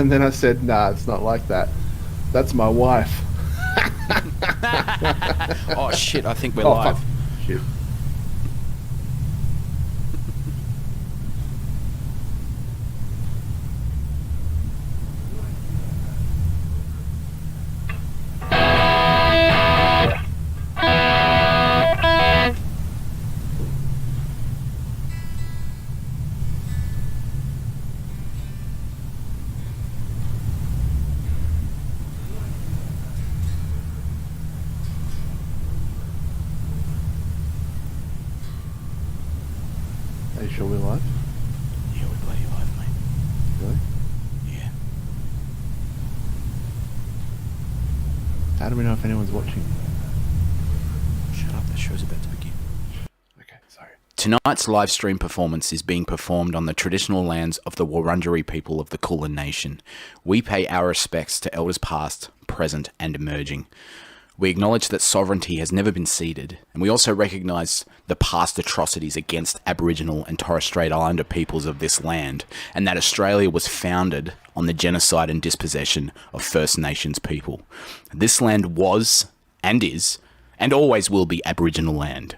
And then I said, nah, it's not like that. That's my wife. Oh shit, I think we're Oh, live. fuck. Shit. Are you sure we're live? Yeah, we're bloody live, mate. Really? Yeah. How do we know if anyone's watching? Shut up, that show's about to begin. Okay, sorry. Tonight's live stream performance is being performed on the traditional lands of the Wurundjeri people of the Kulin Nation. We pay our respects to elders past, present, and emerging. We acknowledge that sovereignty has never been ceded, and we also recognise the past atrocities against Aboriginal and Torres Strait Islander peoples of this land, and that Australia was founded on the genocide and dispossession of First Nations people. This land was, and is, and always will be Aboriginal land.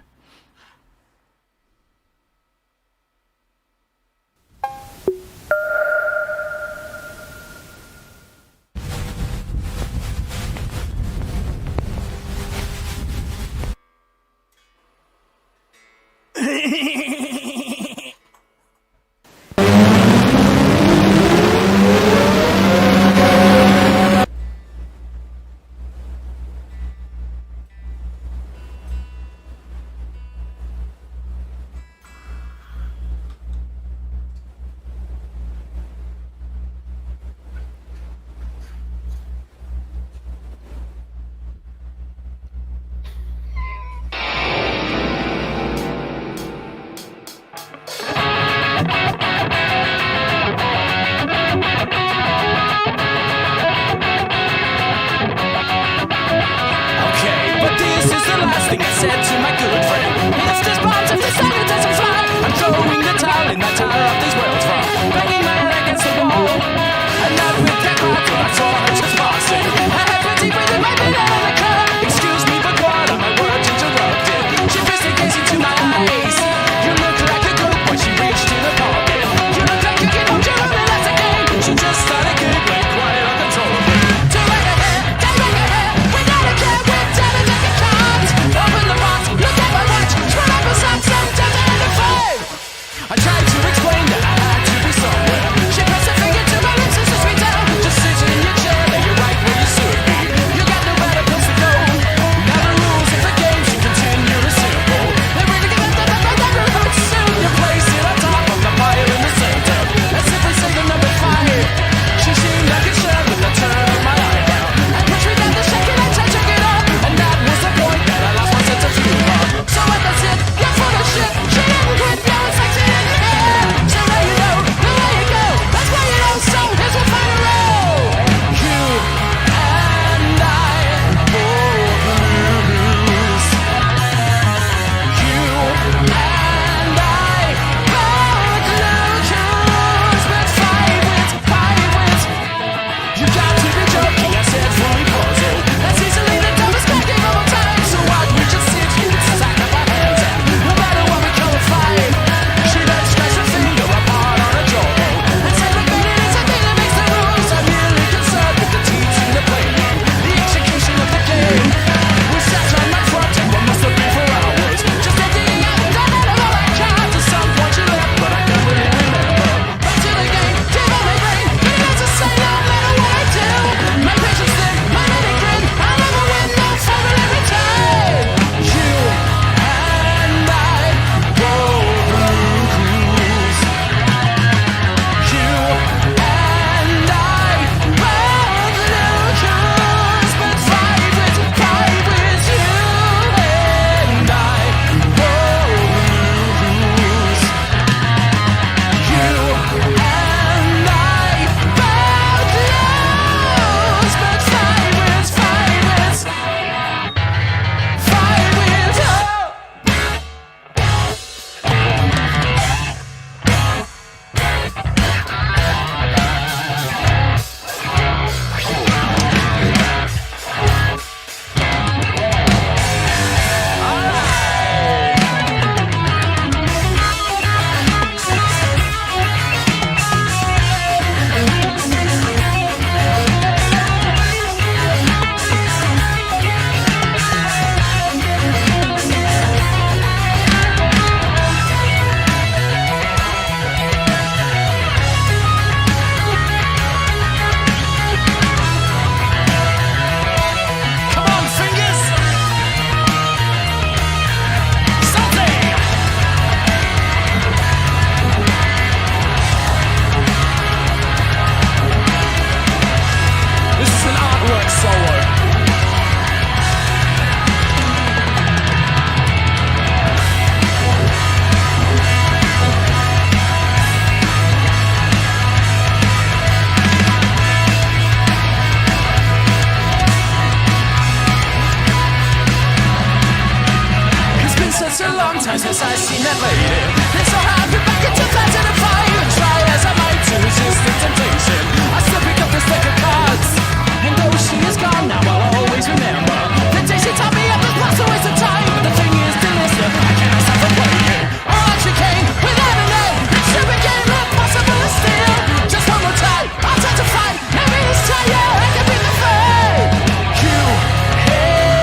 a long time since I've seen that lady. And so I'll be back in 2005 and try as I might to resist the temptation. I still pick up this deck of cards, and though she is gone now, I'll always remember the day she taught me I was lost a waste of time. But the thing is to listen, I cannot stop from playing. On she came without a name, and she became impossible to steal. Just one more time, I'll try to find every time, yeah, I can be the fame. You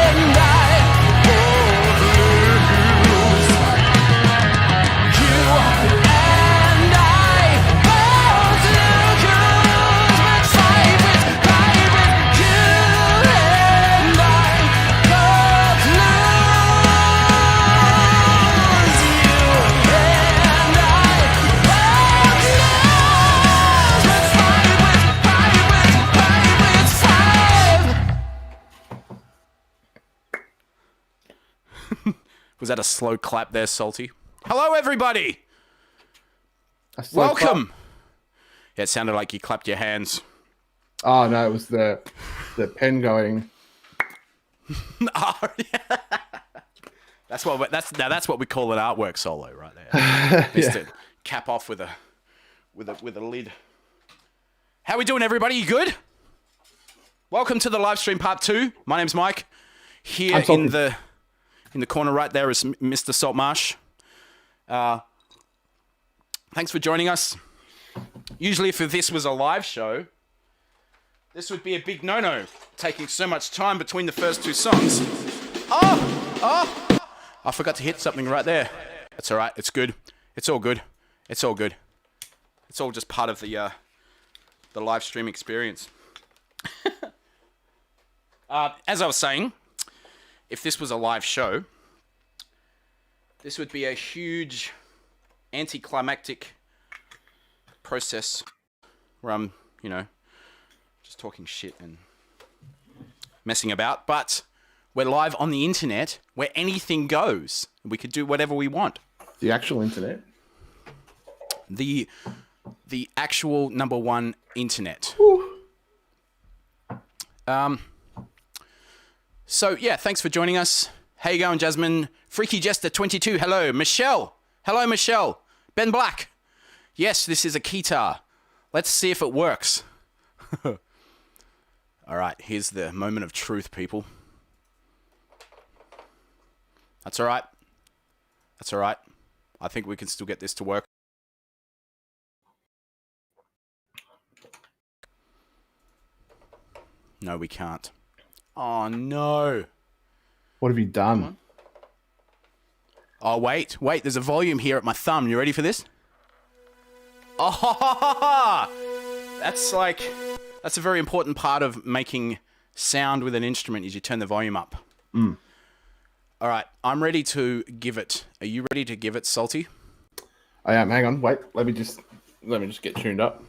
and I both lose. You and I both lose. But fight with you and I both lose. You and I both lose. But fight with five. Was that a slow clap there, Salty? Hello, everybody! A slow Welcome! clap. Yeah, it sounded like you clapped your hands. Oh no, it was the pen going. Oh, yeah. That's what we call an artwork solo right there. Just to cap off with a lid. How we doing, everybody? You good? Welcome to the live stream part 2. My name's Mike. Here in the corner right there is Mr. Saltmarsh. Thanks for joining us. Usually if this was a live show, this would be a big no-no, taking so much time between the first 2 songs. Oh! I forgot to hit something right there. That's all right. It's good. It's all good. It's all good. It's all just part of the live stream experience. As I was saying, if this was a live show, this would be a huge anticlimactic process where I'm, just talking shit and messing about. But we're live on the internet where anything goes. We could do whatever we want. The actual internet? The actual number one internet. So, yeah, thanks for joining us. How you going, Jasmine? Freaky Jester 22, hello. Michelle. Hello, Michelle. Ben Black. Yes, this is a guitar. Let's see if it works. All right, here's the moment of truth, people. That's all right. That's all right. I think we can still get this to work. No, we can't. Oh, no. What have you done? Oh, wait. There's a volume here at my thumb. You ready for this? Oh, that's a very important part of making sound with an instrument is you turn the volume up. All right. I'm ready to give it. Are you ready to give it, Salty? I am. Hang on. Wait. Let me just get tuned up.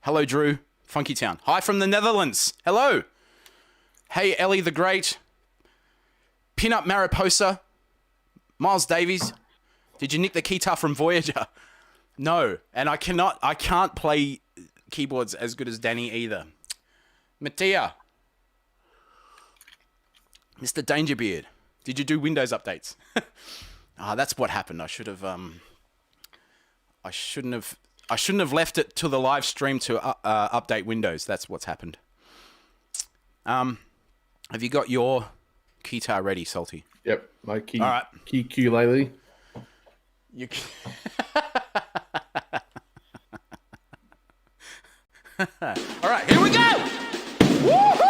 Hello, Drew. Funky Town. Hi from the Netherlands. Hello. Hey, Ellie the Great. Pinup Mariposa. Miles Davies. Did you nick the guitar from Voyager? No. And I can't play keyboards as good as Danny either. Mattia. Mr. Dangerbeard. Did you do Windows updates? That's what happened. I shouldn't have left it to the live stream to update Windows. That's what's happened. Have you got your guitar ready, Salty? Yep, my key. All right. Key ukulele. You. All right, here we go. Woohoo!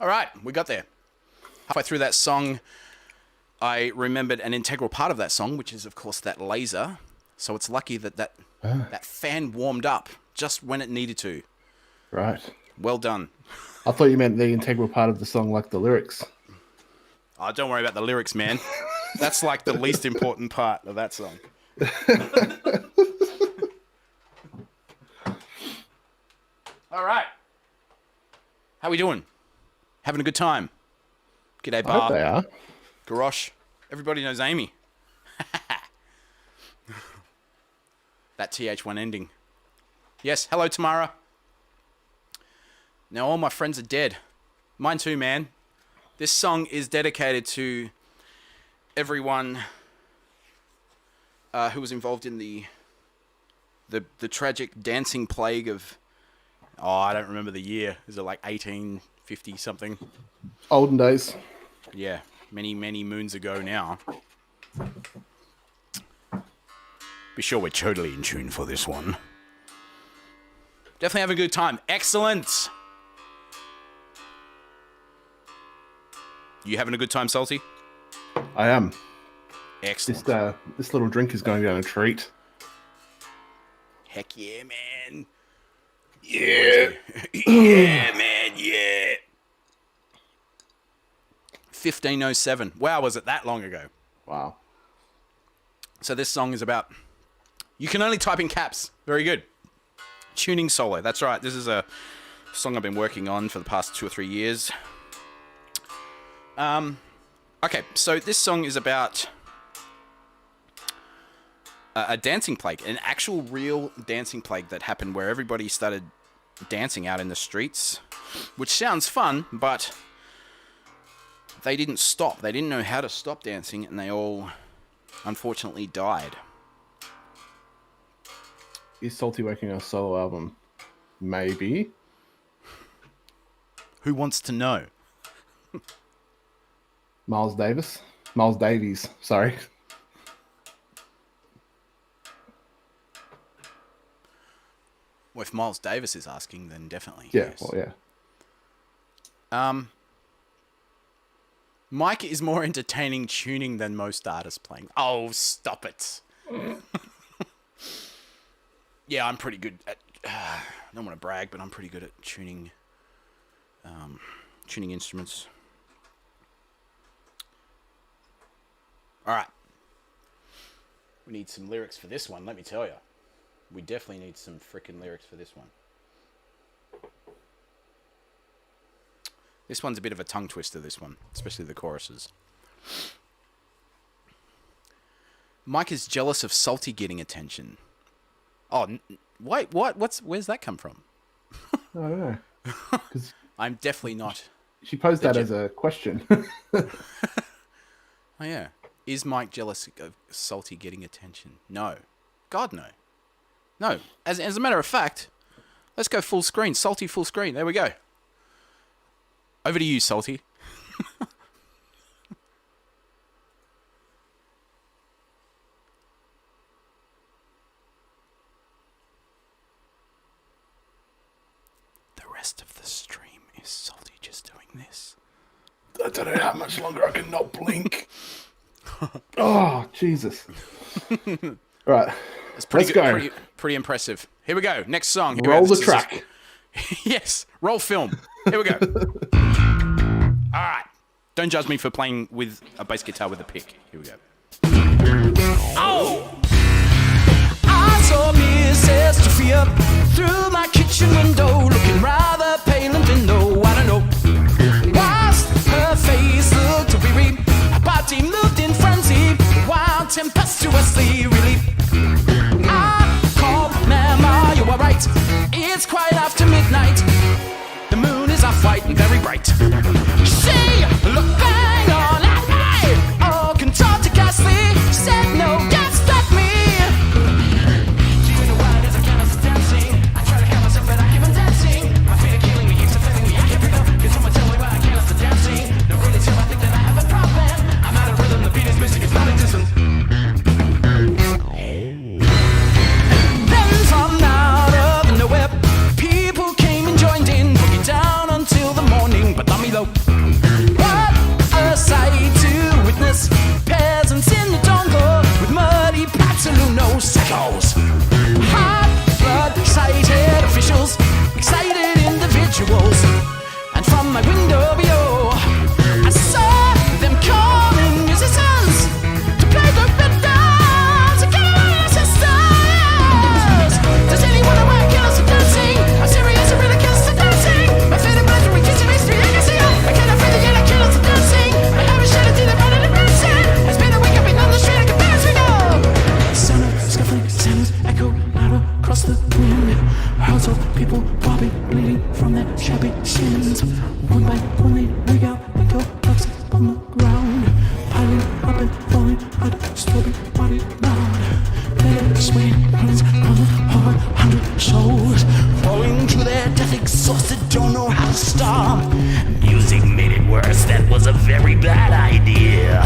All right, we got there. Halfway through that song, I remembered an integral part of that song, which is, of course, that laser. So it's lucky that fan warmed up just when it needed to. Right. Well done. I thought you meant the integral part of the song, like the lyrics. Oh, don't worry about the lyrics, man. That's like the least important part of that song. All right. How we doing? Having a good time? G'day, Bar. I hope they are. Garosh. Everybody knows Amy. That TH1 ending. Yes, hello, Tamara. Now, all my friends are dead. Mine too, man. This song is dedicated to everyone who was involved in the tragic dancing plague of... Oh, I don't remember the year. Is it like 1850 something? Olden days. Yeah, many, many moons ago now. Be sure we're totally in tune for this one. Definitely have a good time. Excellent! You having a good time, Salty? I am. Excellent. This little drink is going down a treat. Heck yeah, man. Yeah. Yeah, man, yeah. 1507. Wow, was it that long ago? Wow. So this song is about... You can only type in caps. Very good. Tuning solo. That's right. This is a song I've been working on for the past 2 or 3 years. Okay, so this song is about a dancing plague, an actual real dancing plague that happened where everybody started dancing out in the streets, which sounds fun, but they didn't stop. They didn't know how to stop dancing, and they all unfortunately died. Is Salty working on a solo album? Maybe. Who wants to know? Miles Davies, sorry. Well, if Miles Davis is asking, then definitely. Yeah, yes. well, yeah. Mike is more entertaining tuning than most artists playing. Oh, stop it. Yeah, I'm pretty good at... I don't want to brag, but I'm pretty good at tuning instruments. All right. We need some lyrics for this one, let me tell you. We definitely need some freaking lyrics for this one. This one's a bit of a tongue twister, this one, especially the choruses. Mike is jealous of Salty getting attention. Oh, wait, what? Where's that come from? I don't know. I'm definitely not. She posed that as a question. Oh, yeah. Is Mike jealous of Salty getting attention? No. God, no. No. As a matter of fact, let's go full screen. Salty full screen. There we go. Over to you, Salty. The rest of the stream is Salty just doing this. I don't know how much longer I can not blink. Oh, Jesus. Right. It's pretty Let's good, go. pretty impressive. Here we go. Next song. Here Roll we go. the track. Yes. Roll film. Here we go. All right. Don't judge me for playing with a bass guitar with a pick. Here we go. Oh! I saw Mrs. Sophia through my kitchen window, looking rather pale and thin. No, I don't know. Whilst her face looked weary, her body moved in frenzy, wild tempestuously relief. I called, ma'am, are you alright? It's quite after midnight. The moon is off-white and very bright. She looked bang on at me, all contorted ghastly. She said, no, yes, that's me. Do you know why there's a kind of dancing? I try to calm myself, but I keep on dancing. My feet Ready, rig out, and go box up on the ground. Piling up and falling, but strawberry body round. Let it sway, runs on the hard 100 souls. Falling to their death exhausted, don't know how to stop. Music made it worse, that was a very bad idea.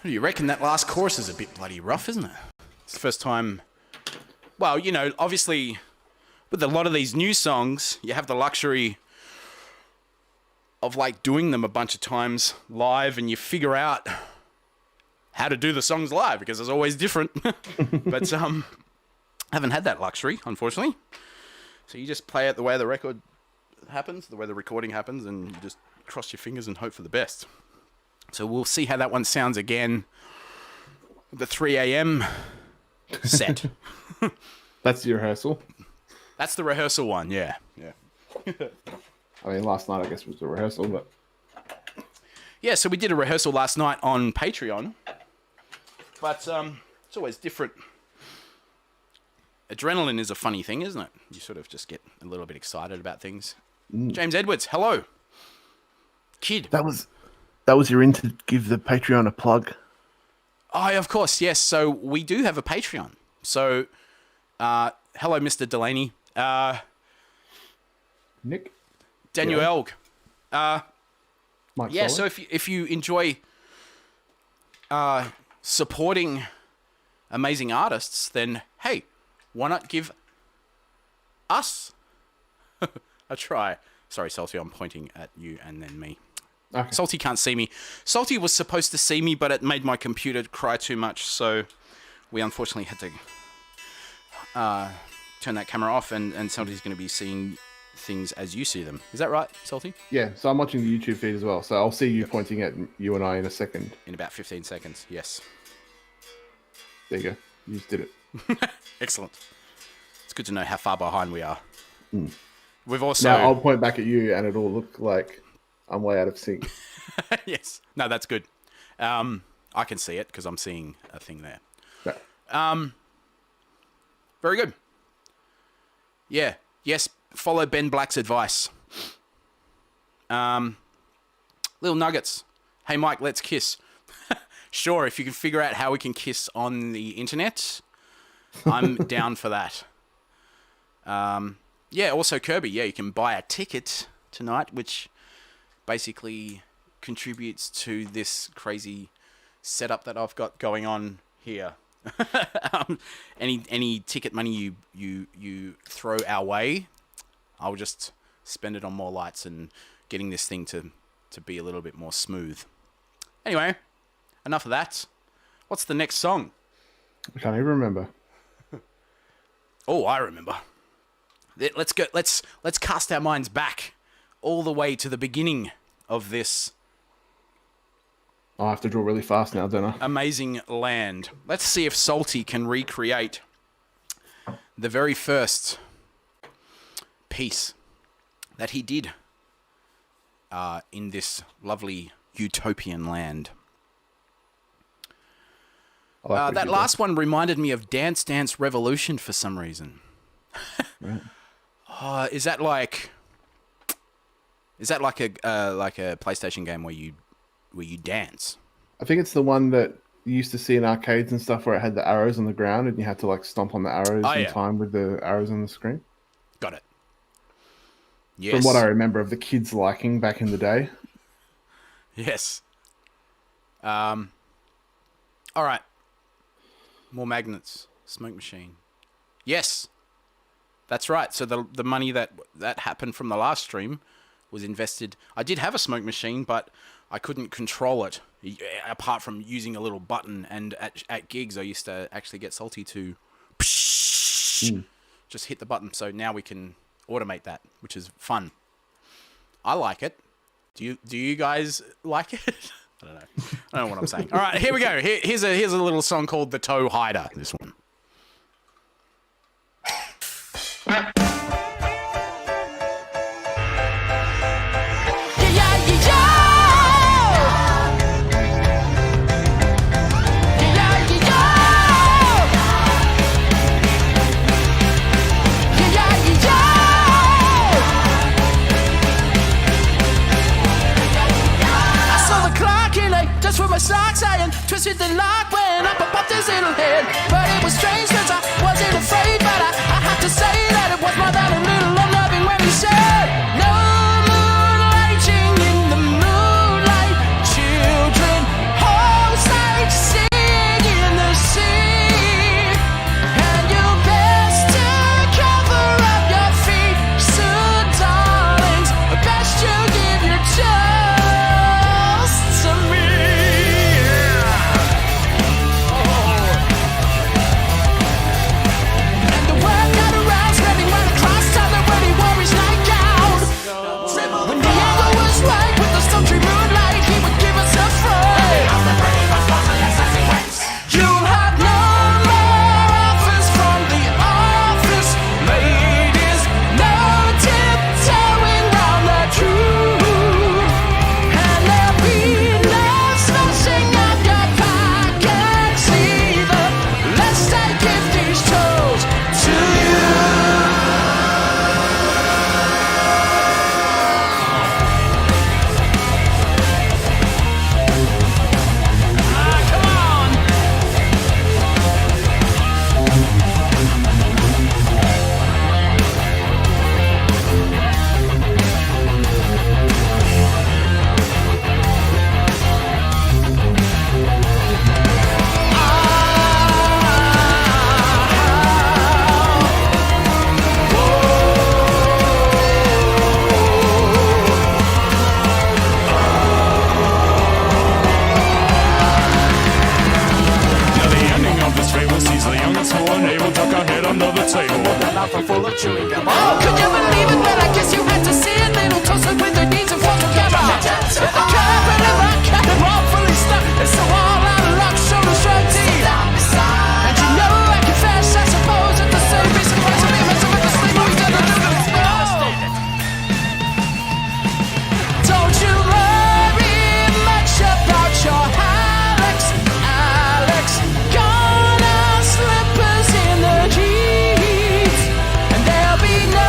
You reckon that last chorus is a bit bloody rough, isn't it? It's the first time... Well, you know, obviously, with a lot of these new songs, you have the luxury of, like, doing them a bunch of times live, and you figure out how to do the songs live, because it's always different. But, haven't had that luxury, unfortunately. So you just play it the way the record happens, the way the recording happens, and you just cross your fingers and hope for the best. So we'll see how that one sounds again. The 3 a.m. set. That's the rehearsal. That's the rehearsal one, yeah. I mean, last night I guess was the rehearsal, but yeah. So we did a rehearsal last night on Patreon, but it's always different. Adrenaline is a funny thing, isn't it? You sort of just get a little bit excited about things. James Edwards, hello, kid. that was your in to give the Patreon a plug. Oh, of course, yes. So we do have a Patreon. So, hello, Mr. Delaney. Nick? Daniel Elg. Mike Yeah, Solly? so if you enjoy supporting amazing artists, then, hey, why not give us a try? Sorry, Salty, I'm pointing at you and then me. Okay. Salty can't see me. Salty was supposed to see me, but it made my computer cry too much, so we unfortunately had to turn that camera off, and Salty's going to be seeing things as you see them. Is that right, Salty? Yeah, so I'm watching the YouTube feed as well, so I'll see you pointing at you and I in a second. In about 15 seconds, yes. There you go. You just did it. Excellent. It's good to know how far behind we are. We've also... Now I'll point back at you and it'll look like I'm way out of sync. Yes. No, that's good. I can see it because I'm seeing a thing there. Yeah. Very good. Yeah. Yes, follow Ben Black's advice. Little nuggets. Hey, Mike, let's kiss. Sure, if you can figure out how we can kiss on the internet, I'm down for that. Yeah, also Kirby. Yeah, you can buy a ticket tonight, which basically contributes to this crazy setup that I've got going on here. Any ticket money you throw our way, I'll just spend it on more lights and getting this thing to be a little bit more smooth. Anyway, enough of that. What's the next song? I can't even remember. Oh, I remember. Let's go. Let's cast our minds back all the way to the beginning of this I have to draw really fast now, don't I? amazing land. Let's see if Salty can recreate the very first piece that he did in this lovely utopian land. I like what That you last one reminded me of Dance Dance Revolution for some reason. Right. Is that like a PlayStation game where you dance? I think it's the one that you used to see in arcades and stuff where it had the arrows on the ground and you had to like stomp on the arrows in time with the arrows on the screen. Got it. Yes. From what I remember of the kids liking back in the day. Yes. All right. More magnets. Smoke machine. Yes. That's right. So the money that happened from the last stream was invested. I did have a smoke machine, but I couldn't control it apart from using a little button. And at gigs, I used to actually get salty to just hit the button. So now we can automate that, which is fun. I like it. Do you guys like it? I don't know. I don't know what I'm saying. All right, here we go. Here's a little song called The Toehider. This one. Just with my socks iron, twisted the lock, went up and popped his little head. But it was strange cause I wasn't afraid, but I have to say that it was more than a little unloving when he said, no moonlighting in the moonlight, children host like sing in the sea. And you're best to cover up your feet, so darlings, best you give your toast to me. Gonna slippers in the heat, and there'll be no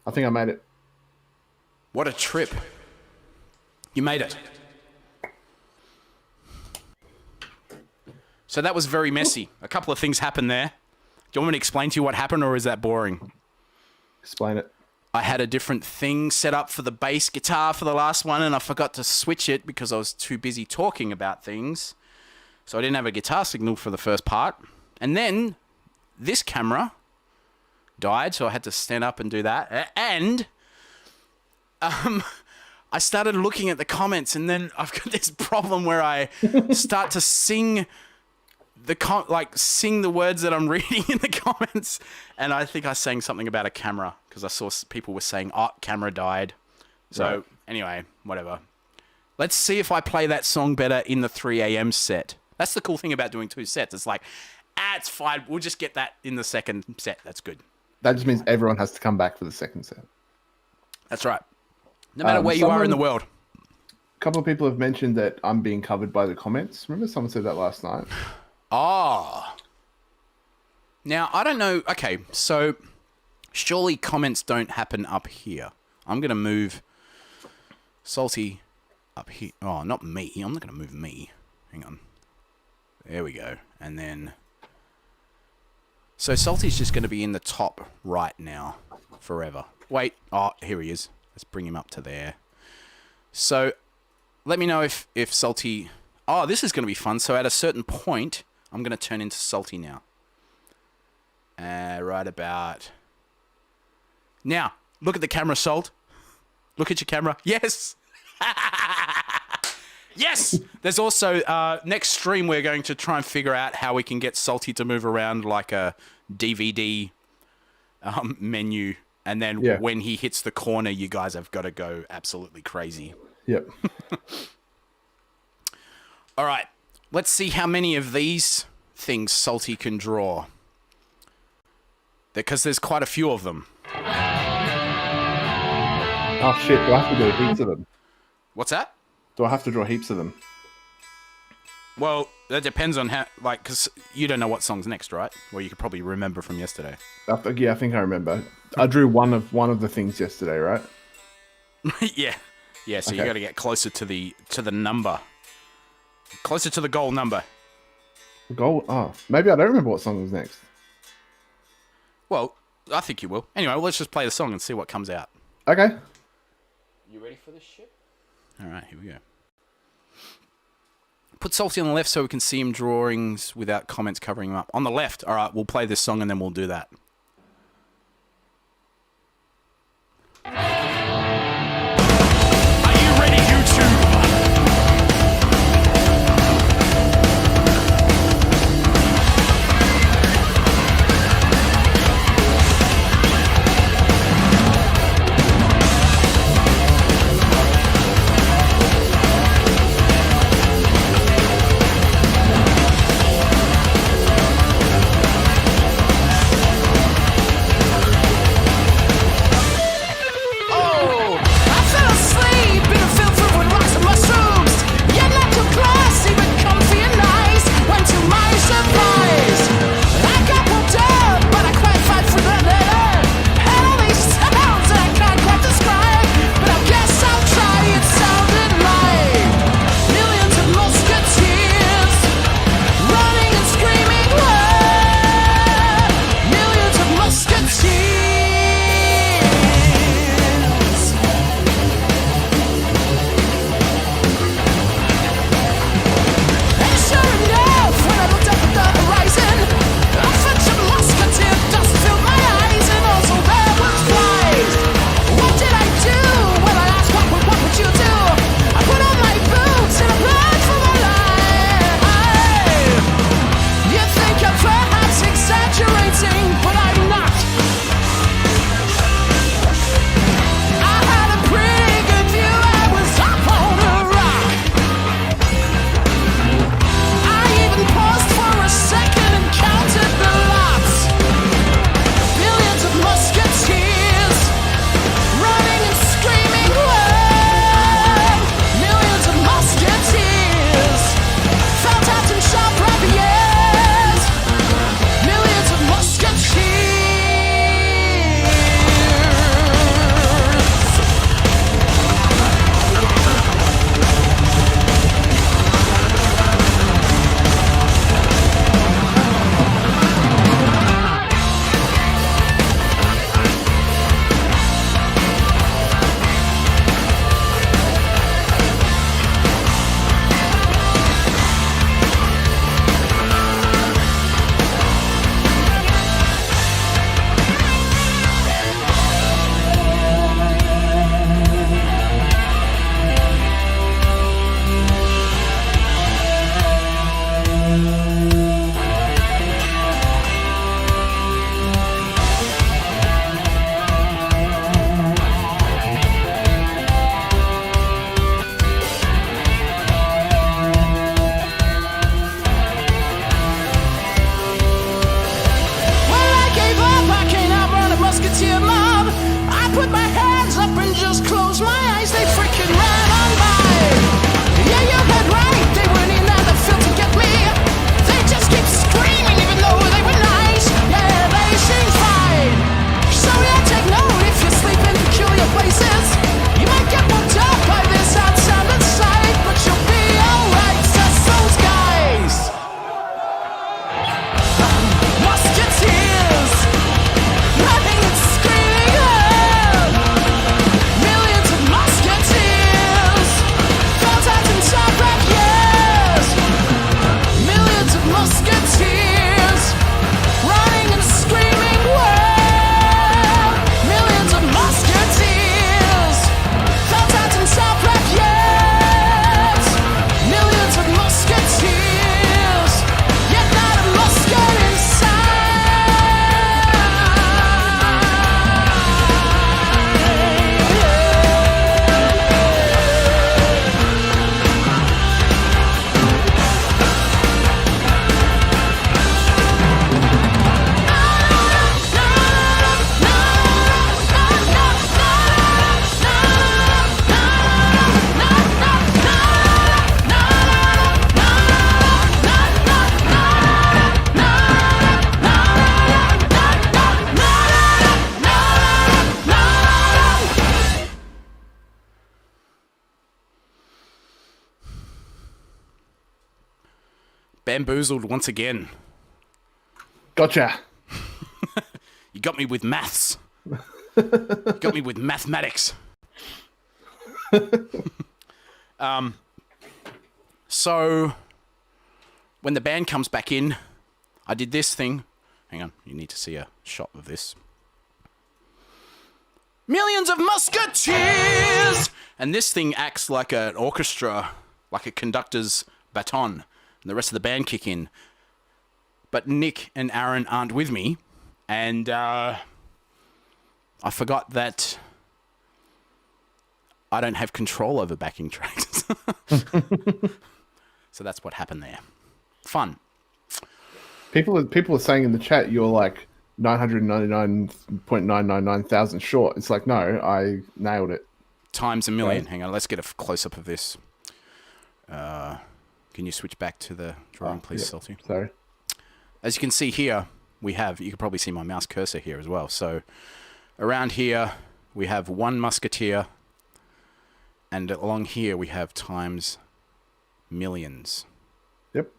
I think I made it. What a trip. You made it. So that was very messy. A couple of things happened there. Do you want me to explain to you what happened, or is that boring? Explain it. I had a different thing set up for the bass guitar for the last one, and I forgot to switch it because I was too busy talking about things. So I didn't have a guitar signal for the first part. And then this camera died, so I had to stand up and do that. And I started looking at the comments, and then I've got this problem where I start to sing sing the words that I'm reading in the comments, and I think I sang something about a camera because I saw people were saying, "Oh, camera died." So right. Anyway, whatever. Let's see if I play that song better in the 3 a.m. set. That's the cool thing about doing 2 sets. It's like, it's fine. We'll just get that in the second set. That's good. That just means everyone has to come back for the second set. That's right. No matter where you are in the world. A couple of people have mentioned that I'm being covered by the comments. Remember someone said that last night? Oh. Now, I don't know. Okay, so surely comments don't happen up here. I'm going to move Salty up here. Oh, not me. I'm not going to move me. Hang on. There we go. And then... So Salty's just going to be in the top right now forever. Wait. Oh, here he is. Let's bring him up to there. So let me know if Salty... Oh, this is going to be fun. So at a certain point... I'm going to turn into Salty now. Right about... Now, look at the camera, Salt. Look at your camera. Yes! Yes! There's also... next stream, we're going to try and figure out how we can get Salty to move around like a DVD menu. And then when he hits the corner, you guys have got to go absolutely crazy. Yep. All right. Let's see how many of these things Salty can draw. Because there's quite a few of them. Oh, shit. Do I have to do heaps of them? What's that? Do I have to draw heaps of them? Well, that depends on how... Like, because you don't know what song's next, right? Well, you could probably remember from yesterday. Yeah, I think I remember. I drew one of the things yesterday, right? Yeah. Yeah, so you got to get closer to the number. Closer to the goal number. Goal? Oh, maybe I don't remember what song was next. Well, I think you will. Anyway, let's just play the song and see what comes out. Okay. You ready for this shit? All right, here we go. Put Salty on the left so we can see him drawings without comments covering him up. On the left. All right, we'll play this song and then we'll do that. Are you ready, YouTube? Bamboozled once again. Gotcha. You got me with maths. You got me with mathematics. So, when the band comes back in, I did this thing. Hang on, you need to see a shot of this. Millions of musketeers! And this thing acts like an orchestra, like a conductor's baton. And the rest of the band kick in. But Nick and Aaron aren't with me. And I forgot that I don't have control over backing tracks. So that's what happened there. Fun. People are saying in the chat you're like 999.999 thousand short. It's like, no, I nailed it. Times a million. Right. Hang on, let's get a close-up of this. Can you switch back to the drawing, please, yep. Salty? Sorry. As you can see here, you can probably see my mouse cursor here as well. So around here, we have one musketeer. And along here, we have times millions. Yep.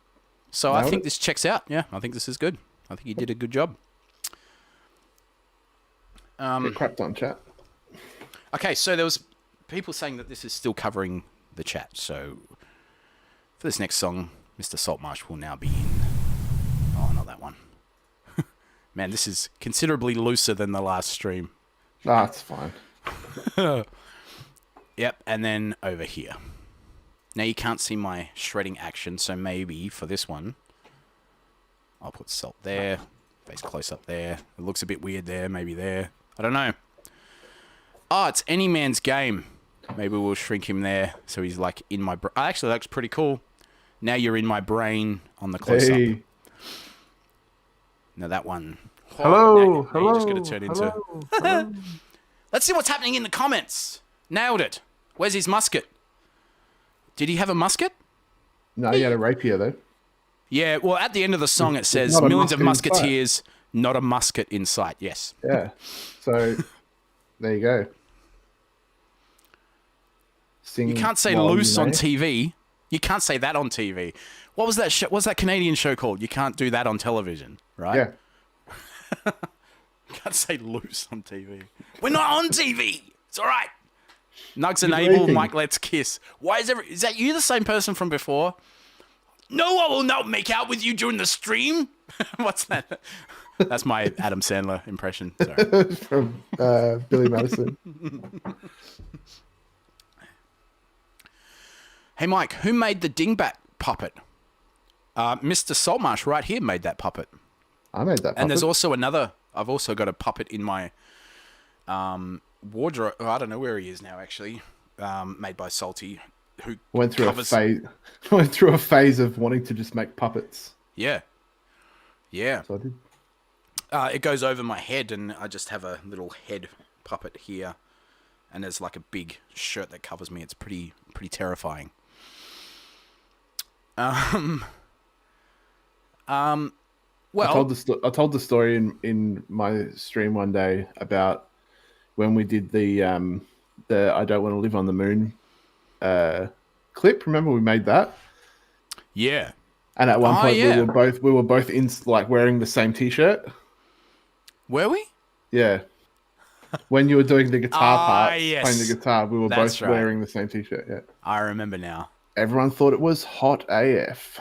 So I think this checks out. Yeah, I think this is good. I think you did a good job. Get crapped on chat. Okay, so there was people saying that this is still covering the chat. So for this next song, Mr. Saltmarsh will now be in. Oh, not that one. Man, this is considerably looser than the last stream. Ah, it's fine. Yep, and then over here. Now you can't see my shredding action, so maybe for this one, I'll put Salt there, face close up there. It looks a bit weird there, maybe there. I don't know. Oh, it's Any Man's Game. Maybe we'll shrink him there, so he's like in my brain. Actually, that looks pretty cool. Now you're in my brain on the close-up. Hey. Now that one. Hello, now you're just going to turn into... Let's see what's happening in the comments. Nailed it. Where's his musket? Did he have a musket? No, he had a rapier, though. Yeah, well, at the end of the song, it says, millions of musketeers, not a musket in sight. Yes. Yeah. So, there you go. Sing you can't say loose on TV. You can't say that on TV. What was that show? What's that Canadian show called? You can't do that on television, right? Yeah. You can't say loose on TV. We're not on TV. It's all right. Nugs and Abel, Mike, let's kiss. Why is that you the same person from before? No, I will not make out with you during the stream. What's that? That's my Adam Sandler impression. Sorry. From Billy Madison. Hey, Mike, who made the dingbat puppet? Mr. Saltmarsh right here made that puppet. I made that puppet. And there's also another. I've also got a puppet in my wardrobe. I don't know where he is now, actually. Made by Salty, who went through covers... a phase of wanting to just make puppets. Yeah. So I did. It goes over my head, and I just have a little head puppet here, and there's like a big shirt that covers me. It's pretty terrifying. Well, I told the story in my stream one day about when we did the I Don't Want to Live on the Moon clip. Remember we made that? Yeah. And at one point we were both in like wearing the same t-shirt. Were we? Yeah. When you were doing the guitar part, yes. playing the guitar, we were both wearing the same t-shirt. Yeah. I remember now. Everyone thought it was hot AF.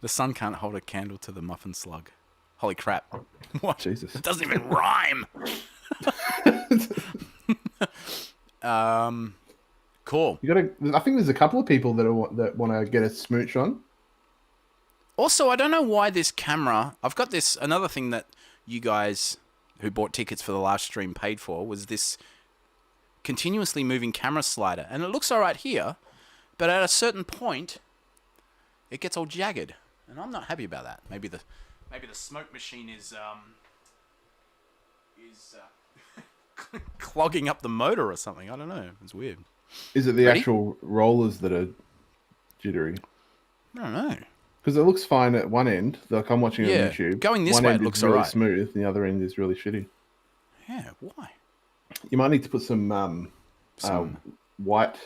The sun can't hold a candle to the muffin slug. Holy crap. What? Jesus. It doesn't even rhyme. Cool. I think there's a couple of people that want to get a smooch on. Also, I don't know why this camera... I've got another thing that you guys who bought tickets for the last stream paid for was this continuously moving camera slider. And it looks all right here, but at a certain point, it gets all jagged. And I'm not happy about that. Maybe the smoke machine is clogging up the motor or something. I don't know. It's weird. Is it the actual rollers that are jittery? I don't know. Because it looks fine at one end. Like I'm watching it on YouTube. Going this one way, end it looks really alright. Smooth, and the other end is really shitty. Yeah, why? You might need to put some white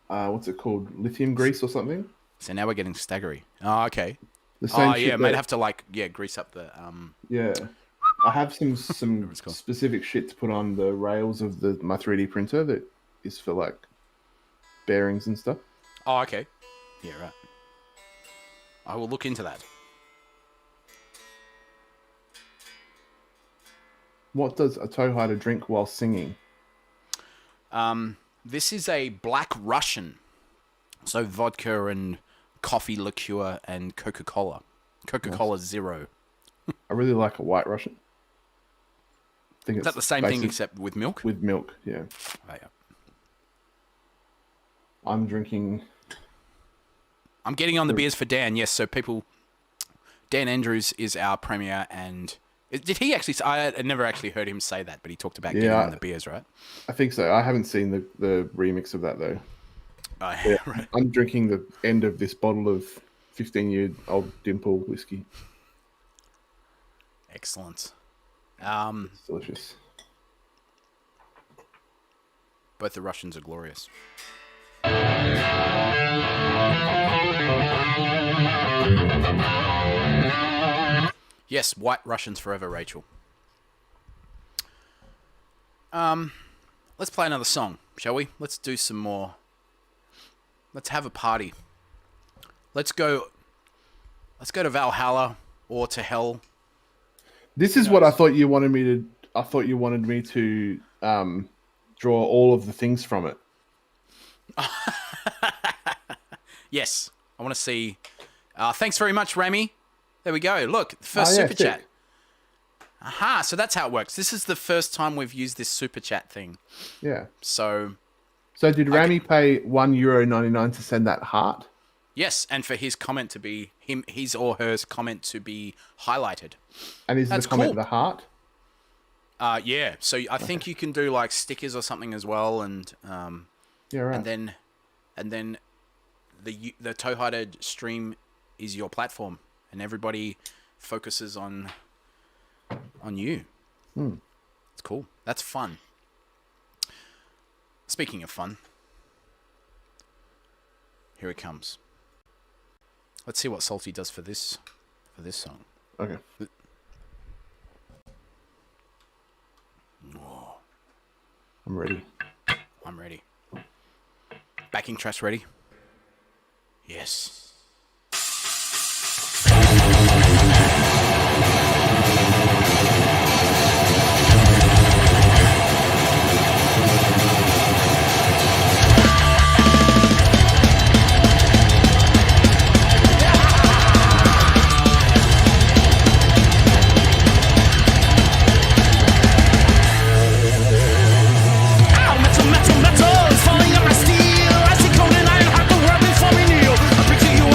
what's it called? Lithium grease or something. So now we're getting staggery. Oh, okay. The same Oh, yeah, shit might that- have to, like, grease up the... Yeah. I have some it's called. specific shit to put on the rails of my 3D printer that is for, like, bearings and stuff. Oh, okay. Yeah, right. I will look into that. What does a Toehider drink while singing? This is a Black Russian. So vodka and coffee liqueur and Coca-Cola. Coca-Cola Zero. I really like a White Russian. I think Is that it's the same thing basic- except with milk? with milk? Yeah. Oh, yeah. I'm drinking. I'm getting on the beers for Dan. Yes, so people... Dan Andrews is our premier, and... Did he actually... I never actually heard him say that, but he talked about getting on the beers, right? I think so. I haven't seen the remix of that though. Oh, Yeah, right. I'm drinking the end of this bottle of 15-year-old Dimple whiskey. Excellent. It's delicious. Both the Russians are glorious. Yes, White Russians forever, Rachel. Let's play another song, shall we? Let's do some more. Let's have a party. Let's go to Valhalla or to hell. This is what I thought you wanted me to. I thought you wanted me to draw all of the things from it. Yes, I want to see. Thanks very much, Rami. There we go. Look, first super sick. chat. Aha, so that's how it works. This is the first time we've used this super chat thing. Yeah. So, So did Rami pay €1.99 to send that heart? yes, and for his comment to be his or hers comment to be highlighted. And is That's the comment cool. the heart? Yeah. So I think you can do like stickers or something as well, and Yeah, right. and then the Toehider stream is your platform, and everybody focuses on you. It's cool. That's fun. Speaking of fun, here it comes. Let's see what Salty does for this song. Okay. I'm ready. I'm ready. Backing tracks ready? Yes. Ow, metal, metal, metal is falling on my steel. I see cold and iron heart, the world before me kneel. I picture you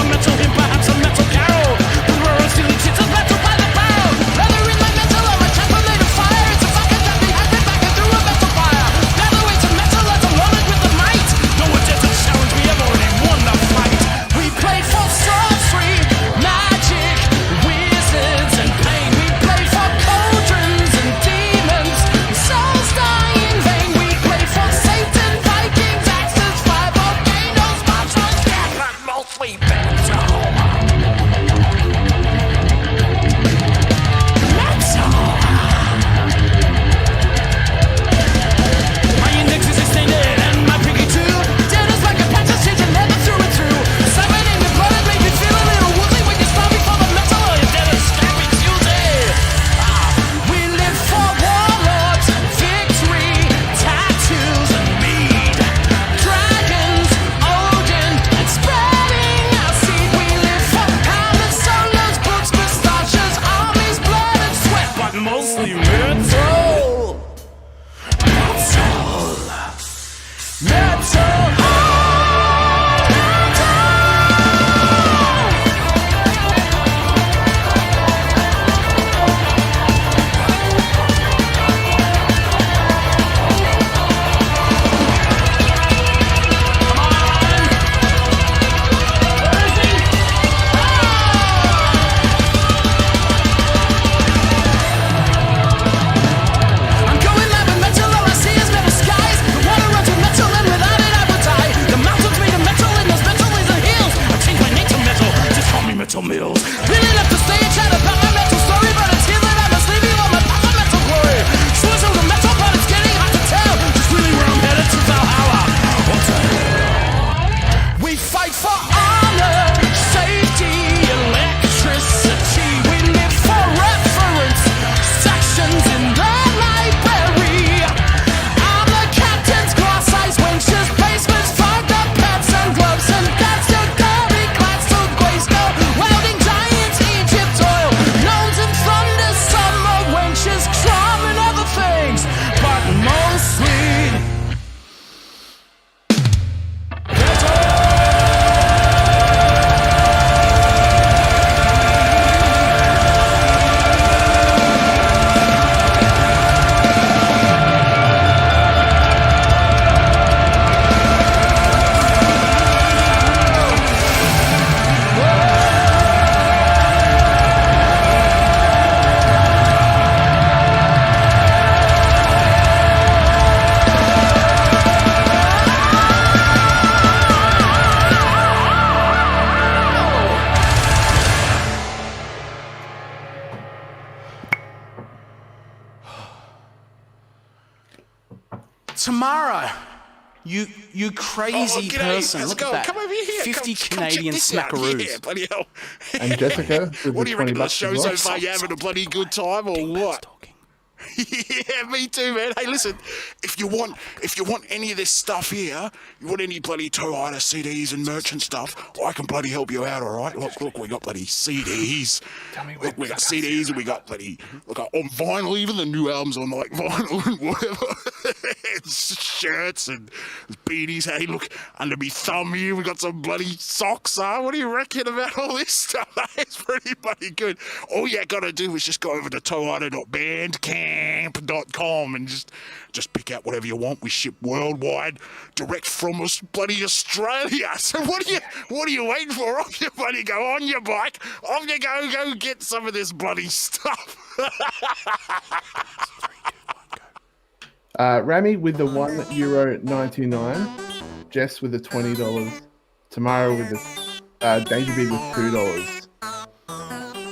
Tamara, you crazy g'day. person. How's it Look going? at that. Come over here. 50 Come Canadian check this out. smackaroos. Yeah, bloody hell. And Jessica, with What the do you 20 reckon of the bucks show as so well. far? You having a bloody good time or what? Talking. Yeah, me too, man. Hey, listen, if you want any of this stuff here, you want any bloody Toehider CDs and merch and stuff, I can bloody help you out, all right? Look, we got bloody CDs. Look, we got CDs and we got bloody, look, on vinyl, even the new albums on like vinyl and whatever. Shirts and beanies. Hey, look, under me thumb here, we got some bloody socks, huh? What do you reckon about all this stuff? It's pretty bloody good. All you gotta do is just go over to toehider.bandcamp.com and just pick out whatever you want. We ship worldwide, direct from us, bloody Australia. So what are you waiting for? Off you bloody go on your bike. Off you go get some of this bloody stuff. Rami with the €1.99. Jess with the $20. Tamara with the Danger Beard with $2.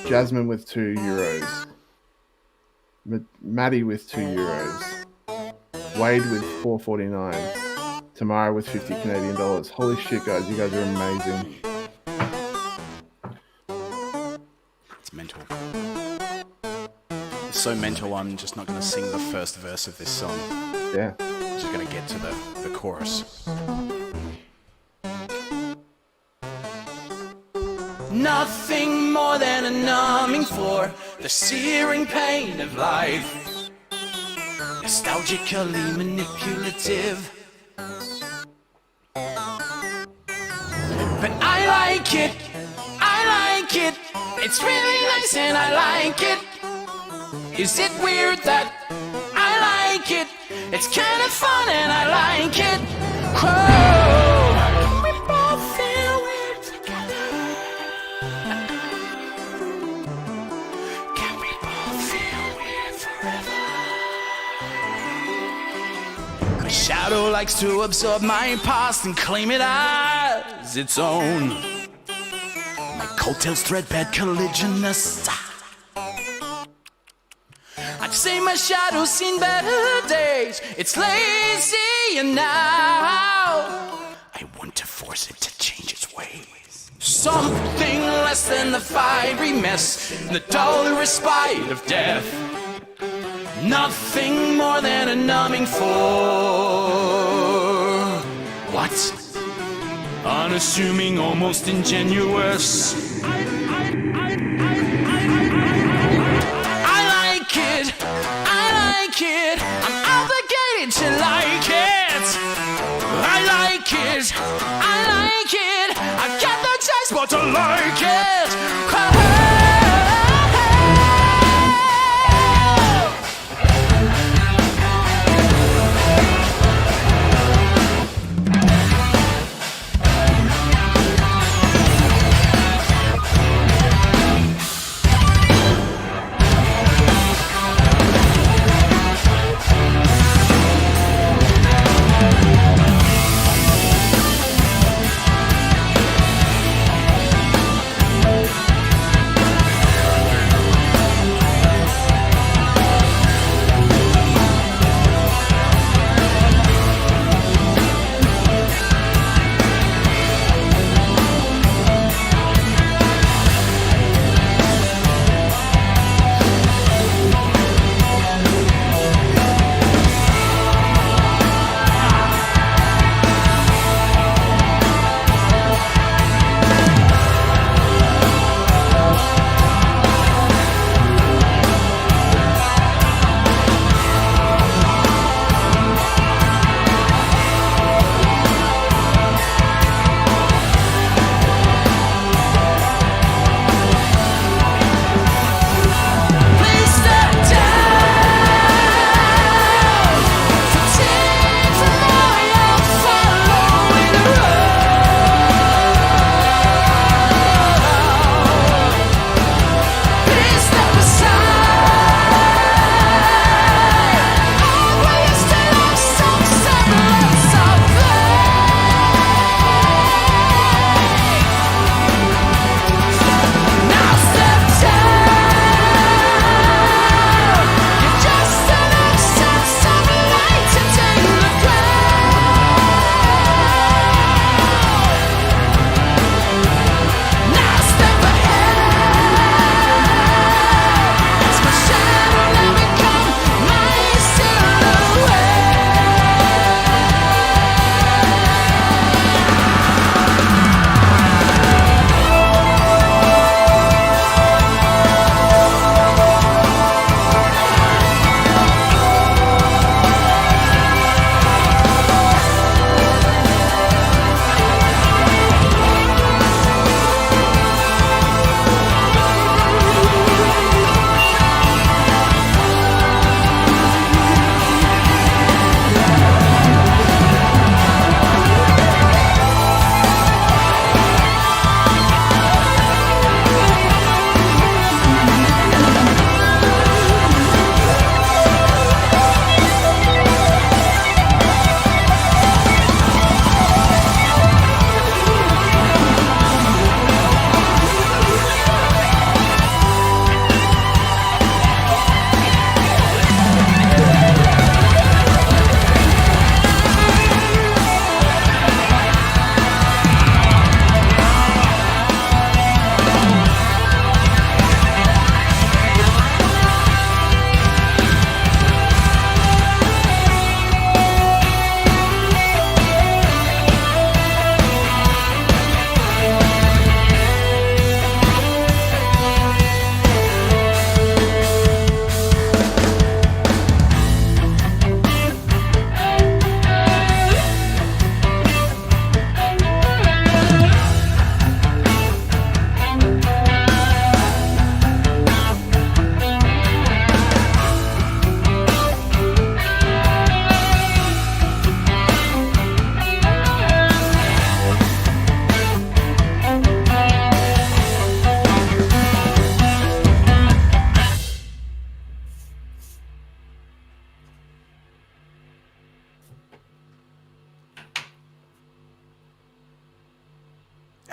Jasmine with €2. Maddie with €2. Wade with $4.49. Tamara with 50 Canadian dollars. Holy shit, guys, you guys are amazing. It's mental. It's so mental, I'm just not going to sing the first verse of this song. Yeah. I'm just going to get to the chorus. Nothing more than a numbing for the searing pain of life. Nostalgically manipulative. But I like it. It's really nice and I like it. Is it weird that I like it? It's kind of fun and I like it. Whoa. We both feel weird together. Can we both feel weird forever? A shadow likes to absorb my past and claim it as its own. My coattails threadbare collisionous. I've seen my shadow seen better days. It's lazy and now I want to force it to change its ways. Something less than the fiery mess, the dull respite of death. Nothing more than a numbing for what? Unassuming, almost ingenuous. I'm obligated to like it. I like it. I've got no choice but to like it.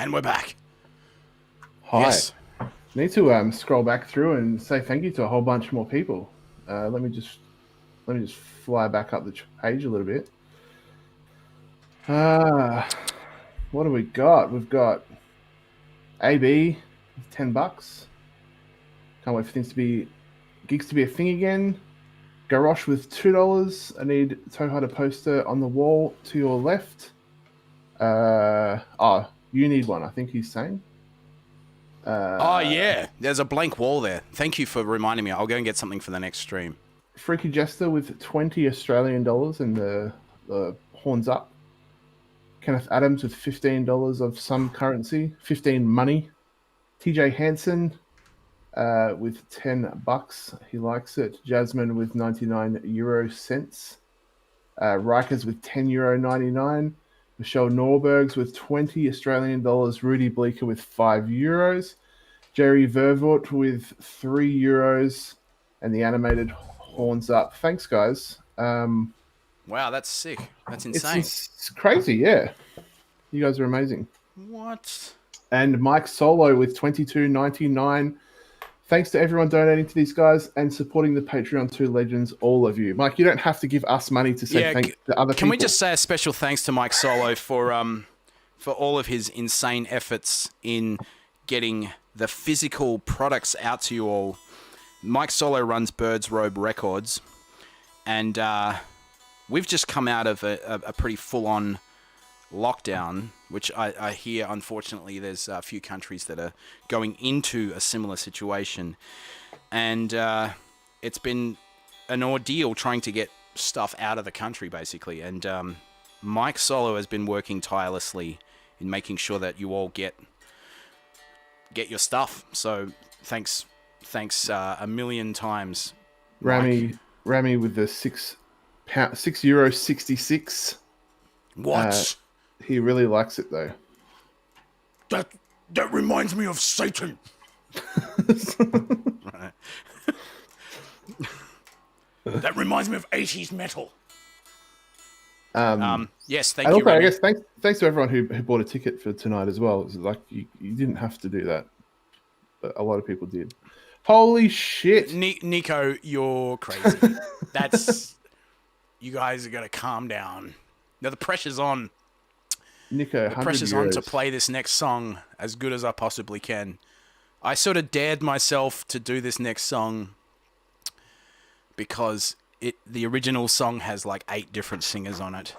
And we're back. Hi. Yes. Need to scroll back through and say thank you to a whole bunch more people. Let me just fly back up the page a little bit. What do we got? We've got AB with $10. Can't wait for gigs to be a thing again. Garrosh with $2. I need Toehider poster on the wall to your left. You need one, I think he's saying. Yeah, there's a blank wall there. Thank you for reminding me. I'll go and get something for the next stream. Freaky Jester with $20 Australian and the horns up. Kenneth Adams with $15 of some currency, 15 money. TJ Hansen with $10. He likes it. Jasmine with 99 euro cents. Rikers with €10.99. Michelle Norbergs with $20 Australian. Rudy Bleeker with €5. Jerry Vervoort with €3. And the animated horns up. Thanks, guys. Wow, that's sick. That's insane. It's crazy, yeah. You guys are amazing. What? And Mike Solo with $22.99. Thanks to everyone donating to these guys and supporting the Patreon 2 legends, all of you. Mike, you don't have to give us money to say thanks to other people. Can we just say a special thanks to Mike Solo for all of his insane efforts in getting the physical products out to you all. Mike Solo runs Bird's Robe Records, and we've just come out of a pretty full-on lockdown, which I hear, unfortunately, there's a few countries that are going into a similar situation. And it's been an ordeal trying to get stuff out of the country, basically. And Mike Solo has been working tirelessly in making sure that you all get your stuff. So thanks a million times, Rami with the €6.66. What? He really likes it though. That reminds me of Satan. Right. That reminds me of 80s metal. Yes, thank And you. also, I Remy. guess thanks to everyone who bought a ticket for tonight as well. It's like you didn't have to do that, but a lot of people did. Holy shit! Nico, you're crazy. You guys are gonna calm down. Now the pressure's on. Nico, The pressure's on to play this next song as good as I possibly can. I sort of dared myself to do this next song because the original song has like 8 different singers on it.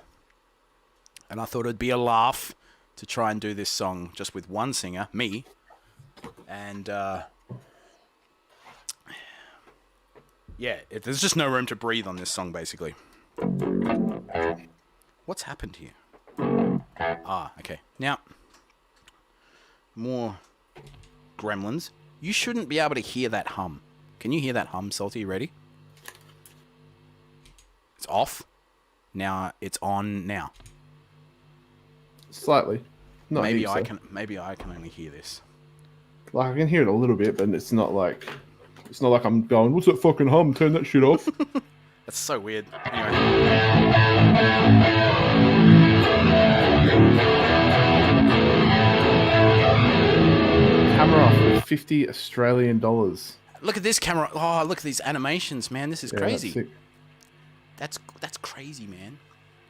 And I thought it'd be a laugh to try and do this song just with one singer, me. And there's just no room to breathe on this song, basically. What's happened here? Okay. Now, more gremlins. You shouldn't be able to hear that hum. Can you hear that hum, Salty? You ready? It's off. Now it's on now. Slightly. Not Maybe heaps, I though. can. Maybe I can only hear this. Like I can hear it a little bit, but it's not like I'm going, what's that fucking hum? Turn that shit off. That's so weird. Anyway. Camera off with $50 Australian. Look at this camera. Oh, look at these animations, man. This is crazy. That's That's crazy, man.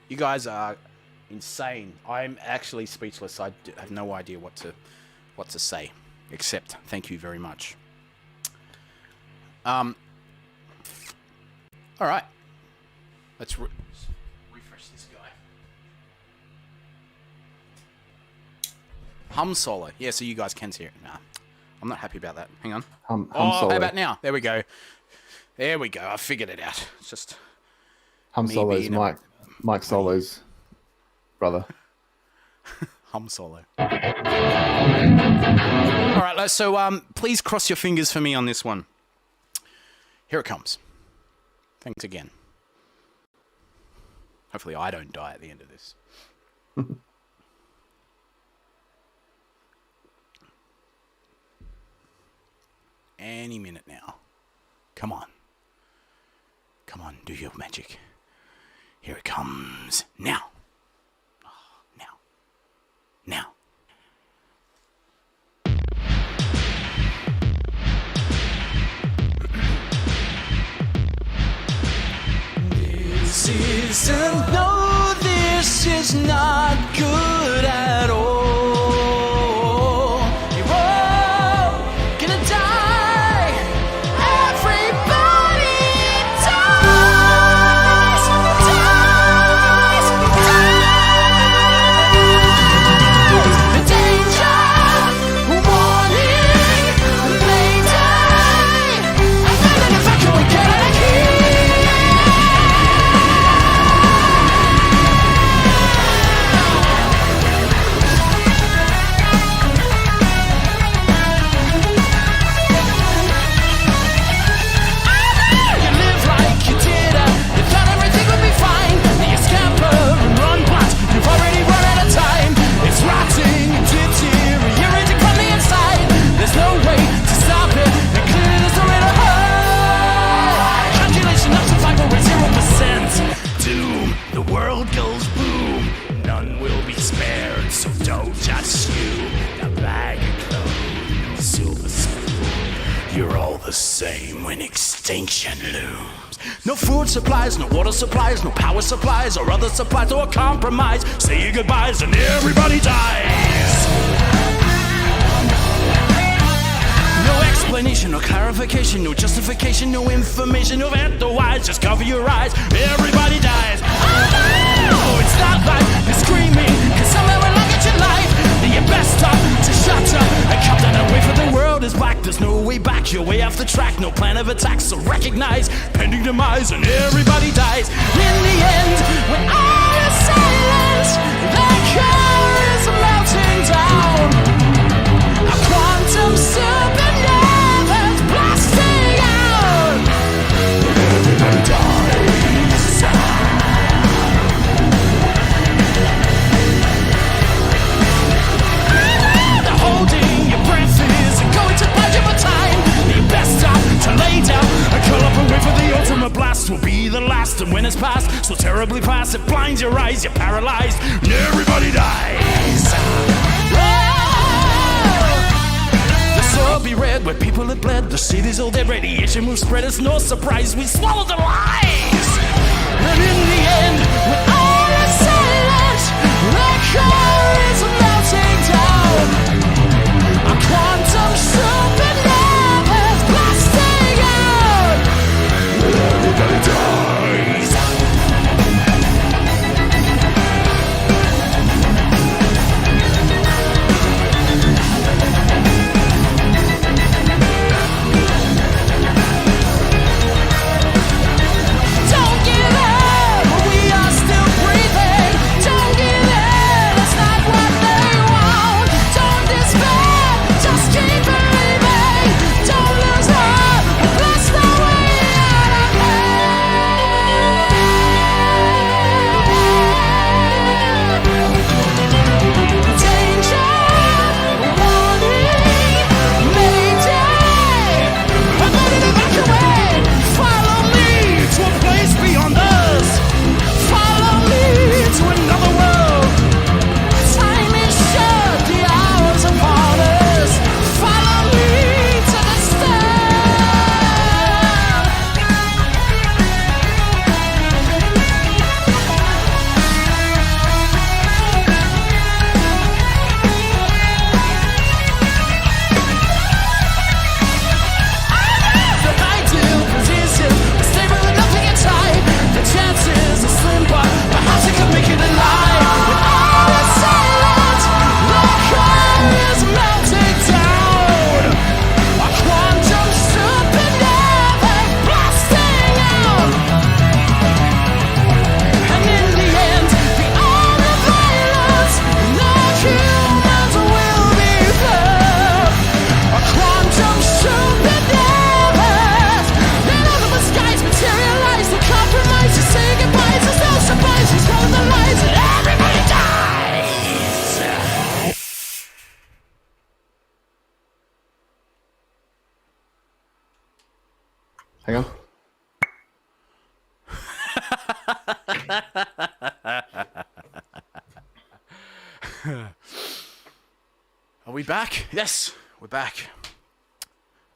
You guys are insane. I'm actually speechless. I have no idea what to say, except thank you very much. All right. Let's refresh this guy. Hum solo. Yeah, so you guys can hear it. Nah, I'm not happy about that. Hang on. hum How solo. about now? There we go. There we go. I figured it out. It's just Hum me Solo's being a- Mike Solo's brother. hum solo. All right, so please cross your fingers for me on this one. Here it comes. Thanks again. Hopefully I don't die at the end of this. Any minute now. Come on. Come on, do your magic. Here it comes. Now. Oh, now. Now. listen. No, this is not good at all. You're all gonna die. Everybody dies, dies, dies. The danger, warning, mayday. I found an evacuate, get out of here. You live like you did, you thought everything would be fine. You scamper and run, but you've already run out of time. It's rotting and deteriorating from the inside. There's no way to stop it, and clearly there's no way to hide. Calculation of survival is 0%. Doom, the world goes boom. None will be spared, so don't just you. A bag of clothes, silver spoon. You're all the same when extinction looms. No food supplies, no water supplies, no power supplies or other supplies or compromise. Say your goodbyes and everybody dies. No explanation, no clarification, no justification, no information, no otherwise. Just cover your eyes, everybody dies. Oh, it's not like you're screaming, cause somewhere along at your life, you're best stop to shut up and come down and wait for the world is black. There's no way back, you're way off the track, no plan of attack, so recognize pending demise and everybody dies. In the end, when all is silent, the car is melting down. A quantum supernova's blasting out. Everybody dies. The holding your breath is going to buy you for time. You best stop to lay down and curl up and wait for the ultimate blast. Will be the last, and when it's past, so terribly fast, it blinds your eyes, you're paralyzed, and everybody dies. The soil be red where people have bled. The city's all dead, radiation will spread. It's no surprise we swallow the lies. And in the end, when all is silent, the core is melting down. A quantum supernova's blasting out. Everybody dies. Don't give up, we are still breathing. Don't give in, it's not what they want. Don't despair, just keep believing. Don't lose hope, that's the way out of here. Danger, warning, mayday. I'm gonna evacuate. Follow me to a place beyond us. Follow me to another world. Time is short, the hours upon us. Follow me to the the ideal position, stable with nothing inside. The chances are slim, but perhaps you could make it alive. When all is silent, the core is melting down. A quantum supernova blasting out. And in the end, beyond the violence, no humans will be found. A quantum supernova. Then all the skies materialize. The compromise is saying goodbyes. There's no surprise. He's calling the lies, and everybody dies. Hang on. Are we back? Yes, we're back.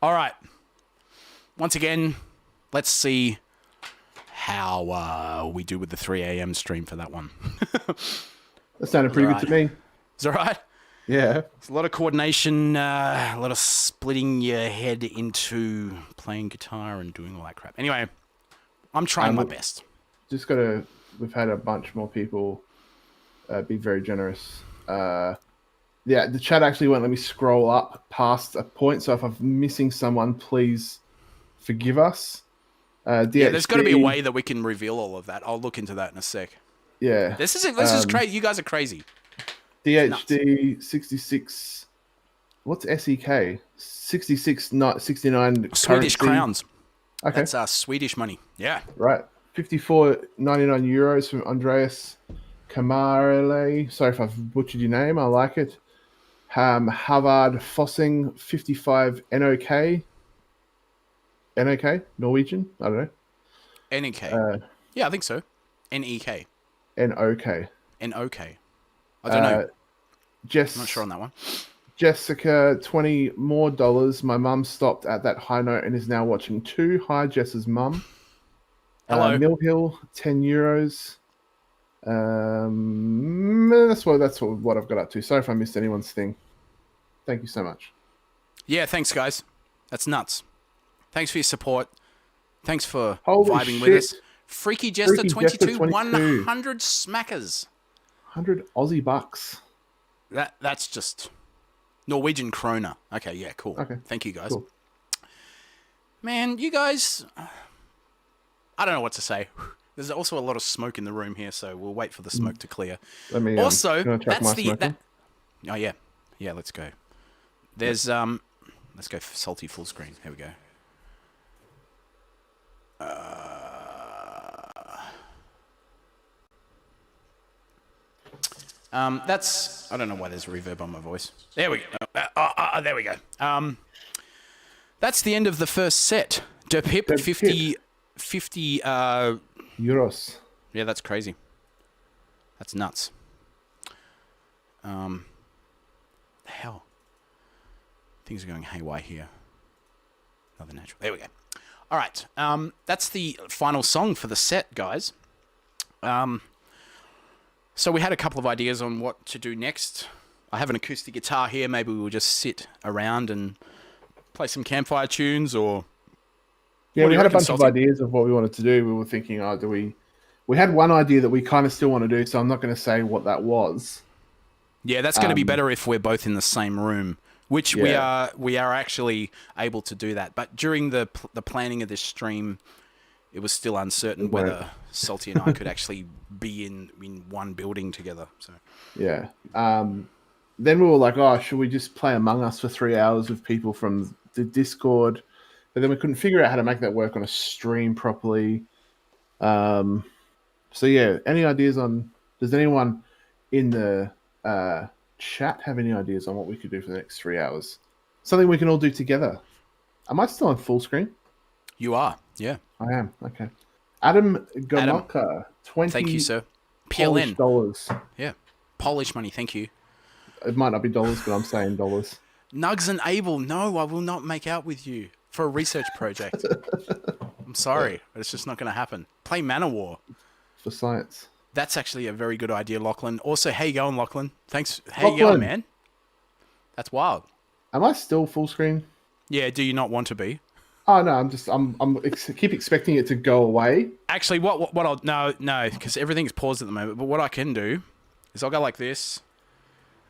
All right. Once again, let's see how we do with the 3 a.m. stream for that one. That sounded pretty good to me. Is that right? Yeah. It's a lot of coordination, a lot of splitting your head into playing guitar and doing all that crap. Anyway, I'm trying my best. We've had a bunch more people be very generous. Yeah, the chat actually won't let me scroll up past a point, so if I'm missing someone, please forgive us. Yeah, there's got to be a way that we can reveal all of that. I'll look into that in a sec. Yeah. This is crazy. You guys are crazy. DHD 66. What's SEK? 66, not 69. Swedish currency. crowns. Okay. That's Swedish money. Yeah. Right. 54.99 euros from Andreas Kamarele. Sorry if I've butchered your name. I like it. Havard Fossing 55 NOK. NOK? Norwegian? I don't know. NEK. Yeah, I think so. NEK. NOK. NOK. I don't know. I'm not sure on that one. Jessica, $20 more. My mum stopped at that high note and is now watching too. Hi, Jess's mum. Hello. Mill Hill, 10 euros. That's what I've got up to. Sorry if I missed anyone's thing. Thank you so much. Yeah, thanks, guys. That's nuts. Thanks for your support. Thanks for Holy vibing shit. with us. Freaky Jester Freaky 22, Jester 22. 100 smackers. 100 Aussie bucks. That's just Norwegian krona. Okay, yeah, cool. Okay. Thank you, guys. Cool. Man, you guys... I don't know what to say. There's also a lot of smoke in the room here, so we'll wait for the smoke to clear. Let me, also, that's the... Oh, yeah. Yeah, let's go. There's... Let's go salty full screen. Here we go. That's... I don't know why there's reverb on my voice. There we go. There we go. That's the end of the first set. Derpip 50 euros. Yeah, that's crazy. That's nuts. The hell? Things are going haywire here. Another natural. There we go. All right. That's the final song for the set, guys. So we had a couple of ideas on what to do next. I have an acoustic guitar here. Maybe we'll just sit around and play some campfire tunes, or... Yeah, we had a bunch of ideas of what we wanted to do. We were thinking, we had one idea that we kind of still want to do, so I'm not going to say what that was. Yeah, that's going to be better if we're both in the same room, which we are actually able to do that. But during the planning of this stream, it was still uncertain whether Salty and I could actually be in one building together. So yeah. Then we were like, should we just play Among Us for 3 hours with people from the Discord? But then we couldn't figure out how to make that work on a stream properly. So yeah, any ideas on... Does anyone in the chat have any ideas on what we could do for the next 3 hours? Something we can all do together. Am I still on full screen? You are, yeah. I am, okay. Adam Gomolka, 20 thank you, sir. Polish PLN. dollars. Yeah, Polish money, thank you. It might not be dollars, but I'm saying dollars. Nugs and Abel, no, I will not make out with you for a research project. I'm sorry, but it's just not going to happen. Play Manowar. For science. That's actually a very good idea, Lachlan. Also, how you going, Lachlan? Thanks. How you going, man? That's wild. Am I still full screen? Yeah, do you not want to be? Oh no, I'm keep expecting it to go away. Actually, what I'll no, because everything's paused at the moment. But what I can do is I'll go like this,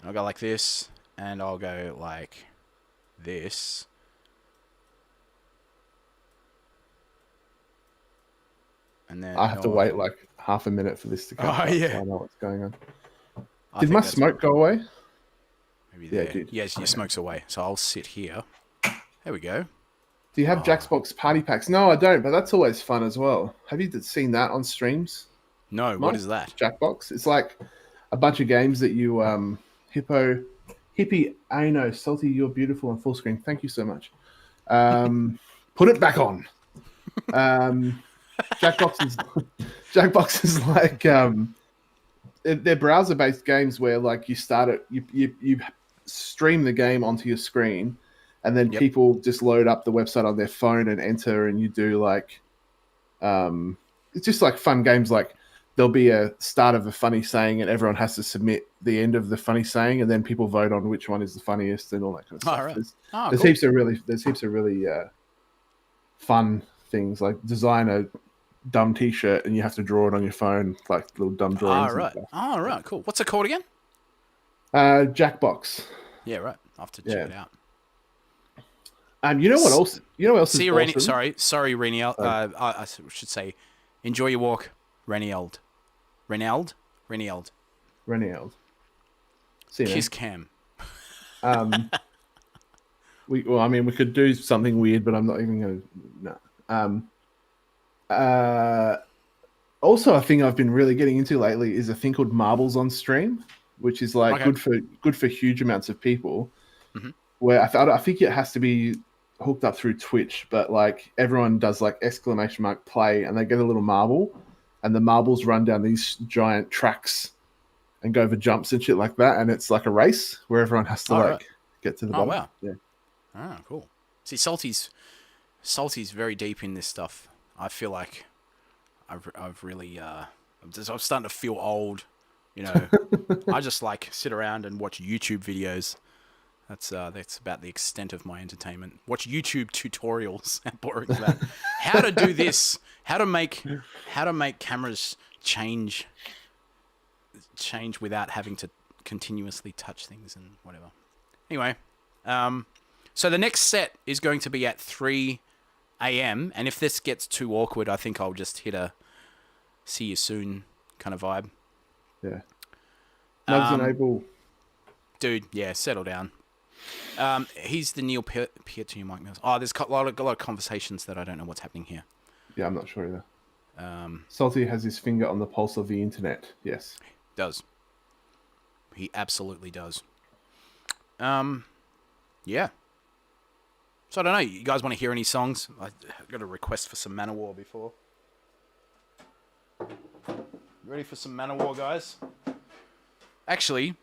and I'll go like this, and I'll go like this. And then I have to wait like half a minute for this to come. Oh yeah, so I know what's going on. Did my smoke go away? Maybe there. Yeah, it did. Yes, your smoke's away. So I'll sit here. There we go. Do you have Jackbox party packs? No, I don't, but that's always fun as well. Have you seen that on streams? No, what is that? Jackbox. It's like a bunch of games that you Hippie Ano, Salty, you're beautiful on full screen. Thank you so much. Put it back on. Jackbox is like they're browser-based games where like you start it, you stream the game onto your screen, and then people just load up the website on their phone and enter, and you do like it's just like fun games. Like there'll be a start of a funny saying, and everyone has to submit the end of the funny saying, and then people vote on which one is the funniest and all that kind of stuff. All right. There's heaps of really fun things, like design a dumb T-shirt and you have to draw it on your phone, like little dumb drawings. All right. Cool. What's it called again? Jackbox. Yeah, right. I'll have to check it out. You know what else? You know what else? See is you, awesome? Sorry, Reniel. I should say, enjoy your walk, Renield. Renield. See you, Kiss cam. we could do something weird, but I'm not even going to. No. Also, a thing I've been really getting into lately is a thing called marbles on stream, which is like good for huge amounts of people. Mm-hmm. Where I think it has to be hooked up through Twitch, but like everyone does like !+ play, and they get a little marble, and the marbles run down these giant tracks and go over jumps and shit like that, and it's like a race where everyone has to get to the bottom. Wow. Yeah. Ah, cool. See, Salty's very deep in this stuff. I feel like I've really I'm starting to feel old. You know, I just like sit around and watch YouTube videos. That's about the extent of my entertainment. Watch YouTube tutorials. How boring is that? How to do this? How to make cameras change without having to continuously touch things and whatever. Anyway, so the next set is going to be at 3 a.m. and if this gets too awkward, I think I'll just hit a see you soon kind of vibe. Yeah. Nugs and Abel. Dude, yeah, settle down. He's the Neil Peart to your Mike Mills. Oh, there's a lot of conversations that I don't know what's happening here. Yeah, I'm not sure either. Salty has his finger on the pulse of the internet. Yes. Does. He absolutely does. Yeah. So I don't know. You guys want to hear any songs? I got a request for some Manowar before. Ready for some Manowar, guys? Actually,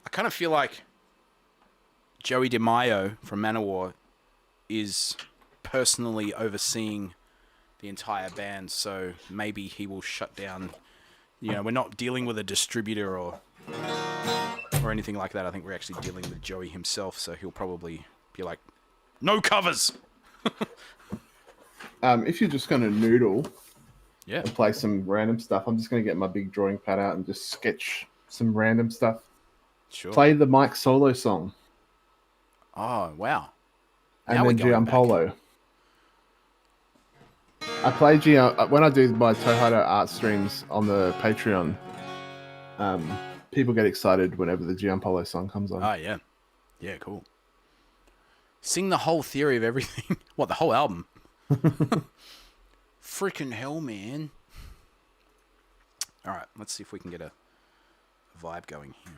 I kind of feel like Joey DeMaio from Manowar is personally overseeing the entire band, so maybe he will shut down. You know, we're not dealing with a distributor or anything like that. I think we're actually dealing with Joey himself, so he'll probably be like, no covers! If you're just going to noodle and play some random stuff, I'm just going to get my big drawing pad out and just sketch some random stuff. Sure. Play the Mike solo song. Oh, wow. And then Giampolo. I play when I do my Toehider art streams on the Patreon. People get excited whenever the Giampolo song comes on. Oh, yeah. Yeah, cool. Sing the whole theory of everything. What, the whole album? Freaking hell, man. All right, let's see if we can get a vibe going here.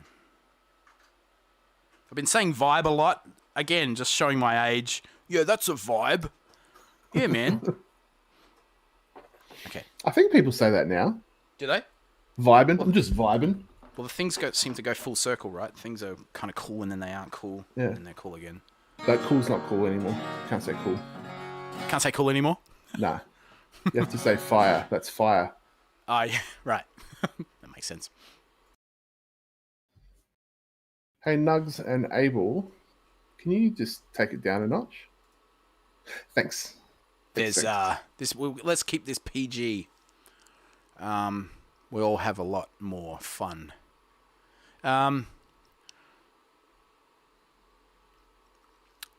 I've been saying vibe a lot. Again, just showing my age. Yeah, that's a vibe. Yeah, man. Okay. I think people say that now. Do they? Vibing. I'm just vibing. Well, the things seem to go full circle, right? Things are kind of cool and then they aren't cool. Yeah. And they're cool again. That cool's not cool anymore. Can't say cool. Can't say cool anymore? Nah. You have to say fire. That's fire. Oh, yeah. Right. That makes sense. Hey, Nugs and Abel, can you just take it down a notch? Thanks. Let's keep this PG. We'll all have a lot more fun.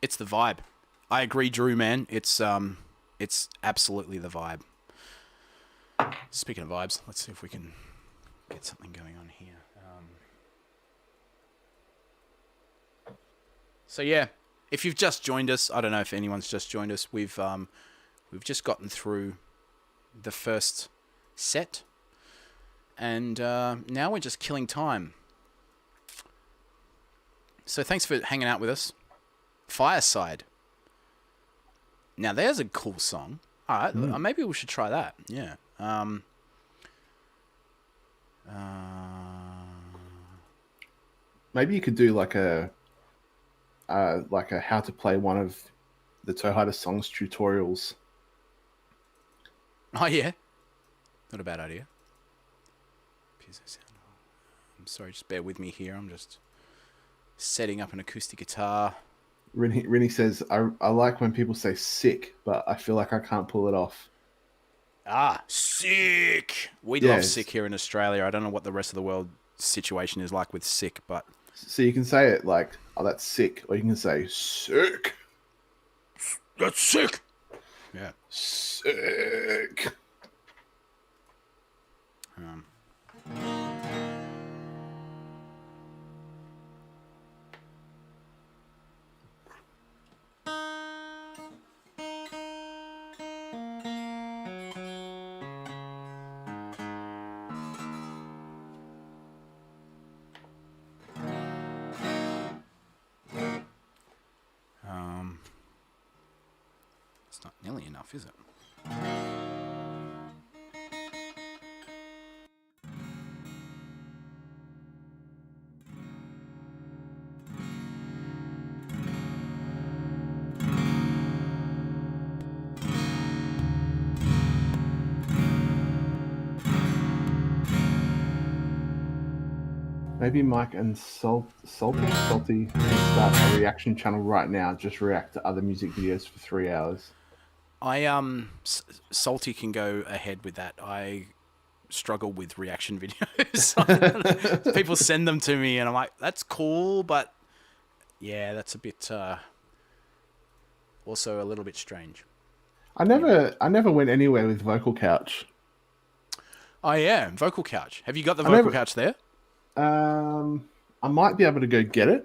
It's the vibe. I agree, Drew, man. It's absolutely the vibe. Speaking of vibes, let's see if we can get something going on here. So yeah, if you've just joined us, I don't know if anyone's just joined us. We've just gotten through the first set, and now we're just killing time. So thanks for hanging out with us. Fireside. Now there's a cool song. All right, maybe we should try that. Yeah. Maybe you could do like a how to play one of the Toehider songs tutorials. Oh, yeah. Not a bad idea. I'm sorry, just bear with me here. I'm just setting up an acoustic guitar. Rinny says, I like when people say sick, but I feel like I can't pull it off. Ah, sick. We love sick here in Australia. I don't know what the rest of the world situation is like with sick, but... So you can say it like, oh, that's sick. Or you can say, sick. That's sick. Yeah. Sick. It's not nearly enough, is it? Maybe Mike and Salty can start a reaction channel right now. Just react to other music videos for 3 hours. Salty can go ahead with that. I struggle with reaction videos. People send them to me and I'm like, that's cool, but yeah, that's a bit also a little bit strange. I never went anywhere with Vocal Couch. Oh yeah, Vocal Couch. Have you got the Vocal Couch there? I might be able to go get it.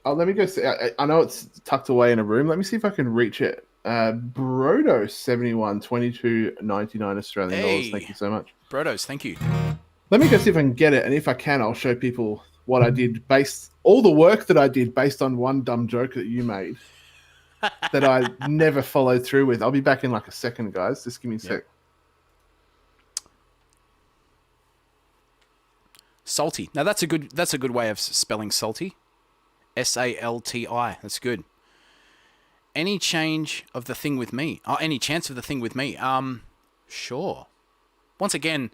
Oh, let me go see. I know it's tucked away in a room. Let me see if I can reach it. Brodo 71 $22.99 Australian dollars. Thank you so much. Brodos, thank you. Let me go see if I can get it, and if I can, I'll show people what I did all the work that I did based on one dumb joke that you made that I never followed through with. I'll be back in like a second, guys. Just give me a sec. Salty. Now that's a good way of spelling salty. Salti. That's good. Any change of the thing with me? Oh, any chance of the thing with me? Sure. Once again,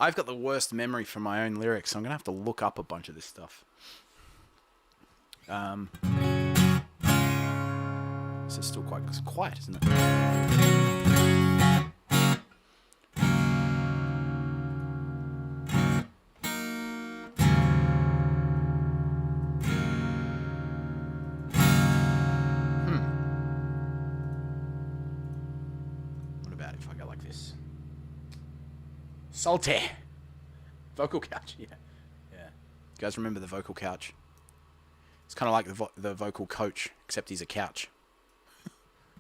I've got the worst memory for my own lyrics, so I'm gonna have to look up a bunch of this stuff. This is still quite quiet, isn't it? Salty. Vocal Couch, yeah. You guys remember the Vocal Couch? It's kind of like the Vocal Coach, except he's a couch.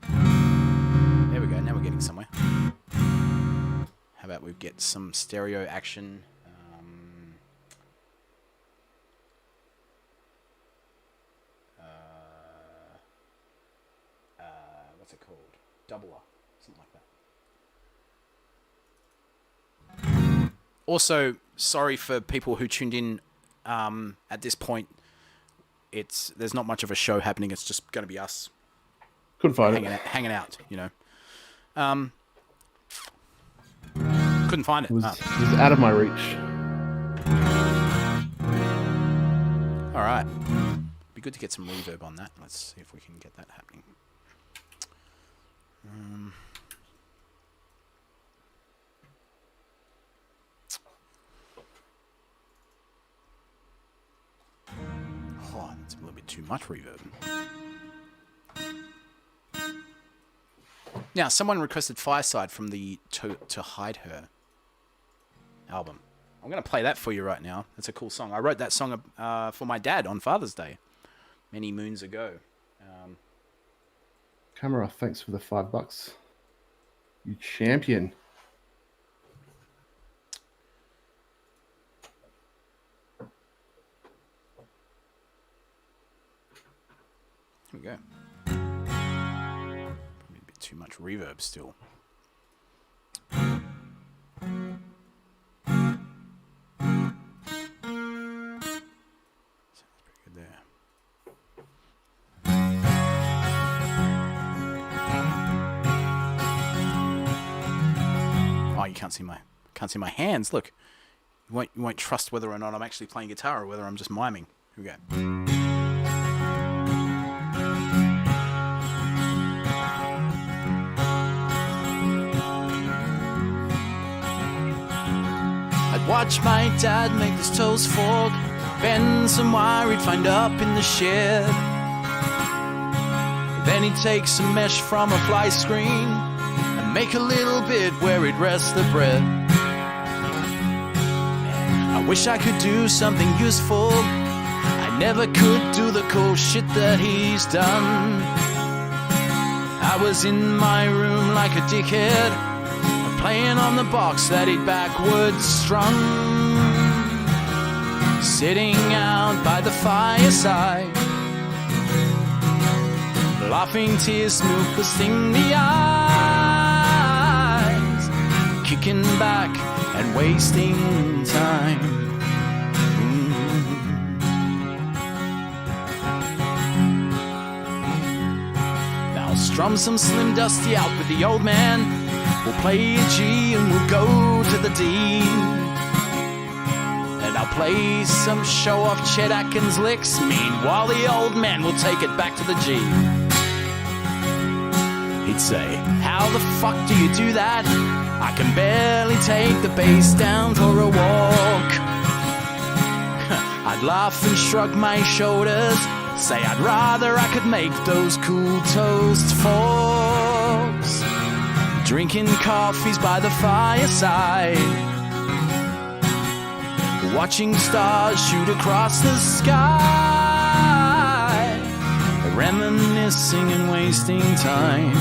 There we go, now we're getting somewhere. How about we get some stereo action? What's it called? Doubler, something like that. Also, sorry for people who tuned in at this point. There's not much of a show happening. It's just going to be us Couldn't find hanging out, you know. Couldn't find it. It was out of my reach. All right. Be good to get some reverb on that. Let's see if we can get that happening. Oh, that's a little bit too much reverb. Now, someone requested Fireside from the Toehider album. I'm going to play that for you right now. That's a cool song. I wrote that song for my dad on Father's Day many moons ago. Camera, thanks for the $5. You champion. Here we go. Probably a bit too much reverb still. Sounds pretty good there. you can't see my hands. Look, you won't trust whether or not I'm actually playing guitar or whether I'm just miming. Here we go. I'd watch my dad make his toes fork, bend some wire he'd find up in the shed. Then he'd take some mesh from a fly screen and make a little bit where he'd rest the bread. I wish I could do something useful. I never could do the cool shit that he's done. I was in my room like a dickhead, playing on the box that he'd backwards strung, sitting out by the fireside, laughing tears smooth the sting-the eyes, kicking back and wasting time. Now strum some Slim Dusty out with the old man. We'll play a G and we'll go to the D. And I'll play some show-off Chet Atkins licks. Meanwhile, the old man will take it back to the G. He'd say, how the fuck do you do that? I can barely take the bass down for a walk. I'd laugh and shrug my shoulders, say I'd rather I could make those cool toast forks. Drinking coffees by the fireside, watching stars shoot across the sky, reminiscing and wasting time.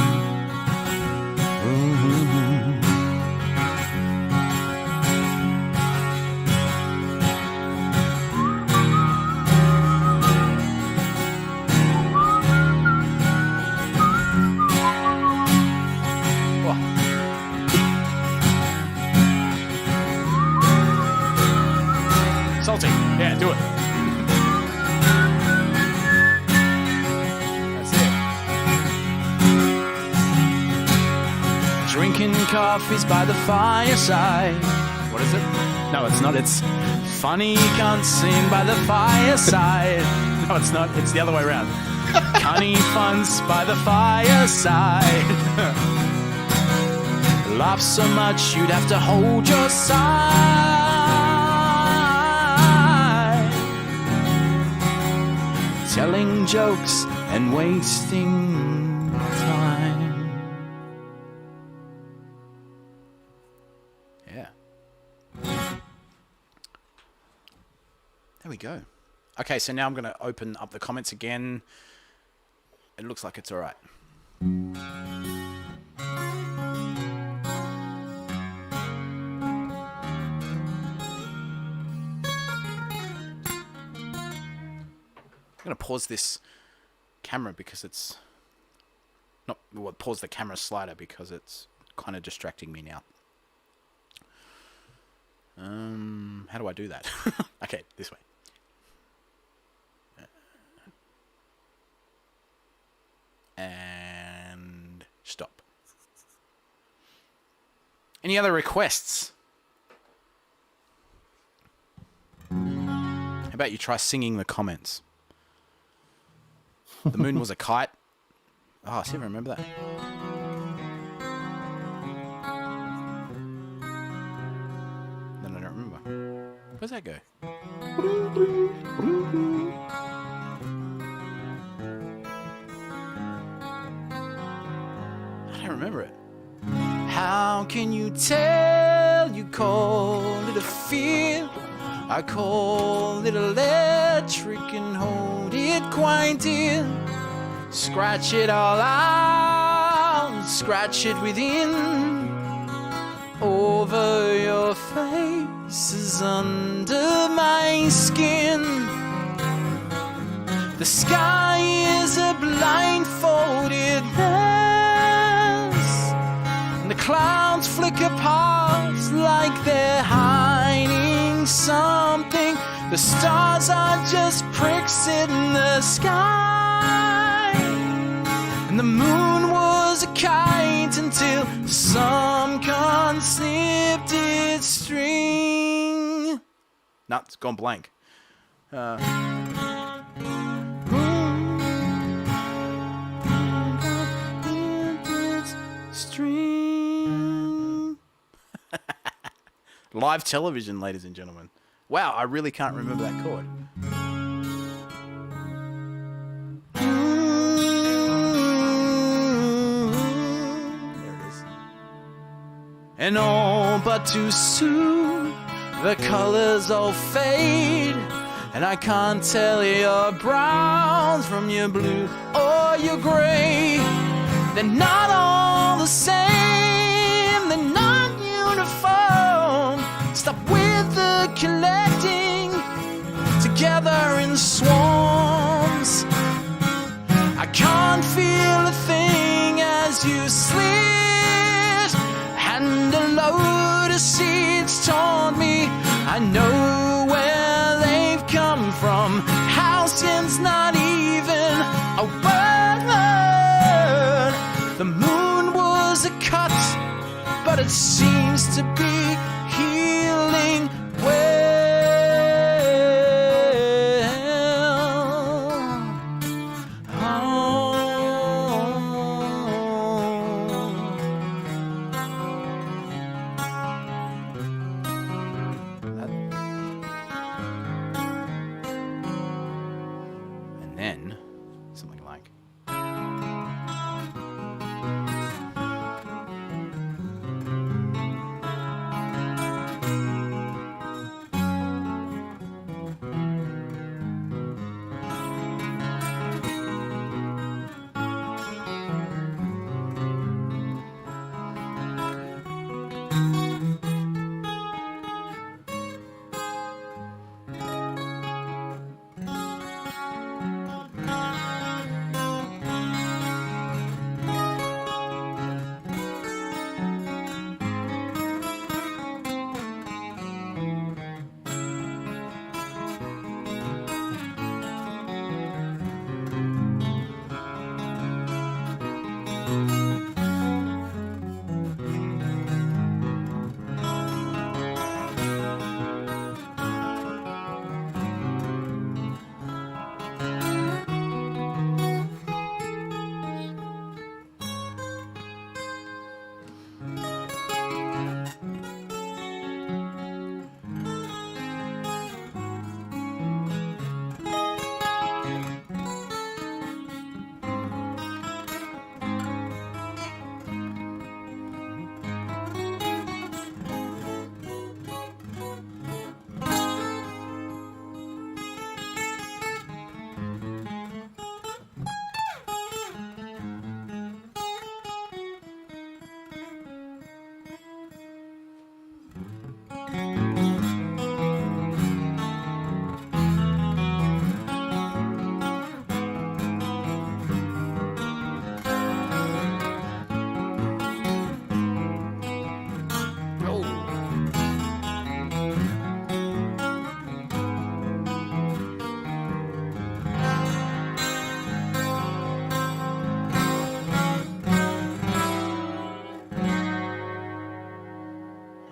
Salty. Yeah, do it. That's it. Drinking coffees by the fireside. What is it? No, it's not. It's Funny you can't sing by the fireside. no, it's not. It's the other way around. Cunny funds by the fireside. Laugh so much you'd have to hold your side. Telling jokes and wasting time. Yeah. There we go. Okay, so now I'm going to open up the comments again. It looks like it's all right. I'm going to pause this camera because it's not, well, pause the camera slider because it's kind of distracting me now. How do I do that? Okay, this way. And stop. Any other requests? How about you try singing the comments? The moon was a kite. Oh, see if I remember that. Then I don't remember. Where's that go? I don't remember it. How can you tell? You call it a fear. I call it electric and hold it quite dear. Scratch it all out, scratch it within. Over your face is under my skin. The sky is a blindfolded mess, and the clouds flicker past like they're hiding something. The stars are just pricks in the sky, and the moon was a kite kite until some con slipped its string. Nah, it's gone blank. String. Live television, ladies and gentlemen. Wow, I really can't remember that chord. There it is. And all but too soon, the colors all fade, and I can't tell your browns from your blue or your gray. They're not all the same, they're not uniform. Stop with the collecting together in swarms. I can't feel a thing as you slid, and a load of seeds taunt me. I know where they've come from. Halcyon's not even a word. The moon was a cut, but it seems to be healing well. And then, something like...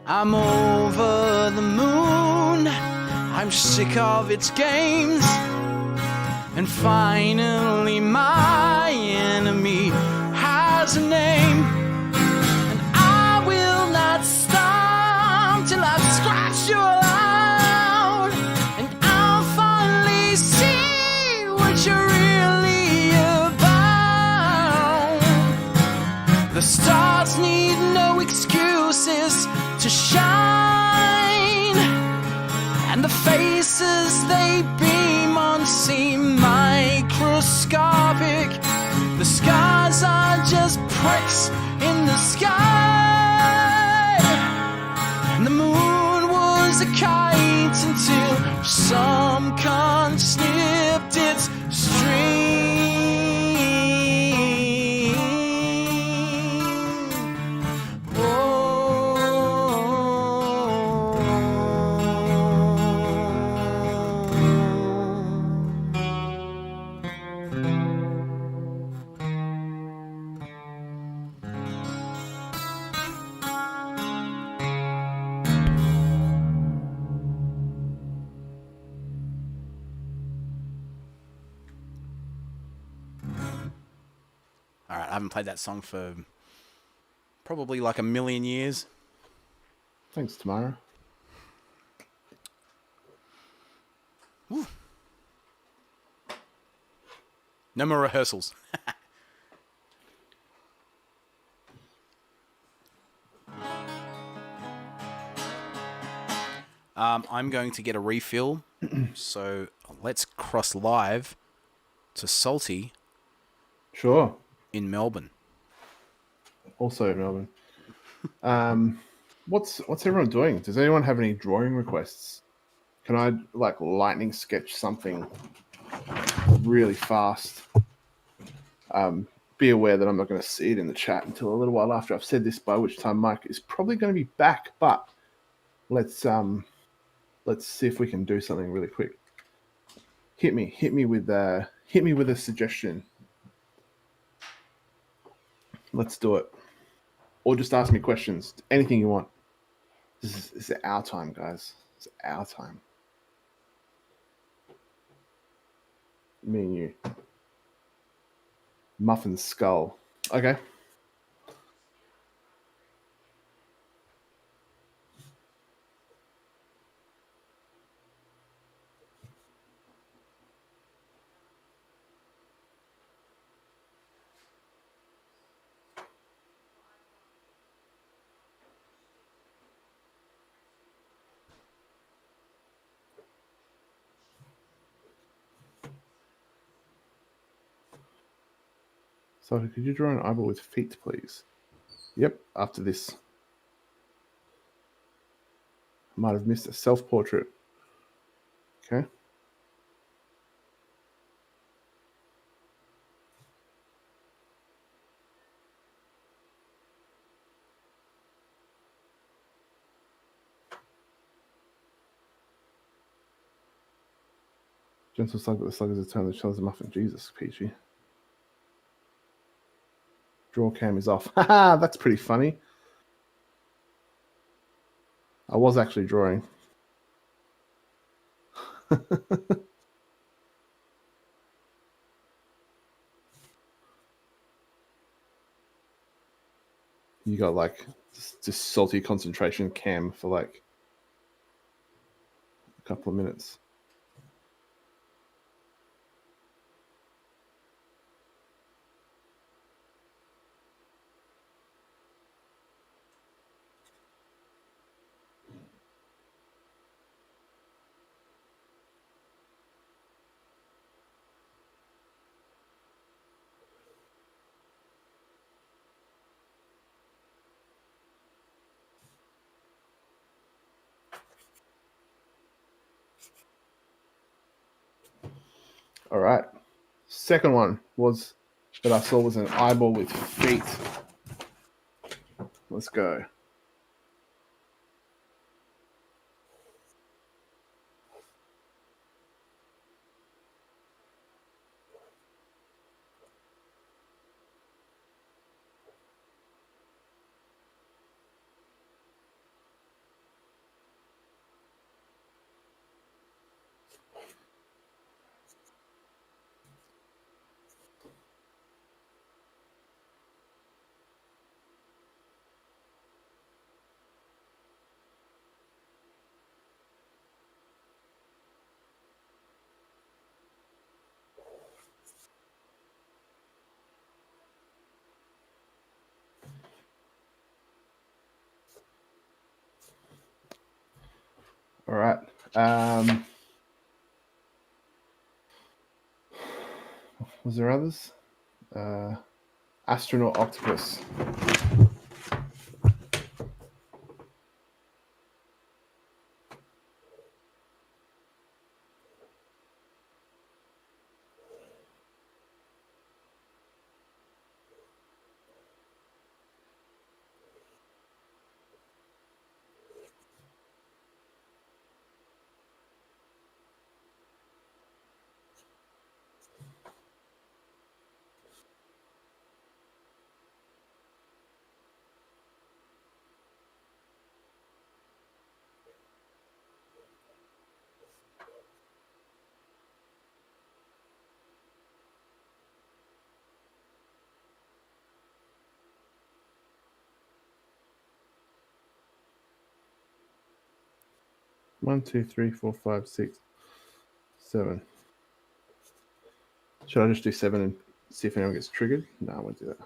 I'm over the moon, I'm sick of its games, and finally my enemy has a name. And I will not stop till I've scratched you out, and I'll finally see what you're really about. The stars need no excuses to shine, and the faces they beam on seem microscopic. The scars are just pricks in the sky, and the moon was a kite until some con snipped its string. haven't played that song for probably like a million years. Thanks, Tamara. Woo. No more rehearsals. I'm going to get a refill. So let's cross live to Salty Sure. in Melbourne. Also Melbourne. What's everyone doing? Does anyone have any drawing requests? Can I like lightning sketch something really fast? Be aware that I'm not going to see it in the chat until a little while after I've said this, by which time Mike is probably going to be back. But let's see if we can do something really quick. Hit me with a suggestion. Let's do it. Or just ask me questions. Anything you want. This is our time, guys. It's our time. Me and you. Muffin skull. Okay. So could you draw an eyeball with feet, please? Yep, after this. Might have missed a self-portrait. Okay. Gentle slug, but the slug is a turn that shows a muffin. Jesus, Peachy. Draw cam is off. Haha, that's pretty funny. I was actually drawing. You got like just salty concentration cam for like a couple of minutes. All right. Second one was that I saw was an eyeball with feet. Let's go. All right. Was there others? Astronaut octopus. 1, 2, 3, 4, 5, 6, 7. Should I just do 7 and see if anyone gets triggered? No, I won't do that.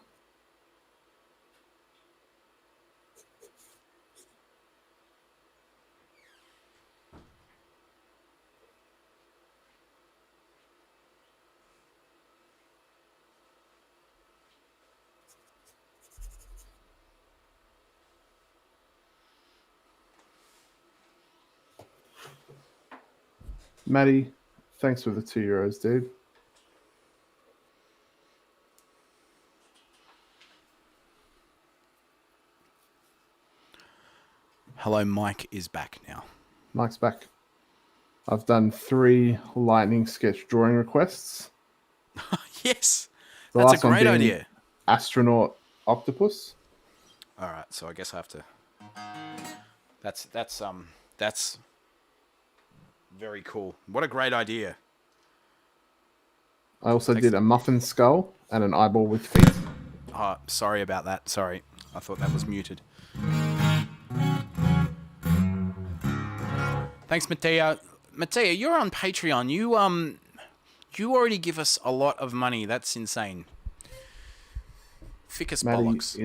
Maddie, thanks for the €2, dude. Hello, Mike is back now. Mike's back. I've done 3 lightning sketch drawing requests. Yes, The that's a last one great being idea. Astronaut octopus. All right, so I guess I have to. That's very cool. What a great idea. I also did a muffin skull and an eyeball with feet. Oh, sorry about that. Sorry, I thought that was muted. Thanks, Mateo. Mateo, you're on Patreon. You already give us a lot of money. That's insane. Thick as bollocks.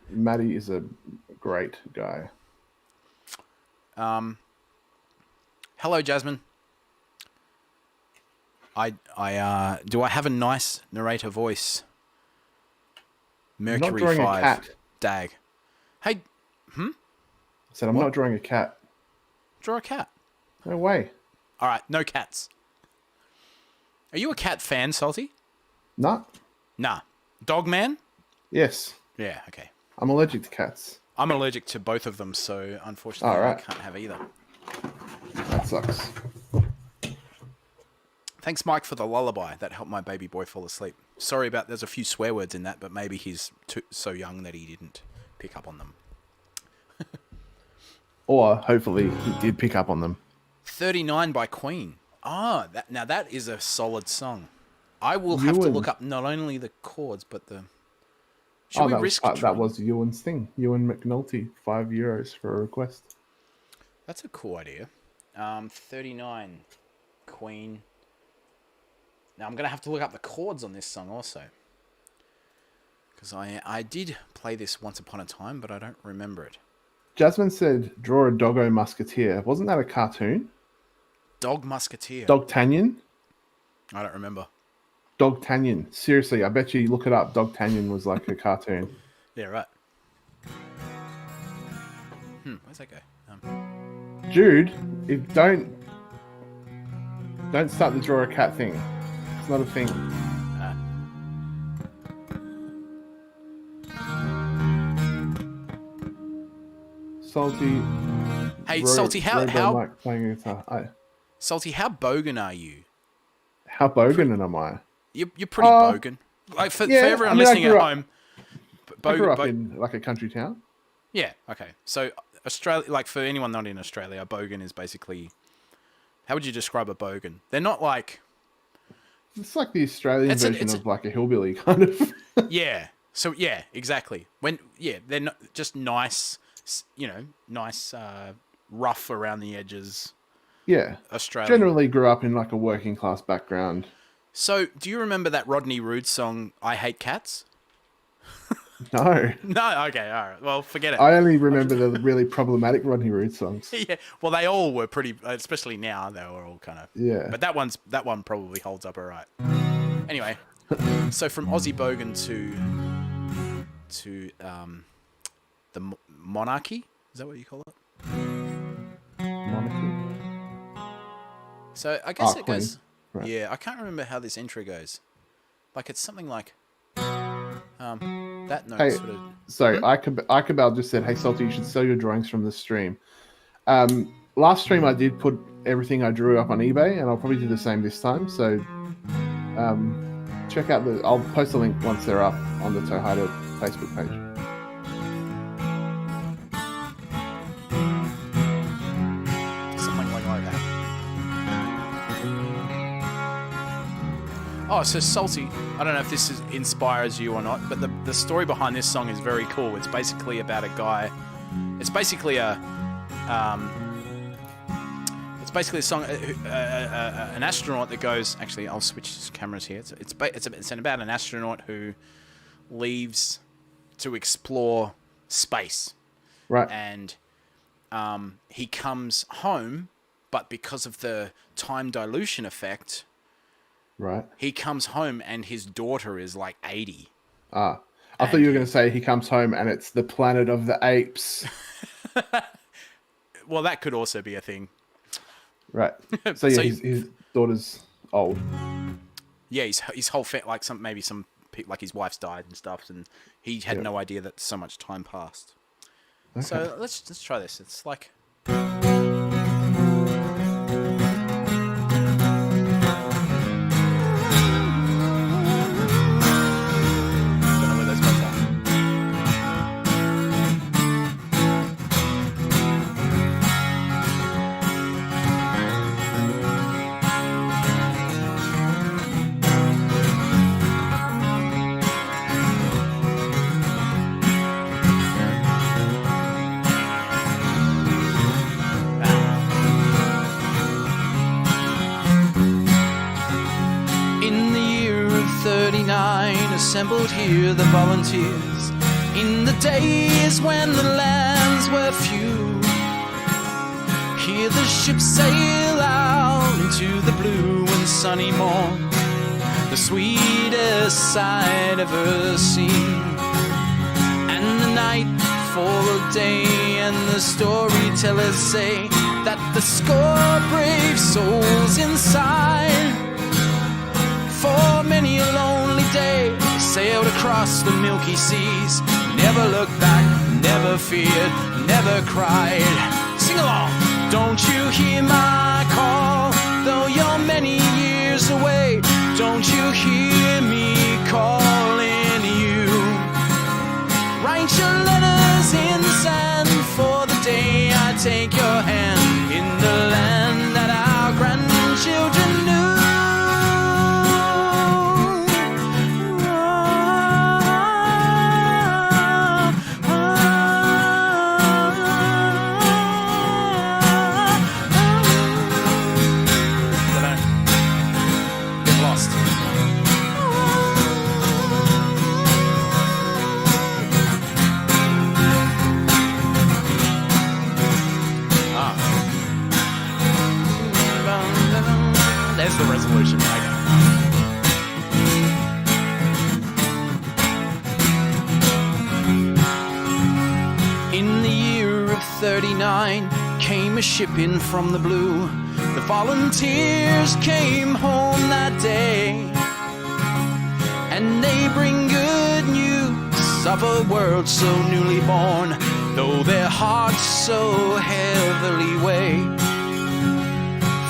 Maddie is a great guy. Hello, Jasmine. Do I have a nice narrator voice? Mercury I'm not drawing 5. a cat. Dag. Hey, I said I'm not drawing a cat. draw a cat. No way. All right, no cats. Are you a cat fan, Salty? Nah. Nah. Dog man? Yes. Yeah, okay. I'm allergic to cats. I'm allergic to both of them, so unfortunately All right. I can't have either. That sucks. Thanks, Mike, for the lullaby. That helped my baby boy fall asleep. Sorry about there's a few swear words in that, but maybe he's so young that he didn't pick up on them. Or hopefully he did pick up on them. 39 by Queen. Ah, now that is a solid song. I will have to look up not only the chords, but the... Should we risk that was Ewan's thing. Ewan McNulty, €5 for a request. That's a cool idea. 39 Queen. Now I'm going to have to look up the chords on this song also. Because I did play this once upon a time, but I don't remember it. Jasmine said, draw a doggo musketeer. Wasn't that a cartoon? Dog Musketeer. Dogtanian? I don't remember. Dogtanian. Seriously, I bet you look it up. Dogtanian was like a cartoon. Yeah, right. Where's that go? Jude, don't start the draw a cat thing. It's not a thing. Salty. Hey, Salty, how Mike playing a guitar. Salty, how bogan are you? How bogan am I? You're pretty bogan. Like for everyone listening at home, I grew up in like a country town. Yeah. Okay. So Australia, like for anyone not in Australia, a bogan is basically. How would you describe a bogan? They're not like. It's like the Australian version of like a hillbilly kind of. Yeah. So yeah, exactly. They're not just nice. Nice, rough around the edges. Yeah. Australia. Generally grew up in like a working class background. So, do you remember that Rodney Rood song, I Hate Cats? No. No? Okay, all right. Well, forget it. I only remember the really problematic Rodney Rood songs. Yeah, well, they all were pretty, especially now, they were all kind of... Yeah. But that one probably holds up all right. Anyway, so from Aussie Bogan to the monarchy? Is that what you call it? Monarchy? So, I guess it Queen. goes... Right. Yeah, I can't remember how this intro goes. Like, it's something like... that note sort of... Sorry, Icabel just said, hey, Salty, you should sell your drawings from the stream. Last stream, I did put everything I drew up on eBay, and I'll probably do the same this time. So check out I'll post a link once they're up on the Toehider Facebook page. Something like that. Oh, so Salty, I don't know if this inspires you or not, but the story behind this song is very cool. It's basically about a guy. It's basically basically a song, an astronaut that goes. Actually, I'll switch cameras here. It's about an astronaut who leaves to explore space, Right. and he comes home, but because of the time dilution effect, Right. he comes home and his daughter is like 80. I thought you were going to say he comes home and it's the planet of the apes. Well, that could also be a thing. Right. So yeah, So- his daughter's old. Yeah, his whole like like his wife's died and stuff, and he had no idea that so much time passed. Okay. So let's try this. It's like. Don't know where those notes are. In the year of 39, assembled here the volunteers. In the days when the lands were few, hear the ships sail out into the blue and sunny morn, the sweetest sight ever seen. And the night for a day, and the storytellers say that the score brave souls inside, for many a lonely day, sailed across the milky seas, never looked back, never feared, never cried. Sing along! Don't you hear my call? Though you're many years away, don't you hear me calling you? Write your letters in the sand for the day I take your hand in the land that our grandchildren knew. Get lost. There's the resolution. Okay. In the year of 39 came a ship in from the blue. The volunteers came home that day, and they bring good news of a world so newly born, though their hearts so heavily weigh.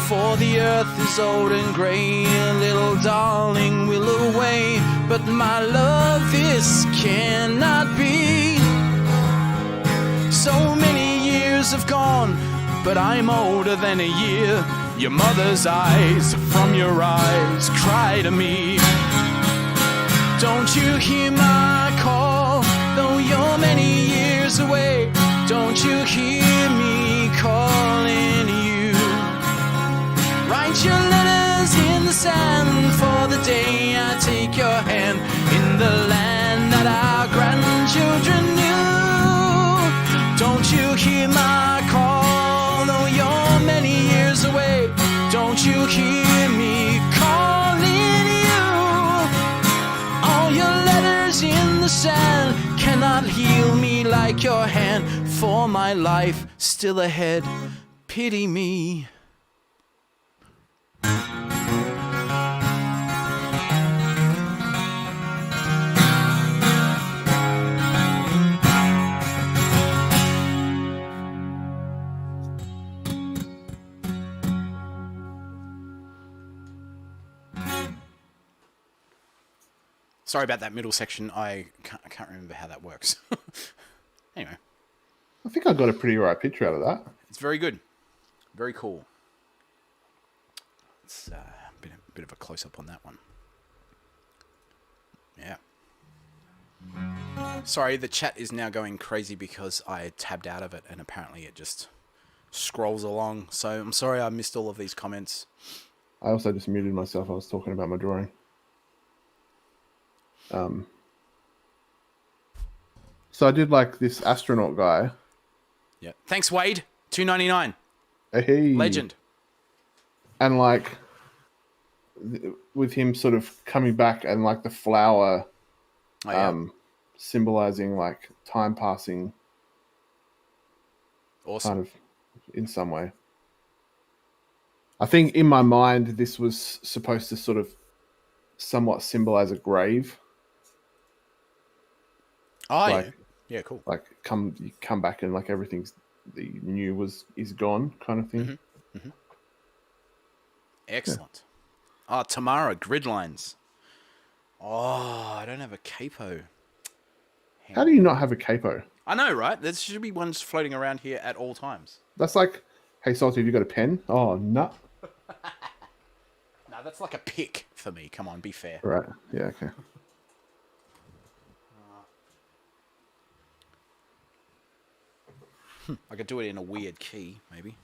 For the earth is old and grey, little darling will away, but my love, this cannot be. So many years have gone, but I'm older than a year. Your mother's eyes, from your eyes, cry to me. Don't you hear my call? Though you're many years away, don't you hear me calling you? Write your letters in the sand for the day I take your hand in the land that our grandchildren knew. Don't you hear my call? Though you're many years away, don't you hear me calling you? All your letters in the sand cannot heal me like your hand, for my life still ahead, pity me. Sorry about that middle section. I can't remember how that works. Anyway, I think I got a pretty right picture out of that. it's very good. Very cool. It's a bit of a close-up on that one. Yeah. Sorry, the chat is now going crazy because I tabbed out of it and apparently it just scrolls along. So I'm sorry I missed all of these comments. I also just muted myself. I was talking about my drawing. So I did like this astronaut guy. Yeah. Thanks, Wade. $2.99. Hey. Legend. And like with him sort of coming back and like the flower symbolizing like time passing. Awesome. Kind of in some way. I think in my mind this was supposed to sort of somewhat symbolize a grave. Oh, like, yeah, cool. Like you come back and like everything's that you knew is gone, kind of thing. Mm-hmm. Mm-hmm. Excellent. Yeah. Oh, Tamara, grid lines. Oh, I don't have a capo. How do you not have a capo? I know, right? There should be ones floating around here at all times. That's like, hey, Salty, have you got a pen? Oh, no. No, that's like a pick for me. Come on, be fair. Right. Yeah, okay. I could do it in a weird key, maybe.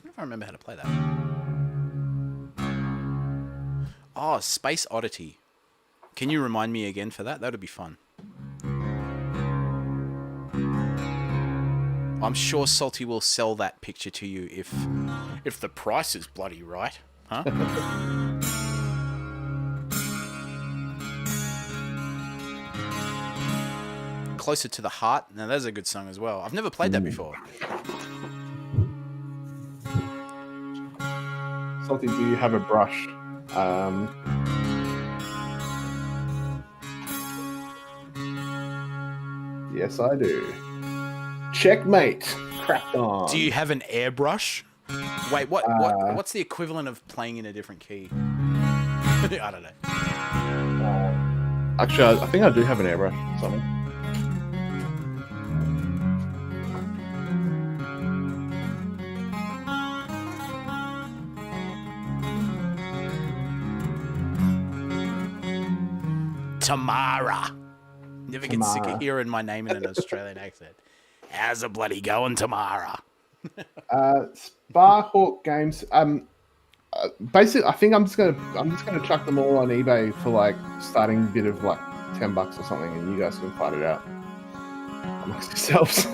I wonder if I remember how to play that. Oh, Space Oddity. Can you remind me again for that? That would be fun. I'm sure Salty will sell that picture to you if the price is bloody right. Huh? Closer to the Heart. Now, that's a good song as well. I've never played that before. Salty, do you have a brush? Yes, I do. Checkmate. Cracked on. Do you have an airbrush? Wait, what's the equivalent of playing in a different key? I don't know. Actually, I think I do have an airbrush. Something. Tamara. Never get sick of hearing my name in an Australian accent. How's it bloody going, Tamara? Sparhawk Games. Basically, I think I'm just gonna chuck them all on eBay for like starting bid of like $10 or something, and you guys can fight it out amongst yourselves.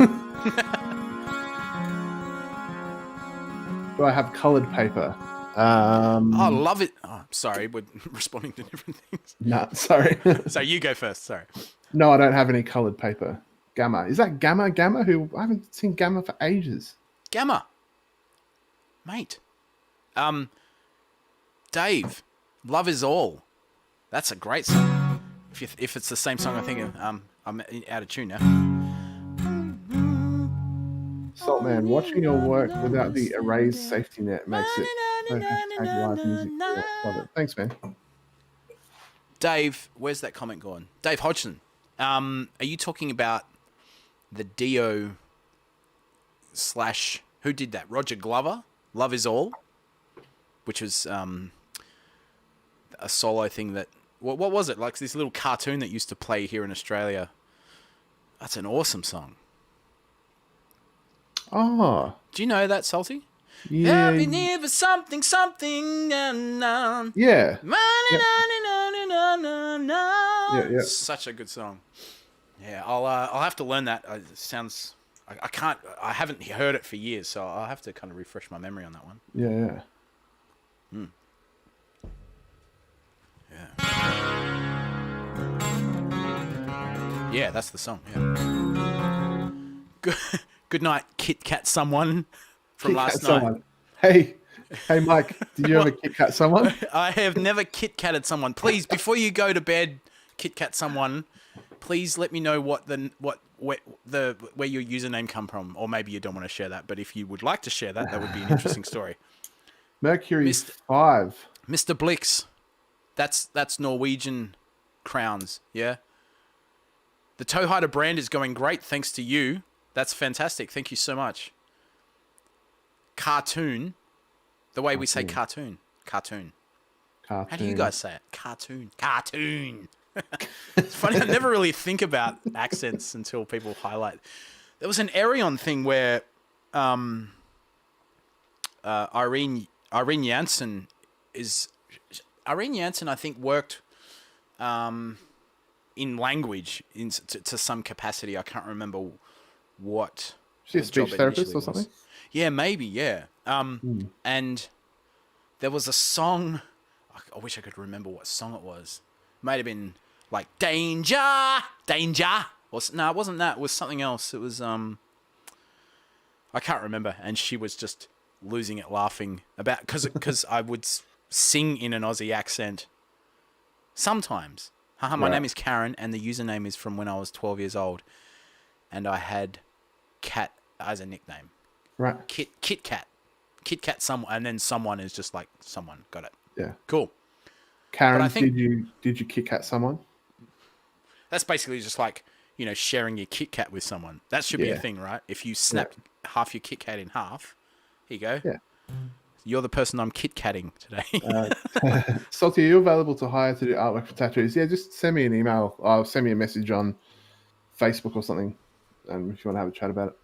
Do I have coloured paper? I love it. Oh, sorry, we're responding to different things. No, sorry. So you go first. Sorry. No, I don't have any coloured paper. Gamma. Is that Gamma? Gamma? Who I haven't seen Gamma for ages. Gamma. Mate. Dave. Love is all. That's a great song. If it's the same song, I think I'm out of tune now. Saltman, watching your work without the erased safety net makes it. Live music. Love it. Thanks, man. Dave, where's that comment gone? Dave Hodgson. Are you talking about the Dio / who did that? Roger Glover? Love is All? Which was a solo thing that... What was it? Like this little cartoon that used to play here in Australia. That's an awesome song. Oh. Do you know that, Salty? Yeah. I've been here for something, and yeah. Yeah. Such a good song. Yeah, I'll have to learn that. It sounds... I haven't heard it for years, so I'll have to kind of refresh my memory on that one. Yeah. Yeah, that's the song. Yeah. Good night, Kit Kat someone from Kit last Kat night. someone. Hey, Mike, did you ever Kit Kat someone? I have never Kit Katted someone. Please, before you go to bed, Kit Kat someone. Please let me know where your username come from, or maybe you don't want to share that. But if you would like to share that, that would be an interesting story. Mercury 5. Mr. Blix, that's Norwegian crowns. Yeah. The Toehider brand is going great thanks to you. That's fantastic. Thank you so much. Cartoon. The way we say cartoon. Cartoon. How do you guys say it? Cartoon. Cartoon. It's funny. I never really think about accents until people highlight. There was an Arion thing where Irene Jansen I think worked in language to some capacity. I can't remember what. She's a speech therapist or something? Yeah, maybe, yeah. And there was a song, I wish I could remember what song it was. It might have been like Danger! Or, no, it wasn't that. It was something else. It was, I can't remember. And she was just losing it laughing about, because I would sing in an Aussie accent sometimes. My name is Karen, and the username is from when I was 12 years old. And I had Cat as a nickname. Right. Kit Kat. Kit Kat someone, and then someone is just like someone. Got it. Yeah. Cool. Karen, did you Kit Kat someone? That's basically just like, sharing your Kit Kat with someone. That should be a thing, right? If you snap half your Kit Kat in half, here you go. Yeah. You're the person I'm Kit Katting today. Salty, are you available to hire to do artwork for tattoos? Yeah, just send me an email. Or send me a message on Facebook or something, and if you want to have a chat about it.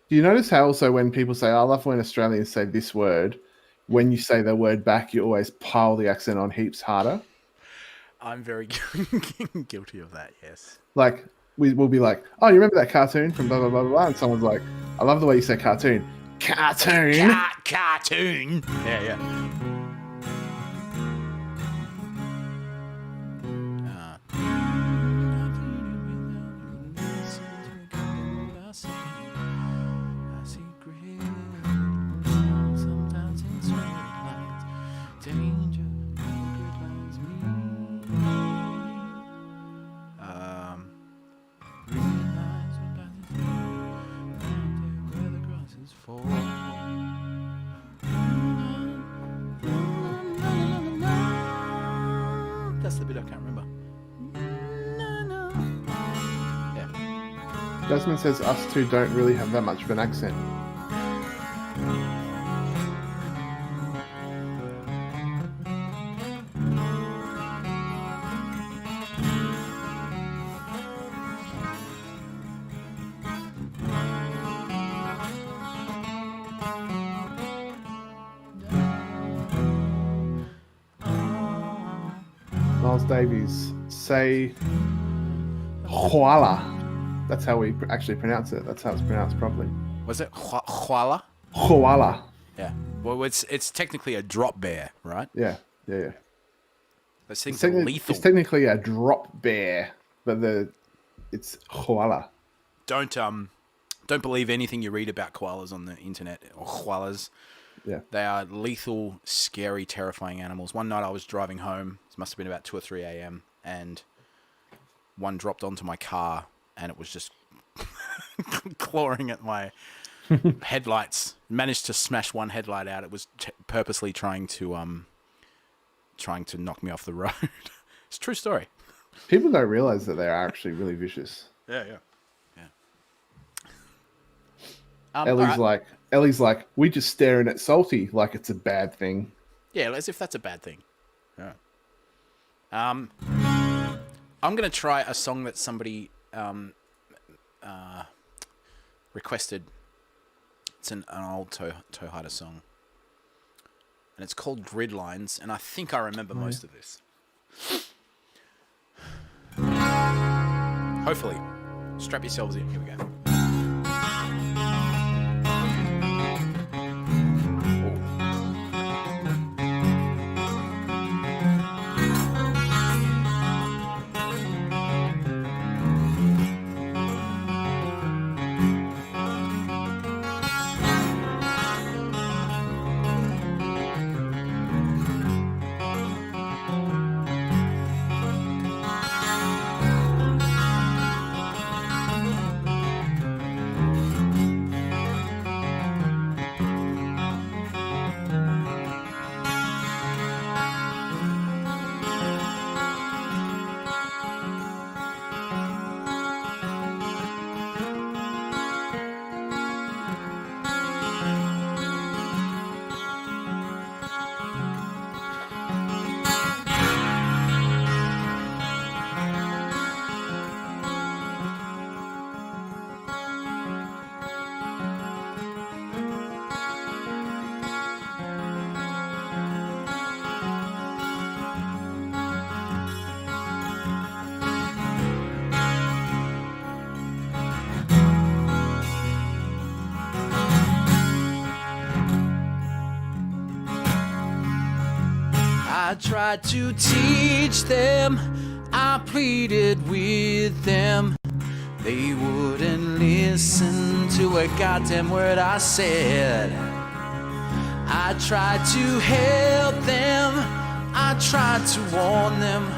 Do you notice how also when people say, I love when Australians say this word, when you say the word back, you always pile the accent on heaps harder? I'm very guilty of that, yes. Like, we'll be like, oh, you remember that cartoon from blah, blah, blah, blah, and someone's like, I love the way you say cartoon. Cartoon? Cartoon! Yeah. That's the bit I can't remember. Yeah. Desmond says us two don't really have that much of an accent. Davies, say koala. That's how we actually pronounce it. That's how it's pronounced properly. Was it koala? Koala. Yeah. Well, it's technically a drop bear, right? Yeah. Those things are lethal. It's technically a drop bear, but it's koala. Don't believe anything you read about koalas on the internet or koalas. Yeah. They are lethal, scary, terrifying animals. One night I was driving home. It must have been about 2 or 3 a.m. and one dropped onto my car and it was just clawing at my headlights. Managed to smash one headlight out. It was purposely trying to knock me off the road. It's a true story. People don't realize that they are actually really vicious. Yeah. Ellie's like, we just staring at Salty like it's a bad thing. Yeah, as if that's a bad thing. Yeah. I'm gonna try a song that somebody requested. It's an old Toehider song, and it's called Grid Lines. And I think I remember most of this. Hopefully, strap yourselves in. Here we go. tried to teach them, I pleaded with them. They wouldn't listen to a goddamn word I said. I tried to help them, I tried to warn them.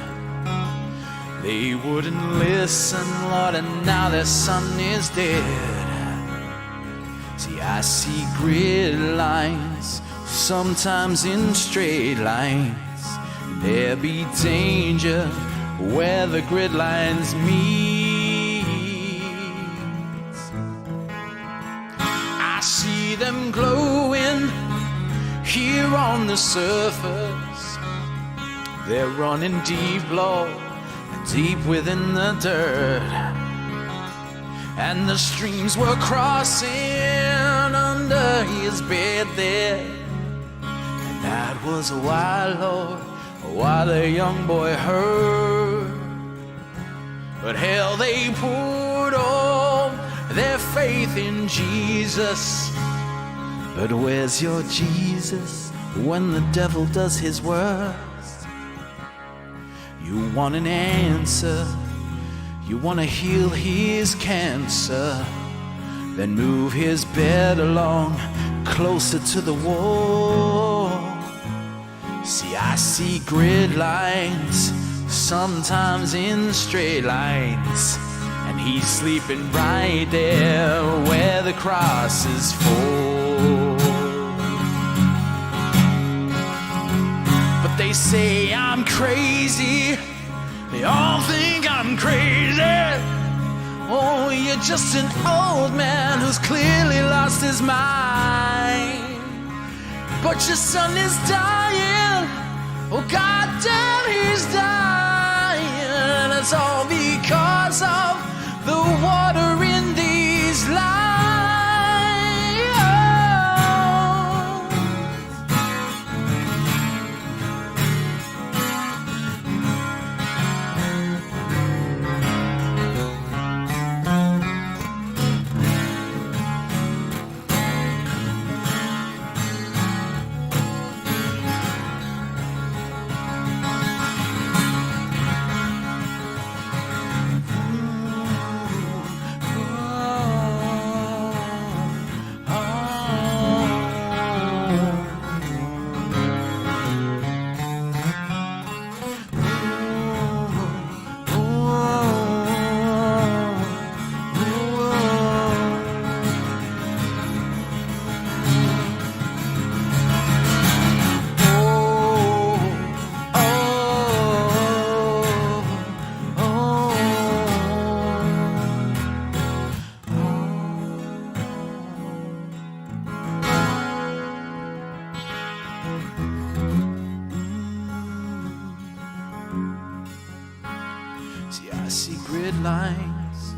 They wouldn't listen, Lord, and now their son is dead. See, I see grid lines, sometimes in straight lines. There be danger where the grid lines meet. I see them glowing here on the surface. They're running deep, Lord, deep within the dirt. And the streams were crossing under his bed there. And that was why, Lord, why the young boy heard. But hell, they poured all their faith in Jesus. But where's your Jesus when the devil does his worst? You want an answer, you want to heal his cancer, then move his bed along closer to the wall. See, I see grid lines, sometimes in straight lines, and he's sleeping right there where the crosses fall. But they say I'm crazy, they all think I'm crazy. Oh, you're just an old man who's clearly lost his mind. But your son is dying, oh goddamn, he's dying. It's all because of the water in these lines. Lines,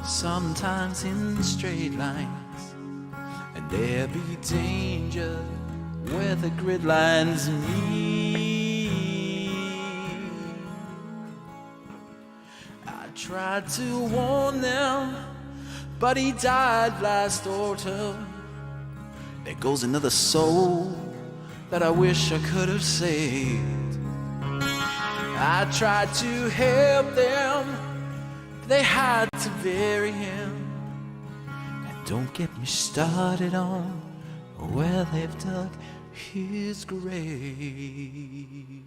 sometimes in straight lines, and there be danger where the grid lines meet. I tried to warn them, but he died last autumn. There goes another soul that I wish I could have saved. I tried to help them, they had to bury him. And don't get me started on where they've dug his grave.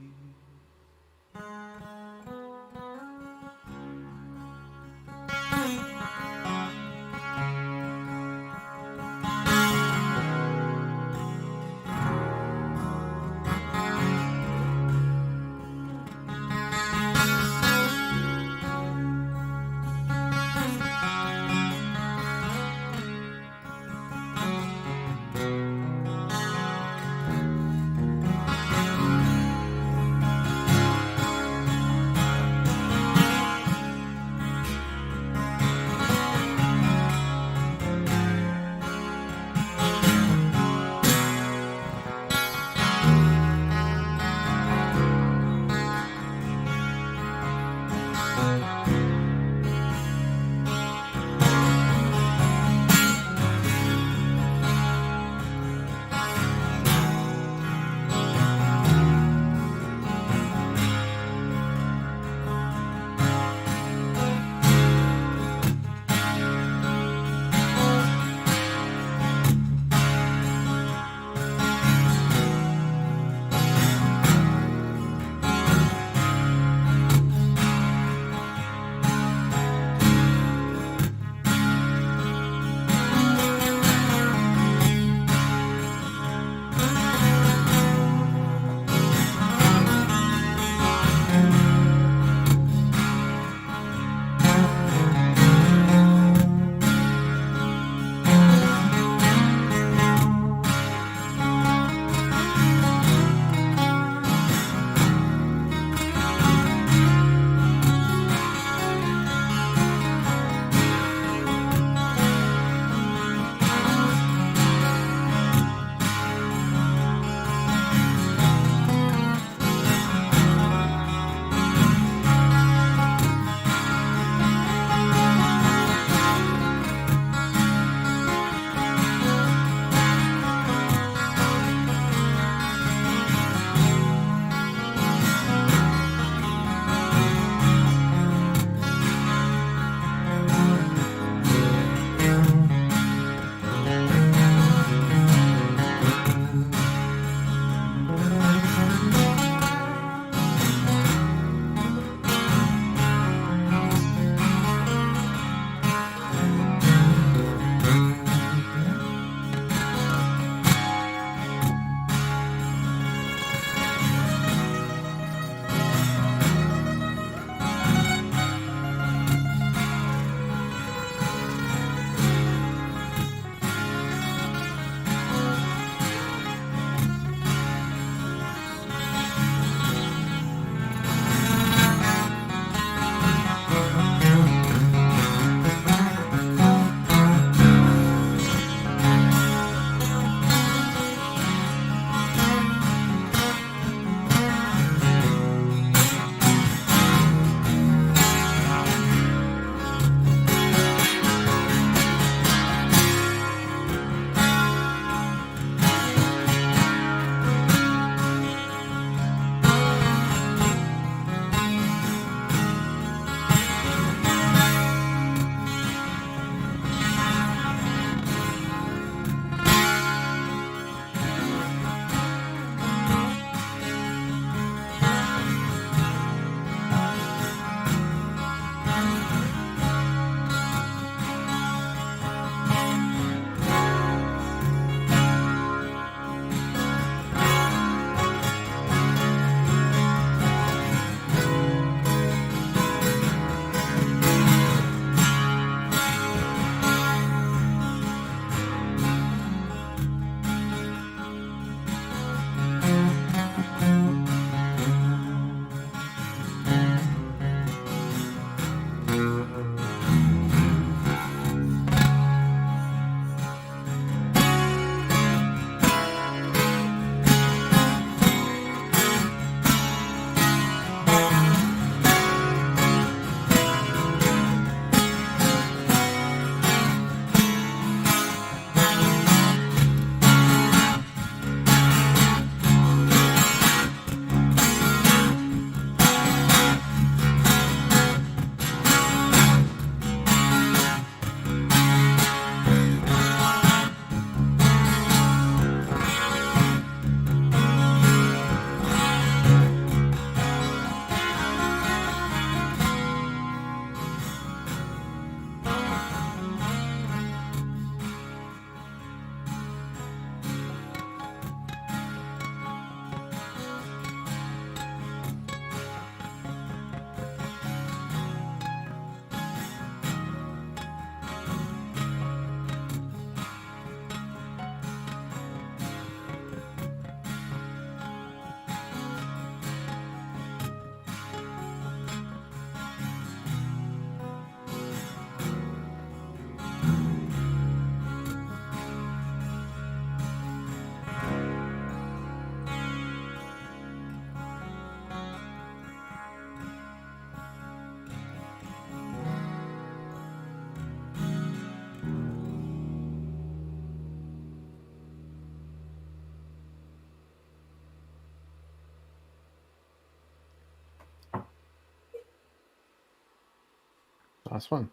Nice one.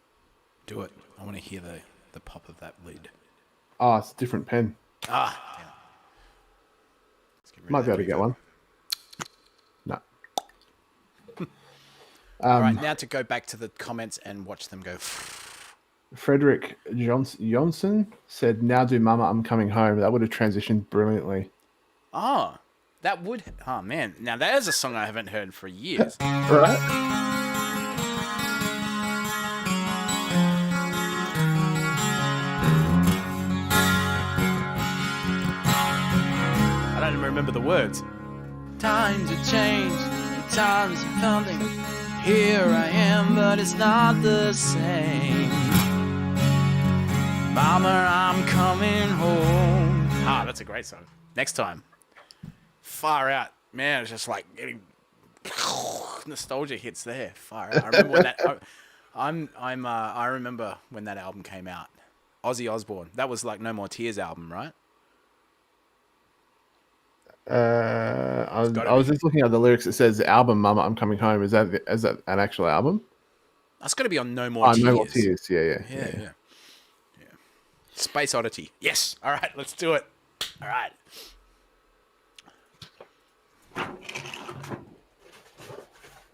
Do it. I want to hear the pop of that lid. Oh, it's a different pen. Ah, yeah. Might be able to get one. No. All right, now to go back to the comments and watch them go. Frederick Johnson said, "Now do Mama, I'm coming home." That would have transitioned brilliantly. Oh, that would. Oh man, now that is a song I haven't heard for years. Right? I don't even remember the words. Times have changed, and times are coming. Here I am, but it's not the same. Mama, I'm coming home. Ah, that's a great song. Next time. Far out. Man, it's just like getting nostalgia hits there. Far out. I remember when that I remember when that album came out. Ozzy Osbourne. That was like No More Tears album, right? I was just looking at the lyrics. It says album "Mama, I'm Coming Home." Is that an actual album? That's got to be on No More Tears. No More Tears. Yeah. Space Oddity. Yes. All right, let's do it. All right.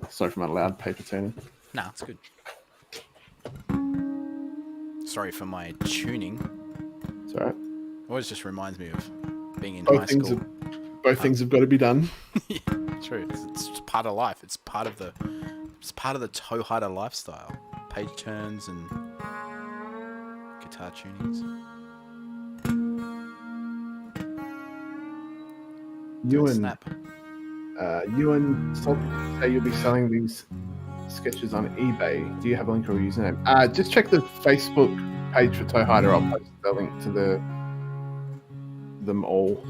Sorry for my loud paper tuning. Nah, it's good. Sorry for my tuning. It's all right. Always just reminds me of being in Both high things school. Both things have got to be done. Yeah, true. It's part of life. It's part of the Toehider lifestyle. Page turns and guitar tunings. Ewan say you'll be selling these sketches on eBay. Do you have a link or a username? Just check the Facebook page for Toehider. I'll post the link to them all.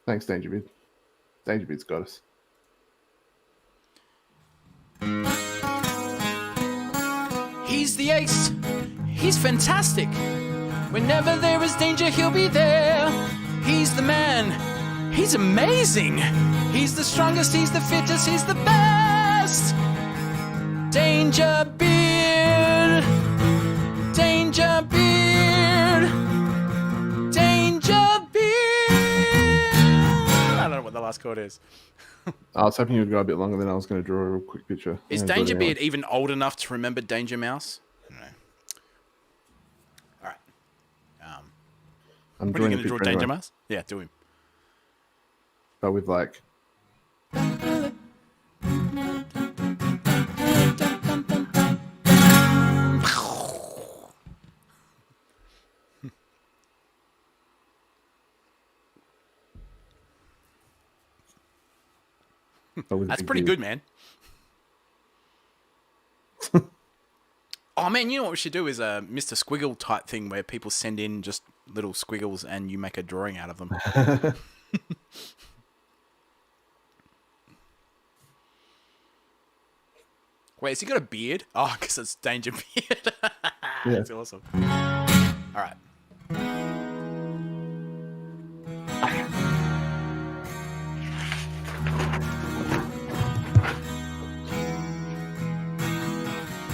Thanks, Dangerbeard. Dangerbeard's got us. He's the ace, he's fantastic. Whenever there is danger, he'll be there. He's the man, he's amazing. He's the strongest, he's the fittest, he's the best. Danger Beard, Danger Beard, Danger Beard. I don't know what the last chord is. I was hoping you would go a bit longer than I was going to draw a real quick picture. Is Danger Beard even old enough to remember Danger Mouse? No. All right. I'm When are you drawing going to draw Danger Mouse? Yeah, do him. But with like... That's pretty good, man. Oh, man, you know what we should do is a Mr. Squiggle type thing where people send in just little squiggles and you make a drawing out of them. Wait, has he got a beard? Oh, because it's Danger Beard. Yeah. That's awesome. All right.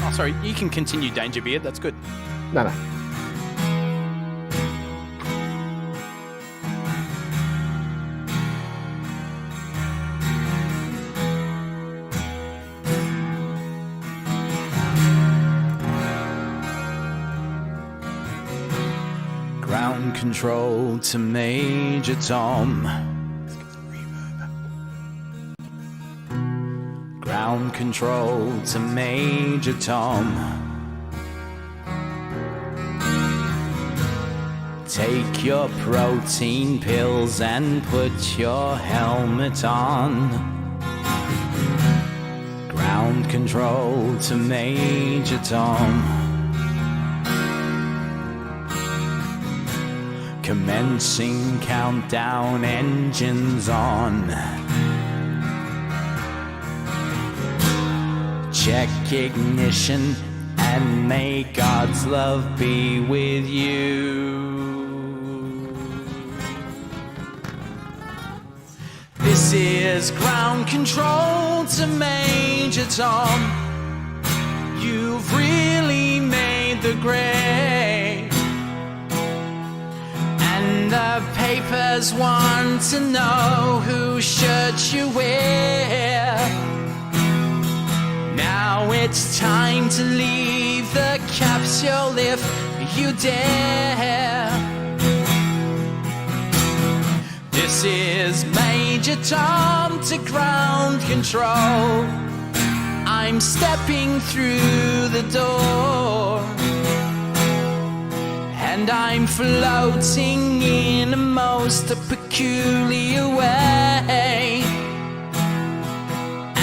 Oh, sorry, you can continue, Danger Beard. That's good. No. Ground control to Major Tom. Ground control to Major Tom. Take your protein pills and put your helmet on. Ground control to Major Tom. Commencing countdown, engines on. Check ignition and may God's love be with you. is ground control to Major Tom. You've really made the grade, and the papers want to know whose shirt you wear. Now it's time to leave the capsule if you dare. This is Major Tom to ground control. I'm stepping through the door, and I'm floating in a most peculiar way,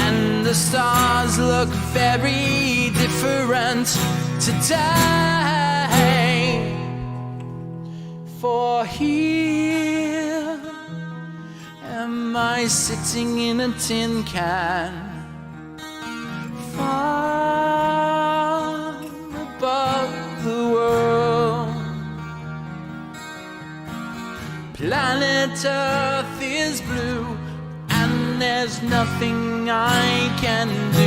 and the stars look very different today. For here am I sitting in a tin can, far above the world. Planet Earth is blue, and there's nothing I can do.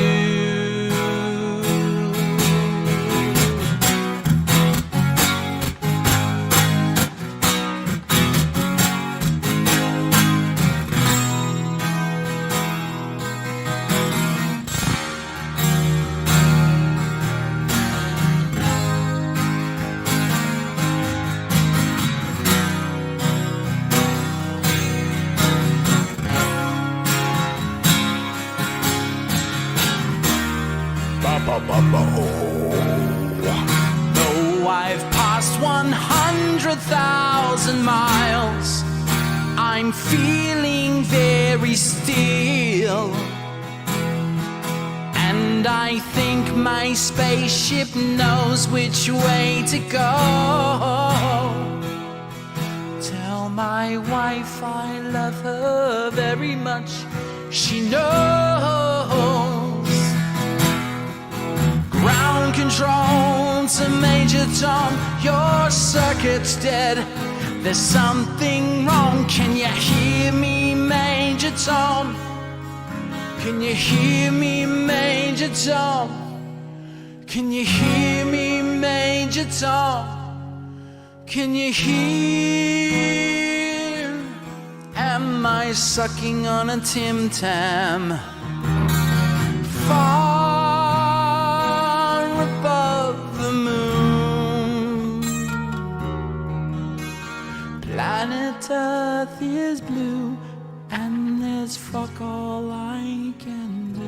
Though I've passed 100,000 miles, I'm feeling very still, and I think my spaceship knows which way to go. Tell my wife I love her very much, she knows. Ground control to Major Tom, your circuit's dead. There's something wrong, can you hear me, Major Tom? Can you hear me, Major Tom? Can you hear me, Major Tom? Can you hear? Am I sucking on a Tim Tam? Far above the moon. Planet Earth is blue, and there's fuck all I can do.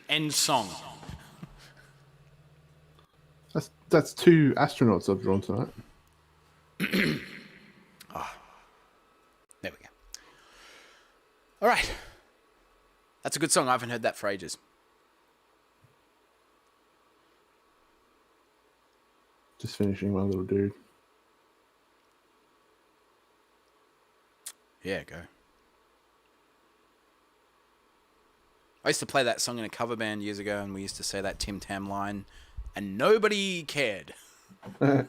End song. That's two astronauts I've drawn tonight. There we go. All right. That's a good song. I haven't heard that for ages. Just finishing my little dude. Yeah, go. I used to play that song in a cover band years ago, and we used to say that Tim Tam line, and nobody cared. No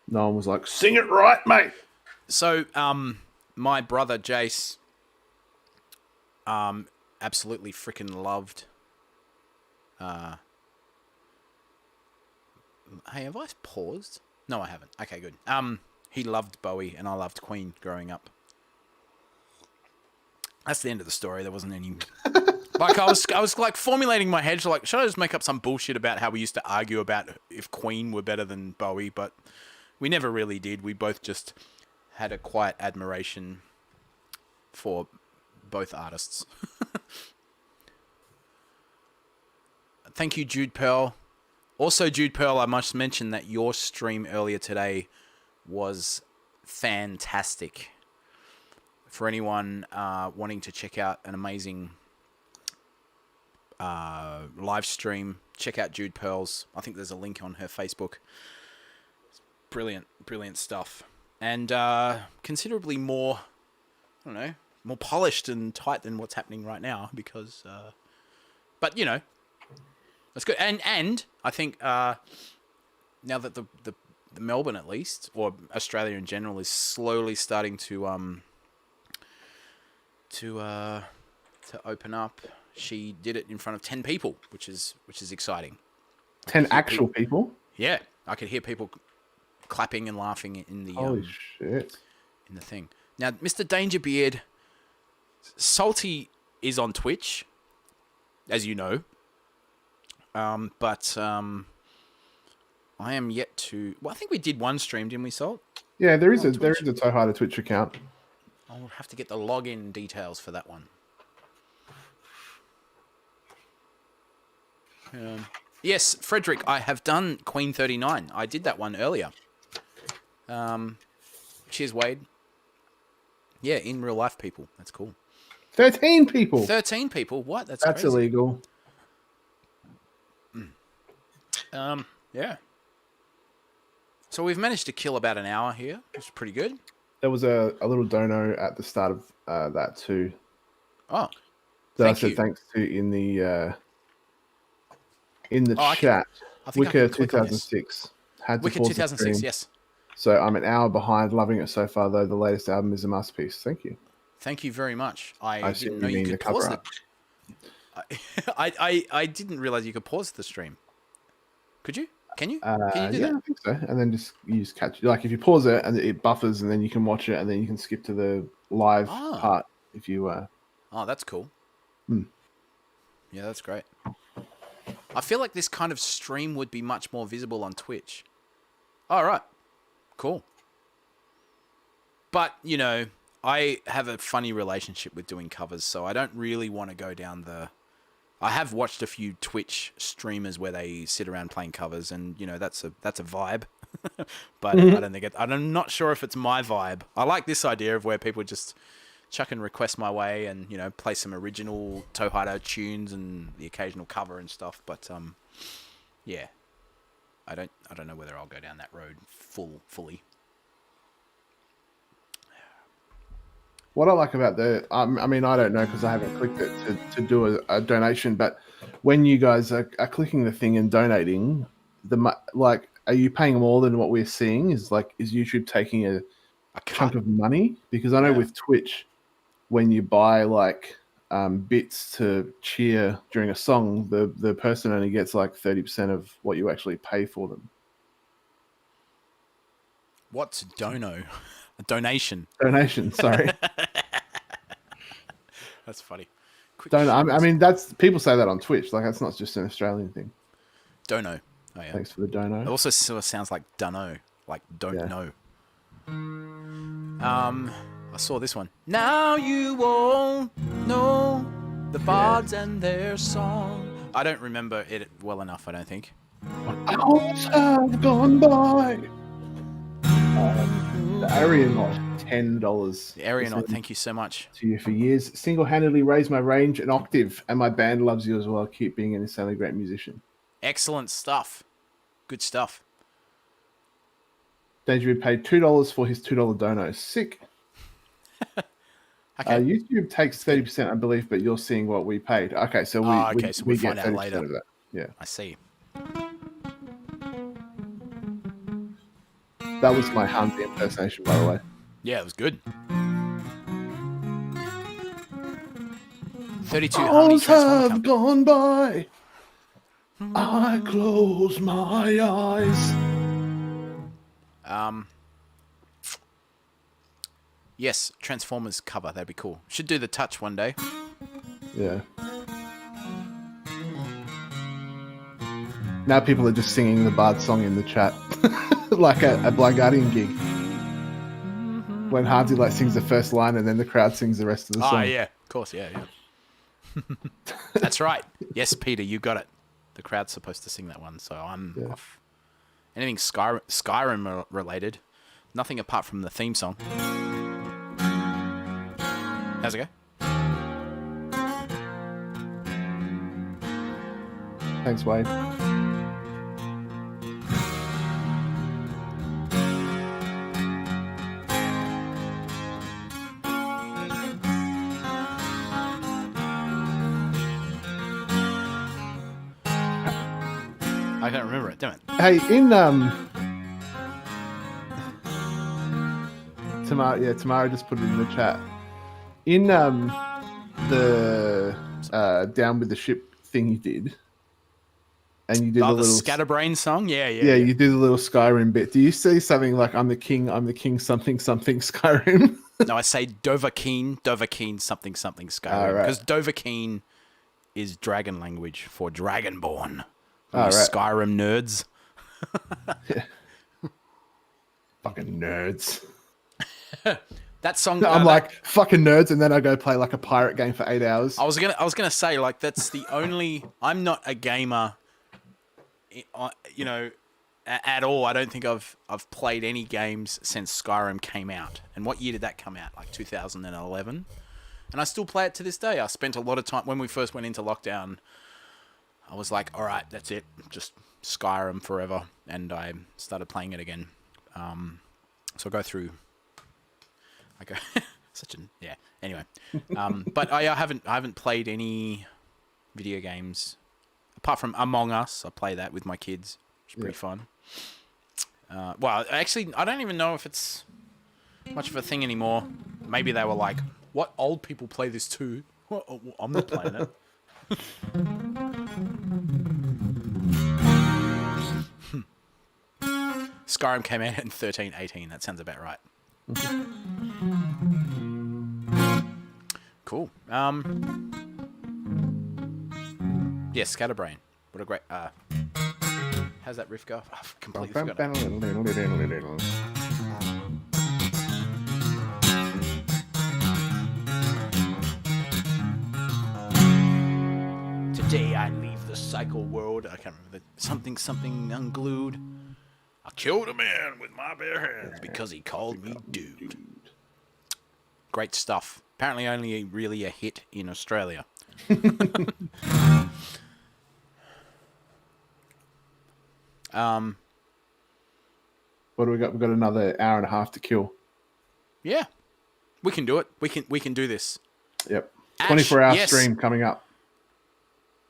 one was like, sing it right, mate. So, my brother Jace, absolutely freaking loved. Hey, have I paused? No, I haven't. Okay, good. He loved Bowie, and I loved Queen growing up. That's the end of the story. There wasn't any. Like I was like formulating my head, like, should I just make up some bullshit about how we used to argue about if Queen were better than Bowie? But we never really did. We both just had a quiet admiration for both artists. Thank you, Jude Pearl. Also, Jude Pearl, I must mention that your stream earlier today was fantastic. For anyone wanting to check out an amazing live stream, check out Jude Pearl's. I think there's a link on her Facebook. It's brilliant, brilliant stuff. And considerably more, I don't know, more polished and tight than what's happening right now because, but you know, that's good. And I think now that the Melbourne at least, or Australia in general, is slowly starting to open up. She did it in front of 10 people, which is exciting. 10 actual people? Yeah, I could hear people clapping and laughing in the holy shit in the thing. Now, Mr. Dangerbeard, Salty is on Twitch, as you know. But I am yet to. Well, I think we did one stream, didn't we, Salt? Yeah, there is a Toehider Twitch account. I'll have to get the login details for that one. Yes, Frederick, I have done Queen 39. I did that one earlier. Cheers, Wade. Yeah, in real life, people. That's cool. 13 people. 13 people. What? That's crazy. Illegal. Yeah. So we've managed to kill about an hour here, which is pretty good. There was a little dono at the start of that too. Oh, that I said thanks to in the chat. Wicker 2006 had to Wicker pause 2006, the yes. So I'm an hour behind, loving it so far. Though the latest album is a masterpiece. Thank you. Thank you very much. I didn't know you you could pause it. I didn't realize you could pause the stream. Could you? Can you? Can you do that? I think so. And then you just catch, like if you pause it and it buffers, and then you can watch it, and then you can skip to the live part if you. Oh, that's cool. Yeah, that's great. I feel like this kind of stream would be much more visible on Twitch. All right, cool. But you know, I have a funny relationship with doing covers, so I don't really want to go down the. I have watched a few Twitch streamers where they sit around playing covers, and you know that's a vibe. But I don't think I'm not sure if it's my vibe. I like this idea of where people just chuck and request my way, and you know play some original Toehider tunes and the occasional cover and stuff. But yeah, I don't know whether I'll go down that road fully. What I like about I mean, I don't know because I haven't clicked it to do a donation, but when you guys are clicking the thing and donating, are you paying more than what we're seeing? Is YouTube taking a chunk of money? Because I know with Twitch, when you buy bits to cheer during a song, the person only gets 30% of what you actually pay for them. What's dono? A donation. Donation, sorry. That's funny. I mean, that's people say that on Twitch. That's not just an Australian thing. Dono. Oh yeah. Thanks for the dono. It also sort of sounds like dunno, like don't know. I saw this one. Now you won't know the bards and their song. I don't remember it well enough. I don't think. Hours have gone by. The Aeronaut, $10. The Aeronaut, thank you so much. To you for years. Single-handedly raised my range an octave, and my band loves you as well. Keep being an insanely great musician. Excellent stuff. Good stuff. Danger paid $2 for his $2 dono. Sick. Okay. YouTube takes 30%, I believe, but you're seeing what we paid. Okay, so So we we'll get find out 30% later. of that. Yeah, I see. that was my Hansi impersonation, by the way. Yeah, it was good. 32 Harmony Hours Transformer have Company. gone by. I close my eyes. Yes, Transformers cover. That'd be cool. Should do the touch one day. Yeah. Now people are just singing the Bard song in the chat, like a Blind Guardian gig. When Hansi like sings the first line and then the crowd sings the rest of the song. Oh yeah, of course, yeah. That's right. Yes, Peter, you got it. The crowd's supposed to sing that one, so I'm off. Anything Skyrim related, nothing apart from the theme song. How's it go? Thanks, Wade. I don't remember it. Damn it. Hey, in Tamara just put it in the chat. In the Down with the Ship thing you did, and you did the little Scatterbrain song. Yeah. You do the little Skyrim bit. Do you see something like I'm the king, something Skyrim? No, I say Dovahkiin, something Skyrim, because Dovahkiin is dragon language for Dragonborn. Skyrim nerds. Fucking nerds. That song. I'm like fucking nerds, and then I go play like a pirate game for 8 hours. I was gonna say like that's the only. I'm not a gamer. You know, at all. I don't think I've played any games since Skyrim came out. And what year did that come out? Like 2011. And I still play it to this day. I spent a lot of time when we first went into lockdown. I was like, all right, that's it. Just Skyrim forever. And I started playing it again. So I go through. I go Anyway, but I haven't played any video games apart from Among Us. I play that with my kids. It's pretty fun. Well, actually, I don't even know if it's much of a thing anymore. Maybe they were like, "What old people play this too?" Well, I'm not playing it. Skyrim came out in 1318. That sounds about right. Cool. Yeah, Scatterbrain. What a great. How's that riff go? I've completely forgotten it. Today I leave the cycle world. I can't remember something unglued. I killed a man with my bare hands because he called me dude. Great stuff. Apparently only really a hit in Australia. What do we got? We've got another hour and a half to kill. Yeah. We can do it. We can do this. Yep. Ash, 24-hour yes. stream coming up.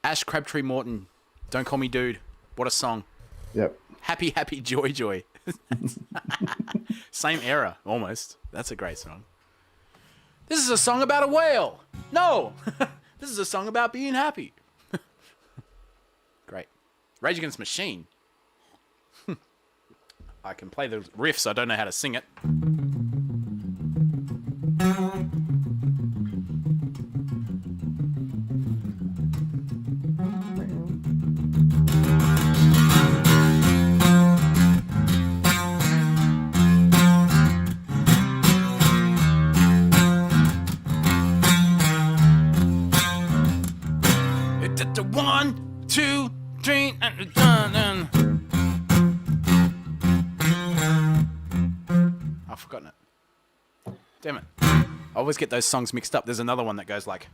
Ash Crabtree Morton. Don't call me dude. What a song. Yep. Happy, happy, joy, joy. Same era, almost. That's a great song. This is a song about a whale. No. This is a song about being happy. Great. Rage Against the Machine. I can play the riffs. I don't know how to sing it. The 1, 2, 3, and done. I've forgotten it. Damn it. I always get those songs mixed up. There's another one that goes like.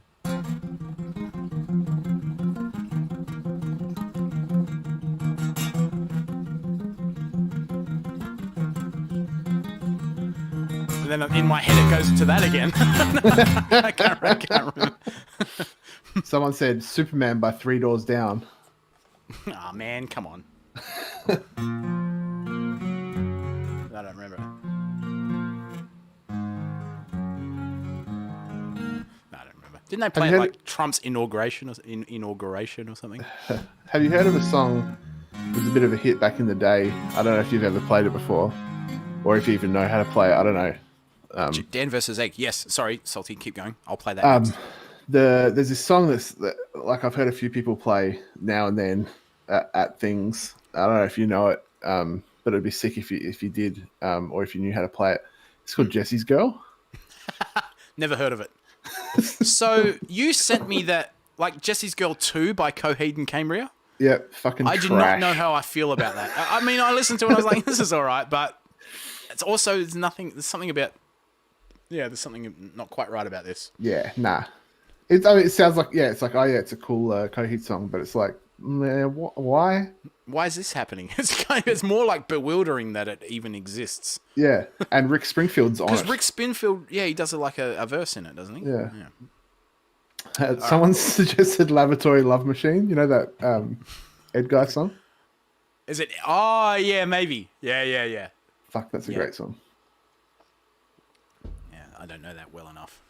And then in my head it goes to that again. I can't remember. Someone said Superman by Three Doors Down. Oh man, come on. I don't remember. No, I don't remember. Didn't they play it like Trump's inauguration or something? Have you heard of a song? It was a bit of a hit back in the day. I don't know if you've ever played it before, or if you even know how to play it. I don't know. Dan versus Egg. Yes. Sorry, Salty. Keep going. I'll play that next. There's this song that like I've heard a few people play now and then at things. I don't know if you know it, but it'd be sick if you did, or if you knew how to play it. It's called Jesse's Girl. Never heard of it. So you sent me that, like Jesse's Girl 2 by Coheed and Cambria. Yeah, fucking I do trash. not know how I feel about that. I mean, I listened to it and I was like, this is all right, but it's also, there's something not quite right about this. Yeah, nah. It sounds like, it's like, oh yeah, it's a cool Coheed song, but it's like, why? Why is this happening? It's more like bewildering that it even exists. Yeah, and Rick Springfield's on it. Because Rick Springfield, he does like a verse in it, doesn't he? Yeah. Someone suggested Lavatory Love Machine. You know that Ed Guy song? Is it? Oh, yeah, maybe. Yeah. Fuck, that's a great song. Yeah, I don't know that well enough.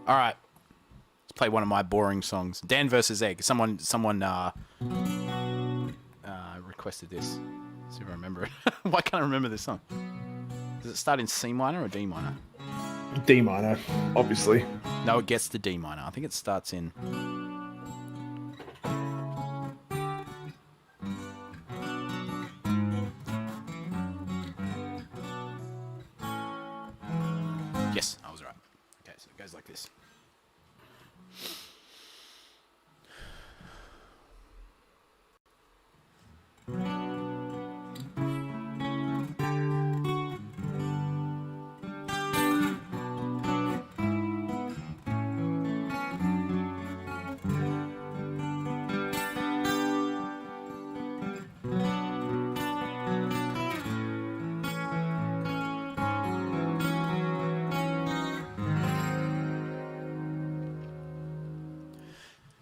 All right. Let's play one of my boring songs. Dan versus Egg. Someone requested this. See if I remember it. Why can't I remember this song? Does it start in C minor or D minor? D minor, obviously. No, it gets to D minor. I think it starts in... Yes, I was right. Okay, so it goes like this.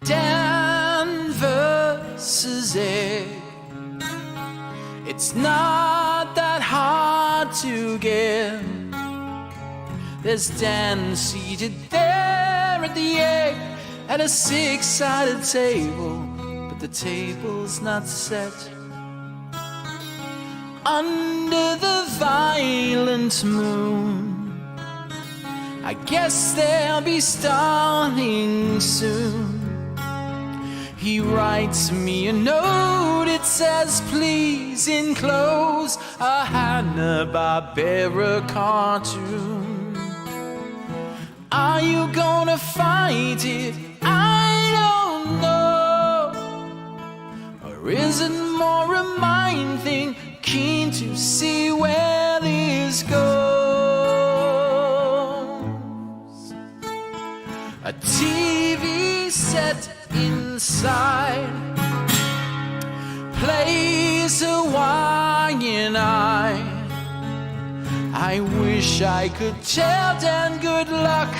Dan versus Egg. It's not that hard to get. There's Dan seated there at the egg at a six-sided table, but the table's not set. Under the violent moon, I guess they'll be starting soon. He writes me a note, it says, please enclose a Hanna-Barbera cartoon. Are you gonna fight it? I don't know. Or is it more a mind thing, keen to see where this goes? A TV set inside plays Hawaiian Eye. I wish I could tell Dan good luck,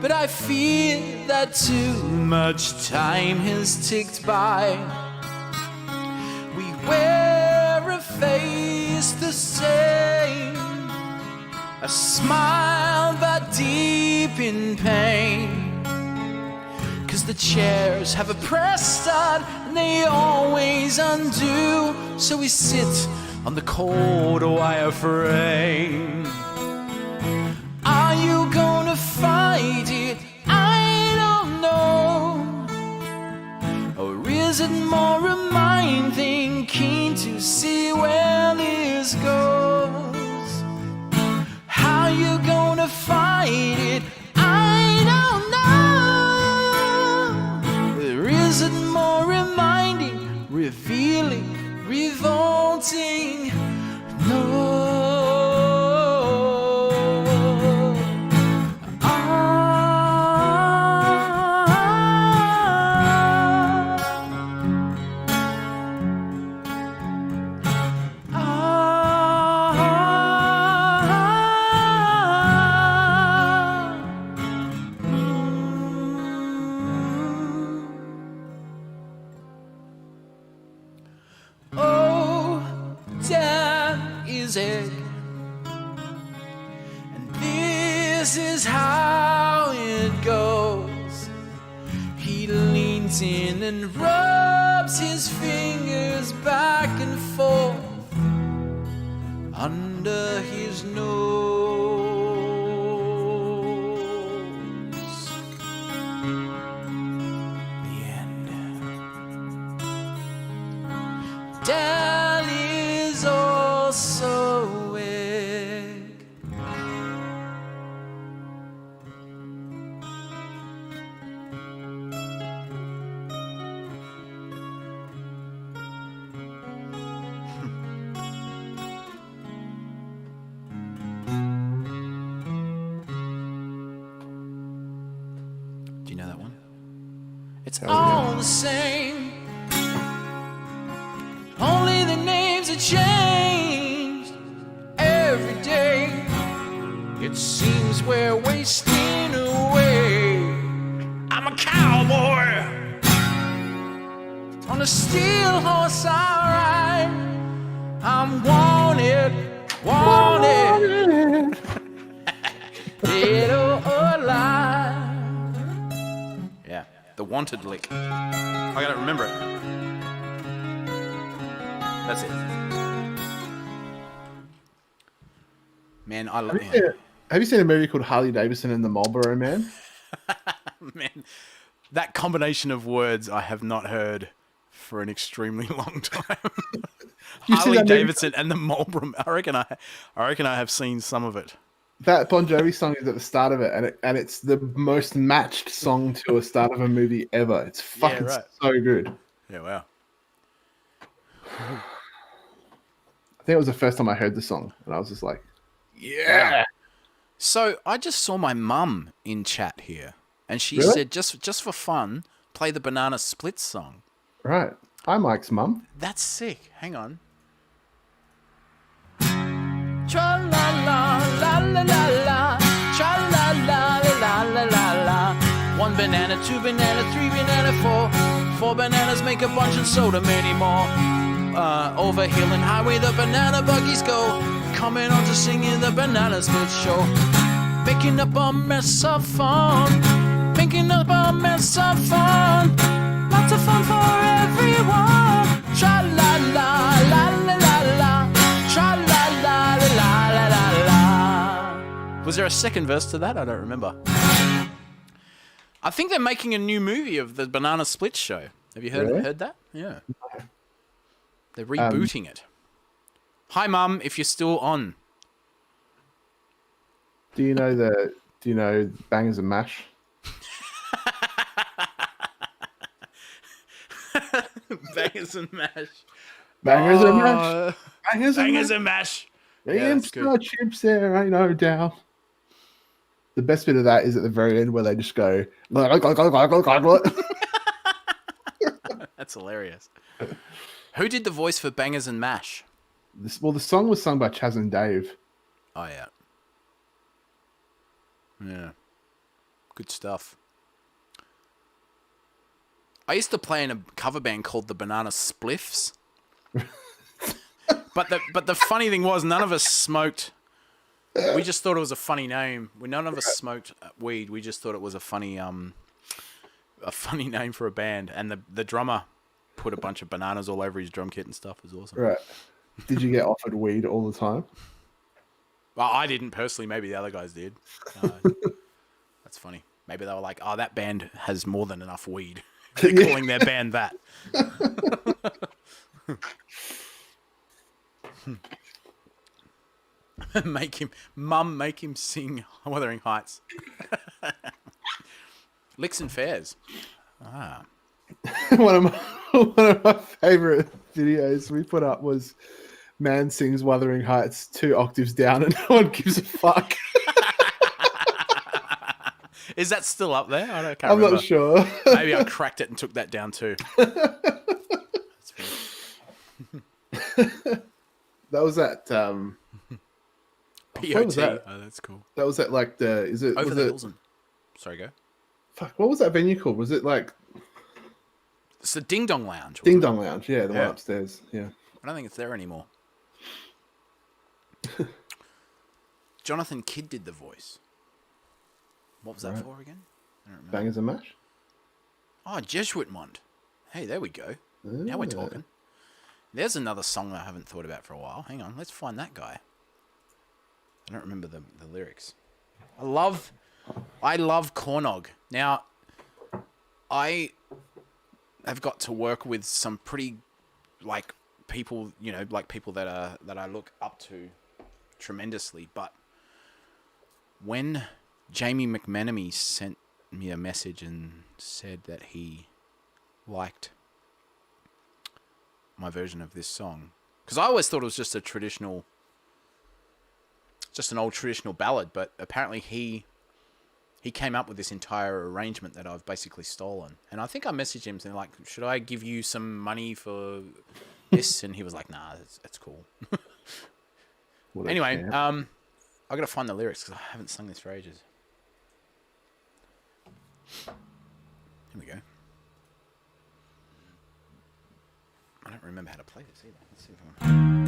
but I fear that too much time has ticked by. We wear a face the same, a smile but deep in pain. 'Cause the chairs have a press start and they always undo. So we sit on the cold wire frame. Are you gonna fight it? I don't know. Or is it more a mind thing, keen to see where this goes? How you gonna fight it? I don't know. Is it more reminding, revealing, revolting? No. music. And this is how it goes. He leans in and rubs his fingers back and forth under his nose. The end. Dan is also awake. Do you know that one? It's all the same. Only the names are changed every day. It seems we're wasting away. I'm a cowboy on a steel horse I ride. I'm wanted, wanted, dead or alive. Yeah, the wanted lick. I gotta remember it. That's it. Man, I love it. Have you seen a movie called Harley Davidson and the Marlboro Man? Man, that combination of words I have not heard for an extremely long time. You see Harley that movie? Davidson and the Marlboro. I reckon I have seen some of it. That Bon Jovi song is at the start of it, and it's the most matched song to a start of a movie ever. It's fucking right. so good. Yeah, wow. I think it was the first time I heard the song, and I was just like, yeah. So I just saw my mum in chat here, and she Really? said, just for fun, play the Banana Split song. Right. Hi, Mike's mum. That's sick. Hang on. Tra la la la la la la, tra la la la la la la. One banana, two banana, three banana, four bananas make a bunch and so many more. Over hill and highway the banana buggies go, coming on to singing the Banana Split show. Making up a mess of fun, making up a mess of fun. Lots of fun for everyone. Tra la la la la la la, tra la la la la la la. Was there a second verse to that? I don't remember. I think they're making a new movie of the Banana Split show. Have you Really? heard that? Yeah. They're rebooting it. Hi, Mum, if you're still on. Do you know Bangers and Mash? Bangers and mash. Bangers and Mash. Bangers and Bangers Mash. and mash. The Yeah, that's imps good. are chips, there ain't no doubt. The best bit of that is at the very end where they just go. That's hilarious. Who did the voice for Bangers and Mash? The song was sung by Chaz and Dave. Oh, yeah. Yeah. Good stuff. I used to play in a cover band called the Banana Spliffs. But the funny thing was, none of us smoked. We just thought it was a funny name. None of us smoked weed. We just thought it was a funny name for a band. And the drummer put a bunch of bananas all over his drum kit and stuff. It was awesome. Right. Did you get offered weed all the time? Well, I didn't personally. Maybe the other guys did. That's funny. Maybe they were like, "Oh, that band has more than enough weed." They're calling their band that. Make him sing Wuthering Heights. Licks and Fairs. Ah. one of my favorite videos we put up was man sings Wuthering Heights 2 octaves down and no one gives a fuck. Is that still up there? Can't I'm remember. not sure. Maybe I cracked it and took that down too. That's funny. That was at POT. what was that? Oh, that's cool. That was at like the Over was the it hills and... Sorry, go. fuck, what was that venue called? Was it like It's the Ding Dong Lounge. Ding wasn't it? Dong Lounge? Yeah, the Yeah. one upstairs. Yeah. I don't think it's there anymore. Jonathan Kidd did the voice. What was that for again? I don't remember. Bangers and Mash? Oh, Jesuitmond. Hey, there we go. Now we're talking. There's another song I haven't thought about for a while. Hang on, let's find that guy. I don't remember the lyrics. I love Cornog. Now, I have got to work with some pretty, like, people, you know, like people that I look up to tremendously. But when Jamie McMenemy sent me a message and said that he liked my version of this song, because I always thought it was just an old traditional ballad, but apparently he came up with this entire arrangement that I've basically stolen. And I think I messaged him saying, like, should I give you some money for this? And he was like, nah, that's cool. Anyway, I got to find the lyrics because I haven't sung this for ages. Here we go. I don't remember how to play this either. Let's see if I can...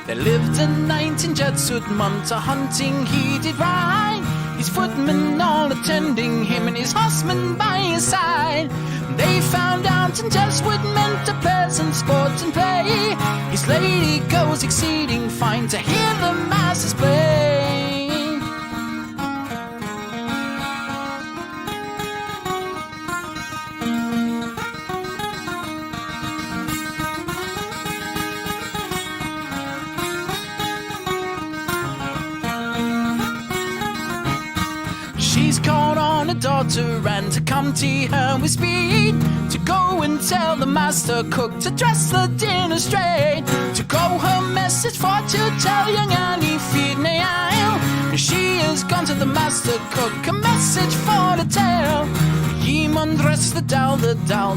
There lived a knight in Jesuitmond, a hunting he did ride. His footmen all attending him and his horsemen by his side. They found out in Jesuitmond a pleasant sport and play. His lady goes exceeding fine to hear the masses play. She's called on a daughter and to come to her with speed, to go and tell the master cook to dress the dinner straight, to go her message for to tell young Annie feed the aisle. She has gone to the master cook a message for to tell. Ye mun dress the doll, the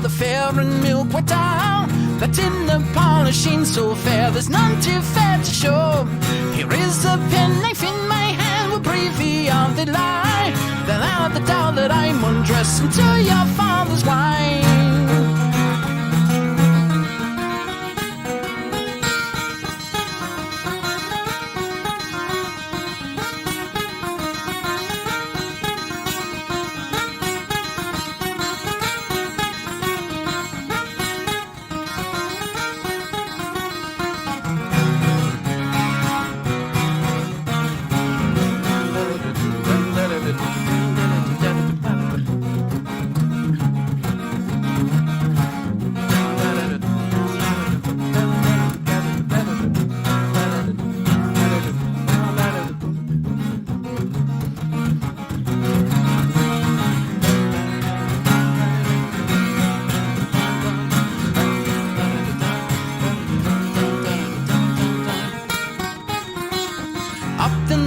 fair and milk white doll, that in the parlour sheen so fair, there's none too fair to show. Here is a penknife in my hand, will breathe thee on the lie. Then out the doll that I mun dress into your father's wine.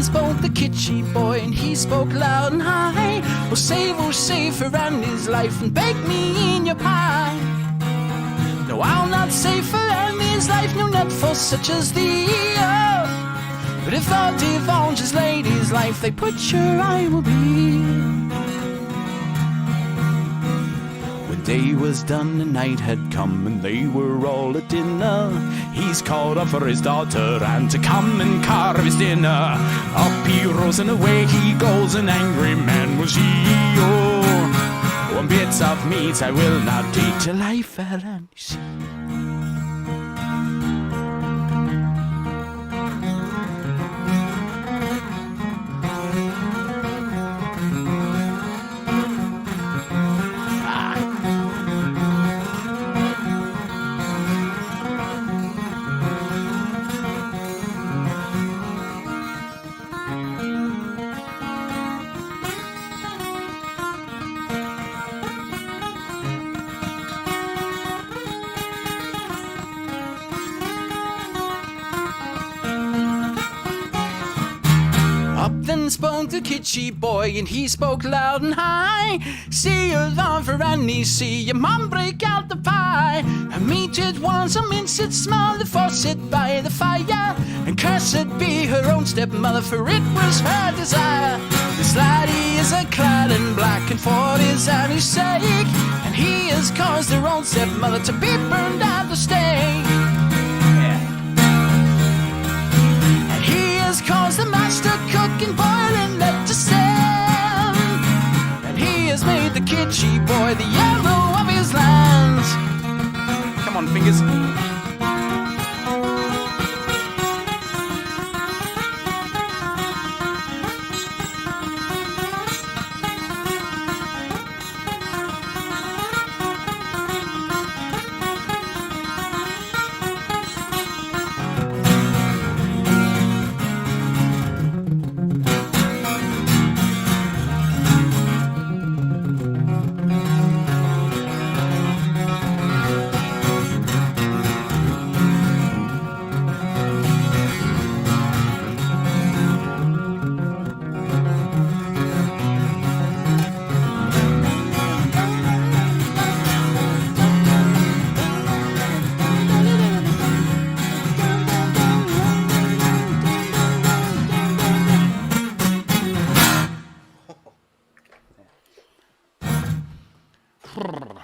Spoke the kitschy boy, and he spoke loud and high. Oh, save for Andy's life, and bake me in your pie. No, I'll not save for Andy's life, no, not for such as thee. Oh, but if thou divulge his lady's life, they put sure I will be. Day was done, the night had come, and they were all at dinner. He's called up for his daughter, and to come and carve his dinner. Up he rose and away he goes, an angry man was he. Oh, one bit of meat I will not eat till I fell and see. Up then spoke the kitschy boy, and he spoke loud and high. See your lover and he see your mom break out the pie. And meat it was a minced smell, the faucet by the fire. And cursed be her own stepmother, for it was her desire. This laddie is a clad in black, and for his Annie's sake, and he has caused her own stepmother to be burned at the stake. Caused the master cook and boiling lead to stand. And he has made the kitschy boy the hero of his lands. Come on, fingers.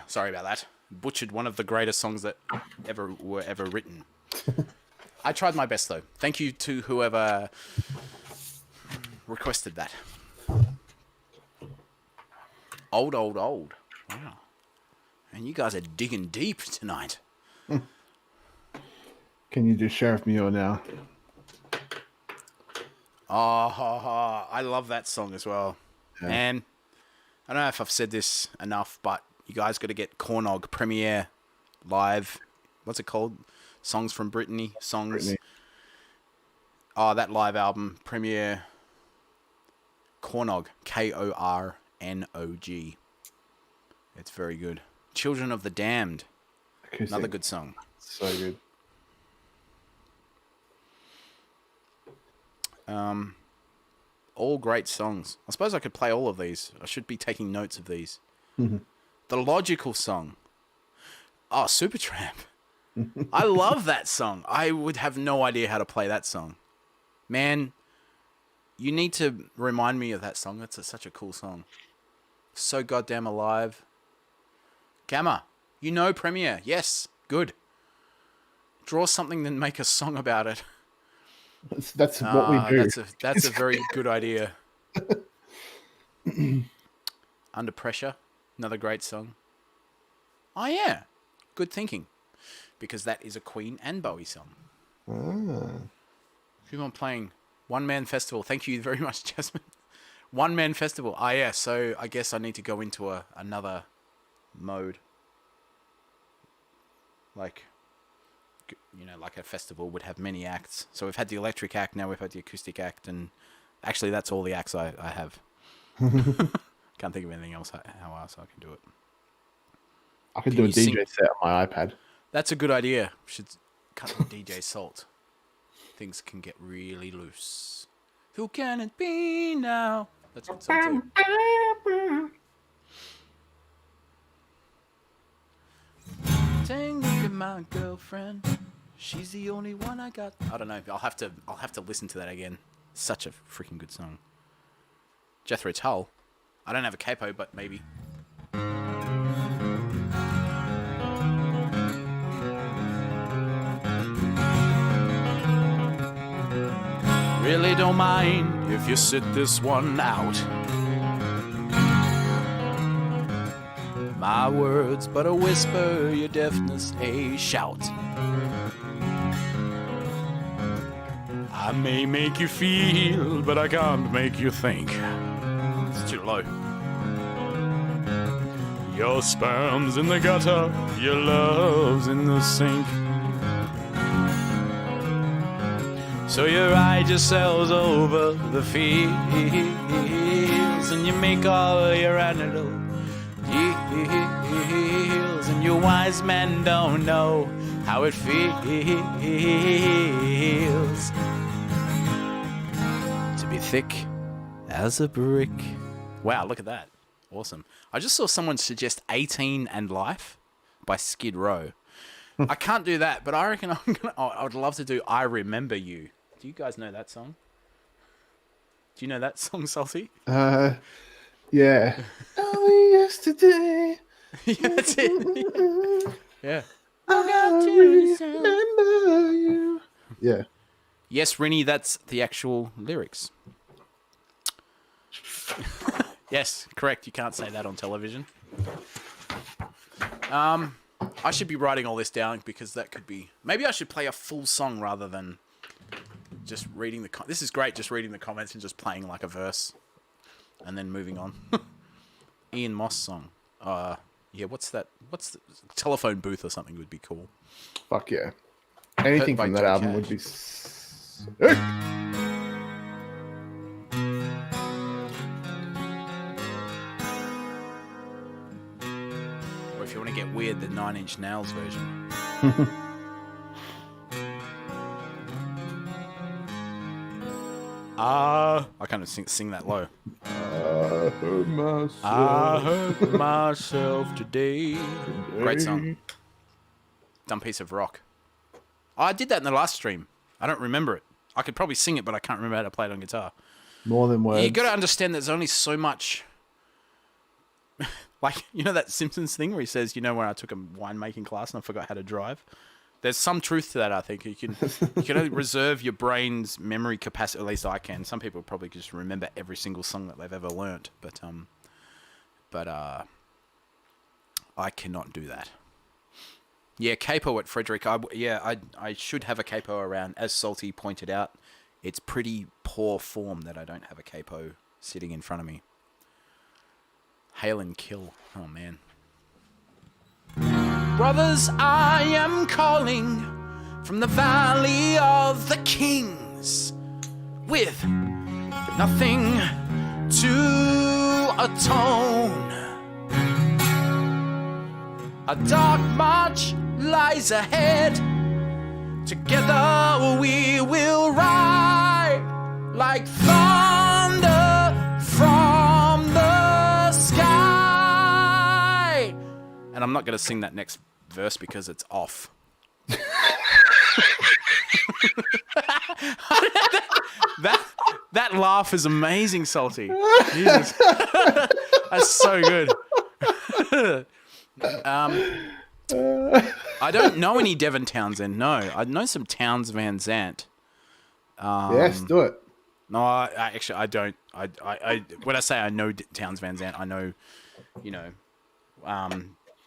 Sorry about that. Butchered one of the greatest songs that were ever written. I tried my best though. Thank you to whoever requested that. Old. Wow. And you guys are digging deep tonight. Can you do Sheriff Muir now? Oh, I love that song as well. Yeah. Man, I don't know if I've said this enough, but you guys got to get Cornog Premiere Live. What's it called? Songs from Brittany. Songs. Oh, that live album. Premiere Cornog. Kornog. It's very good. Children of the Damned. Acoustic. Another good song. So good. All great songs. I suppose I could play all of these. I should be taking notes of these. The Logical Song. Oh, Supertramp. I love that song. I would have no idea how to play that song. Man, you need to remind me of that song. That's such a cool song. So Goddamn Alive. Gamma, you know Premiere. Yes, good. Draw something then make a song about it. That's what we do. That's a very good idea. Under Pressure, another great song. Oh yeah, good thinking, because that is a Queen and Bowie song. Keep on playing. One Man Festival. Thank you very much, Jasmine. One Man Festival. Ah yeah. So I guess I need to go into another mode, like. You know, like a festival would have many acts. So we've had the electric act, now we've had the acoustic act, and actually that's all the acts I have. Can't think of anything else how else I can do it. I could do a DJ set on my iPad. That's a good idea. We should cut the DJ salt. Things can get really loose. Who can it be now? That's a good song too. Take a look at my girlfriend. She's the only one I got. I don't know. I'll have to listen to that again. Such a freaking good song. Jethro Tull. I don't have a capo, but maybe. Really don't mind if you sit this one out. My words but a whisper, your deafness a shout. I may make you feel, but I can't make you think. It's too low. Your sperm's in the gutter, your love's in the sink. So you ride yourselves over the fields, and you make all your antelope deals, and you wise men don't know how it feels to be thick as a brick. Wow, look at that. Awesome. I just saw someone suggest 18 and Life by Skid Row. I can't do that, but I reckon I would love to do I Remember You. Do you guys know that song? Do you know that song, Salty? Yeah. Oh, yesterday. Yeah, that's it. Yeah. I remember you. Yeah. Yes, Rinny, that's the actual lyrics. Yes, correct. You can't say that on television. I should be writing all this down because that could be... Maybe I should play a full song rather than just reading the... This is great, just reading the comments and just playing like a verse and then moving on. Ian Moss song. Yeah, what's that? What's the Telephone Booth or something would be cool. Fuck yeah. Anything by from that Joe album Cash. would be... Or if you want to get weird, the 9 Inch Nails version. I can't sing that low. I hurt myself. I hurt myself today. Great song. Dumb piece of rock. Oh, I did that in the last stream. I don't remember it. I could probably sing it, but I can't remember how to play it on guitar. More than words. You got to understand there's only so much... Like, you know that Simpsons thing where he says, you know, when I took a winemaking class and I forgot how to drive? There's some truth to that, I think. You can only reserve your brain's memory capacity, at least I can. Some people probably just remember every single song that they've ever learnt, but I cannot do that. Yeah, capo at Frederick. I should have a capo around. As Salty pointed out, it's pretty poor form that I don't have a capo sitting in front of me. Hail and kill. Oh, man. Brothers, I am calling from the Valley of the Kings with nothing to atone. A dark march lies ahead. Together we will ride like thunder from the sky. And I'm not going to sing that next verse because it's off. that laugh is amazing, Salty. Jesus. That's so good. I don't know any Devon Townsend. No, I know some Towns Van Zandt. Yes, do it. No, I don't. I when I say I know Towns Van Zandt, I know, you know,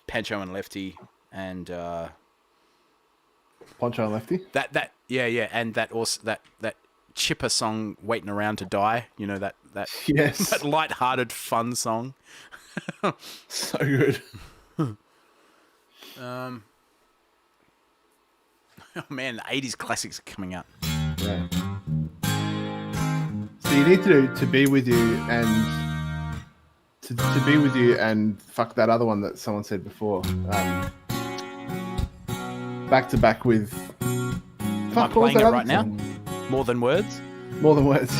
Pancho and Lefty and Poncho and Lefty. That and that also that Chipper song, Waiting Around to Die. You know that Yes. that light-hearted fun song. So good. Oh man, the 80s classics are coming out. Yeah. So you need to do To Be With You and to Be With You and fuck that other one that someone said before. Back to back with. Am I playing it right now? More Than Words? More Than Words.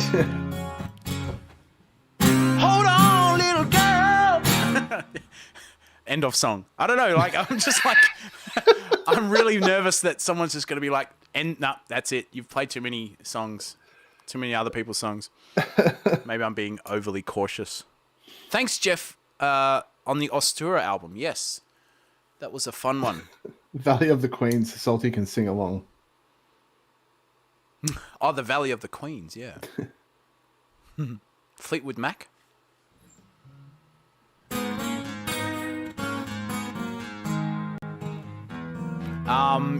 Hold on, little girl. End of song. I don't know. Like, I'm just like, I'm really nervous that someone's just going to be like, no, that's it. You've played too many songs, too many other people's songs. Maybe I'm being overly cautious. Thanks, Jeff, on the Ostura album. Yes, that was a fun one. Valley of the Queens. Salty can sing along. Oh, the Valley of the Queens. Yeah. Fleetwood Mac.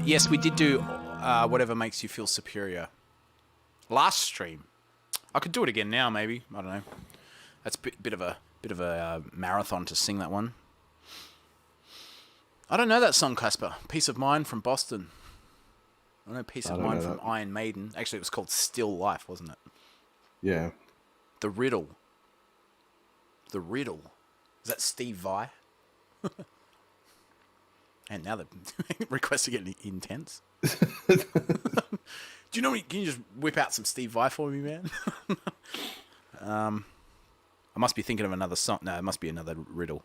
Yes, we did do Whatever Makes You Feel Superior last stream. I could do it again now, maybe. I don't know. That's a bit of a marathon to sing that one. I don't know that song, Casper. Peace of Mind from Boston. I know Peace of Mind from Iron Maiden. Actually, it was called Still Life, wasn't it? Yeah. The Riddle. The Riddle. Is that Steve Vai? And now the requests are getting intense. Do you know? Can you just whip out some Steve Vai for me, man? I must be thinking of another song. No, it must be another riddle.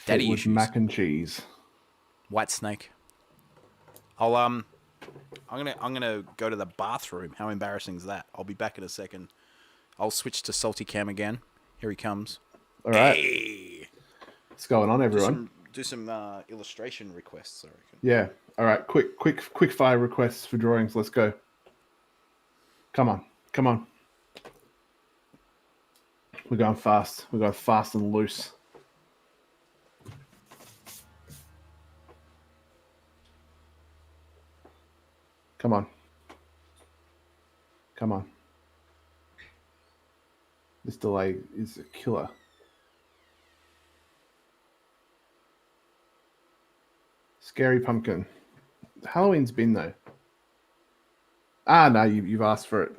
Daddy Fleetwood issues. Mac and cheese. White Snake. I'm gonna go to the bathroom. How embarrassing is that? I'll be back in a second. I'll switch to Salty Cam again. Here he comes. All right. Hey! What's going on, everyone? Do some illustration requests, I reckon. Yeah. All right. Quick fire requests for drawings. Let's go. Come on. We're going fast. We're going fast and loose. Come on. This delay is a killer. Scary pumpkin. Halloween's been though. No, you've asked for it.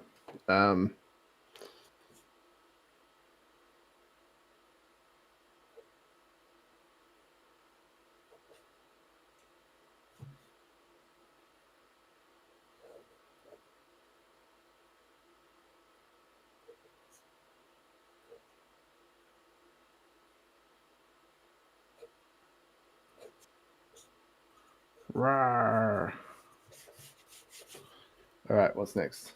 Rawr. All right, what's next?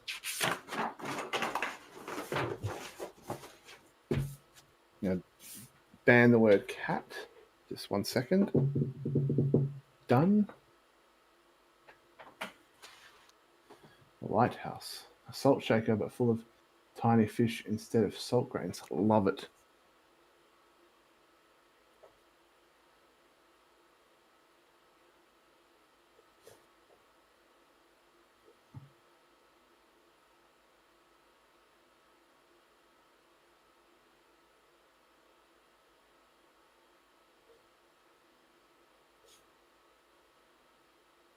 Now, ban the word cat. Just 1 second. Done. A lighthouse. A salt shaker, but full of tiny fish instead of salt grains. Love it.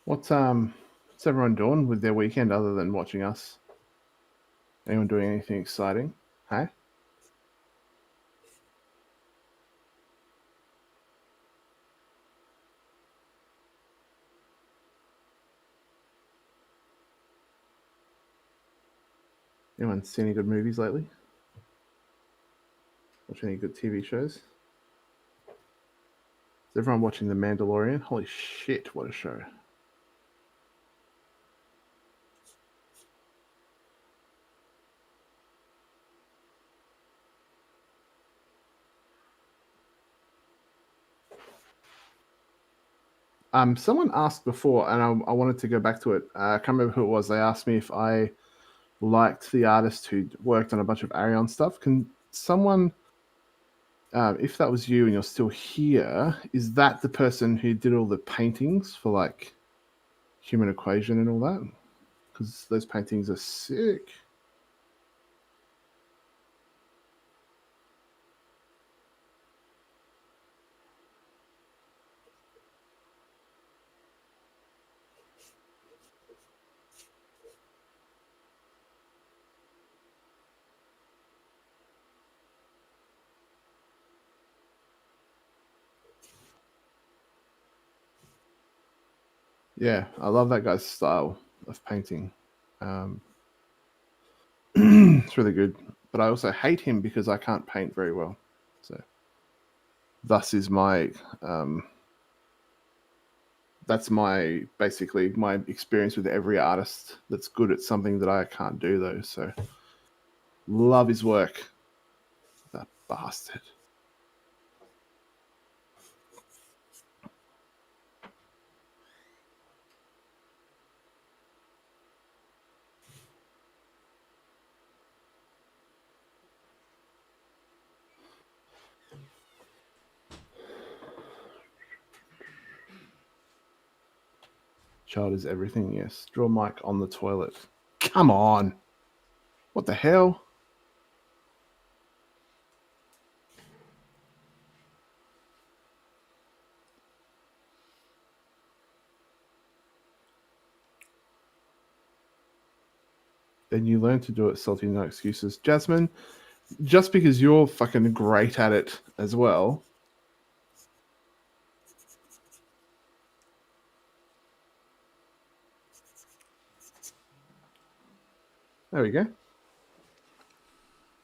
What's everyone doing with their weekend other than watching us? Anyone doing anything exciting? Hey? Anyone seen any good movies lately? Watch any good TV shows? Is everyone watching The Mandalorian? Holy shit, what a show. Someone asked before, and I wanted to go back to it. I can't remember who it was. They asked me if I liked the artist who worked on a bunch of Arion stuff. Can someone, if that was you and you're still here, is that the person who did all the paintings for like Human Equation and all that? Because those paintings are sick. Yeah, I love that guy's style of painting. It's really good. But I also hate him because I can't paint very well. So thus is my that's my basically my experience with every artist that's good at something that I can't do though. So love his work. That bastard. Child is everything, yes. Draw Mike on the toilet. Come on. What the hell? Then you learn to do it, Salty, no excuses. Jasmine, just because you're fucking great at it as well. There we go.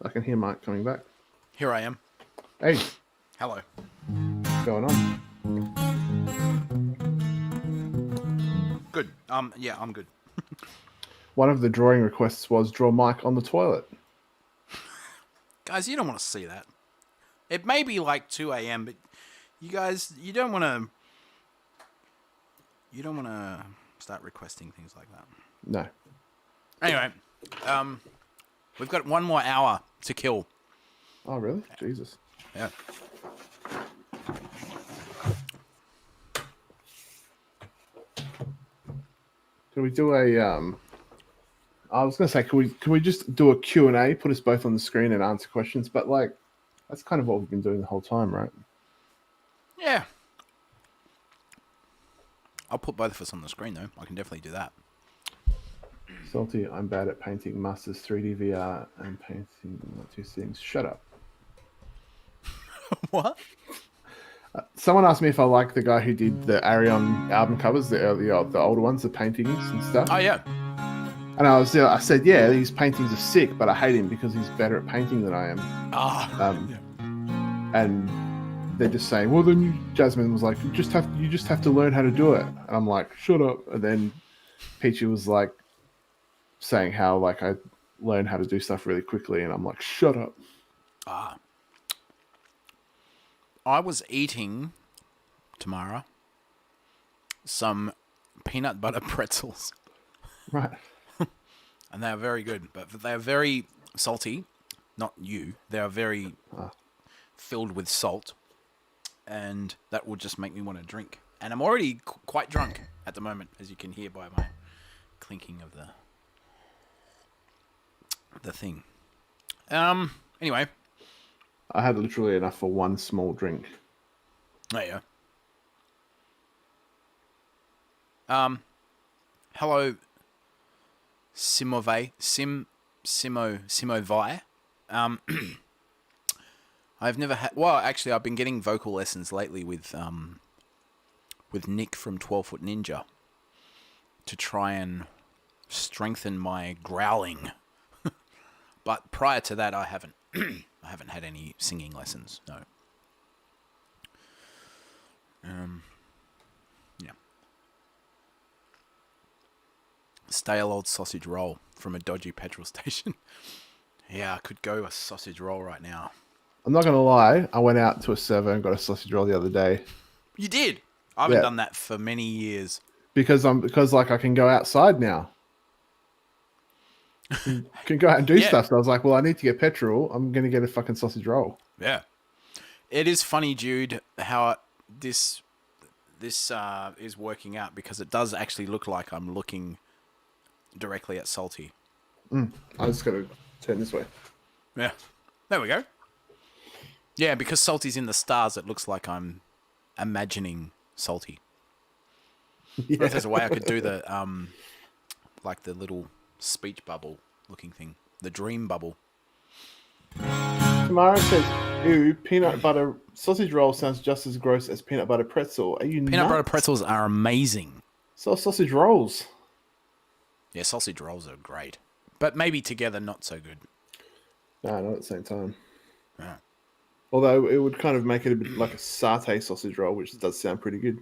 I can hear Mike coming back. Here I am. Hey, Hello. what's going on? Good. Yeah, I'm good. One of the drawing requests was draw Mike on the toilet. Guys, you don't want to see that. It may be like 2 a.m., but you guys, you don't want to start requesting things like that. No. Anyway, we've got 1 more hour to kill. Oh, really? Jesus. Yeah. Can we do a I was gonna say, can we just do a Q&A, put us both on the screen and answer questions? But like, that's kind of what we've been doing the whole time, right? Yeah. I'll put both of us on the screen though. I can definitely do that. Salty, I'm bad at painting. Masters 3D VR and painting, not two things. Shut up. What? Someone asked me if I like the guy who did the Arion album covers, the older ones, the paintings and stuff. Oh yeah. And I said, yeah, these paintings are sick, but I hate him because he's better at painting than I am. Yeah. And they're just saying, well, then Jasmine was like, you just have to learn how to do it. And I'm like, shut up. And then Peachy was like saying how like I learned how to do stuff really quickly, and I'm like, shut up. I was eating, Tamara, some peanut butter pretzels. Right. And they are very good, but they are very salty. Not you. They are very filled with salt. And that will just make me want to drink. And I'm already quite drunk at the moment, as you can hear by my clinking of the thing. Anyway. I had literally enough for one small drink. There you go. Hello, Simovai. I've never had. Well, actually, I've been getting vocal lessons lately with Nick from 12 Foot Ninja to try and strengthen my growling. But prior to that, I haven't. I haven't had any singing lessons. No. Yeah. Stale old sausage roll from a dodgy petrol station. Yeah, I could go a sausage roll right now. I'm not going to lie. I went out to a server and got a sausage roll the other day. You did? I haven't done that for many years. Because like I can go outside now. Can go out and do stuff. So I was like, well, I need to get petrol. I'm going to get a fucking sausage roll. Yeah. It is funny, Jude, how this is working out, because it does actually look like I'm looking directly at Salty. I just got to turn this way. Yeah. There we go. Yeah, because Salty's in the stars, it looks like I'm imagining Salty. Yeah. But if there's a way I could do the like the little speech bubble looking thing, the dream bubble. Tamara says, "Ew, peanut butter sausage roll sounds just as gross as peanut butter pretzel. Are you nuts? Peanut butter pretzels are amazing. So sausage rolls. Yeah, sausage rolls are great, but maybe together not so good. No, not at the same time. Yeah. Although it would kind of make it a bit like a satay sausage roll, which does sound pretty good.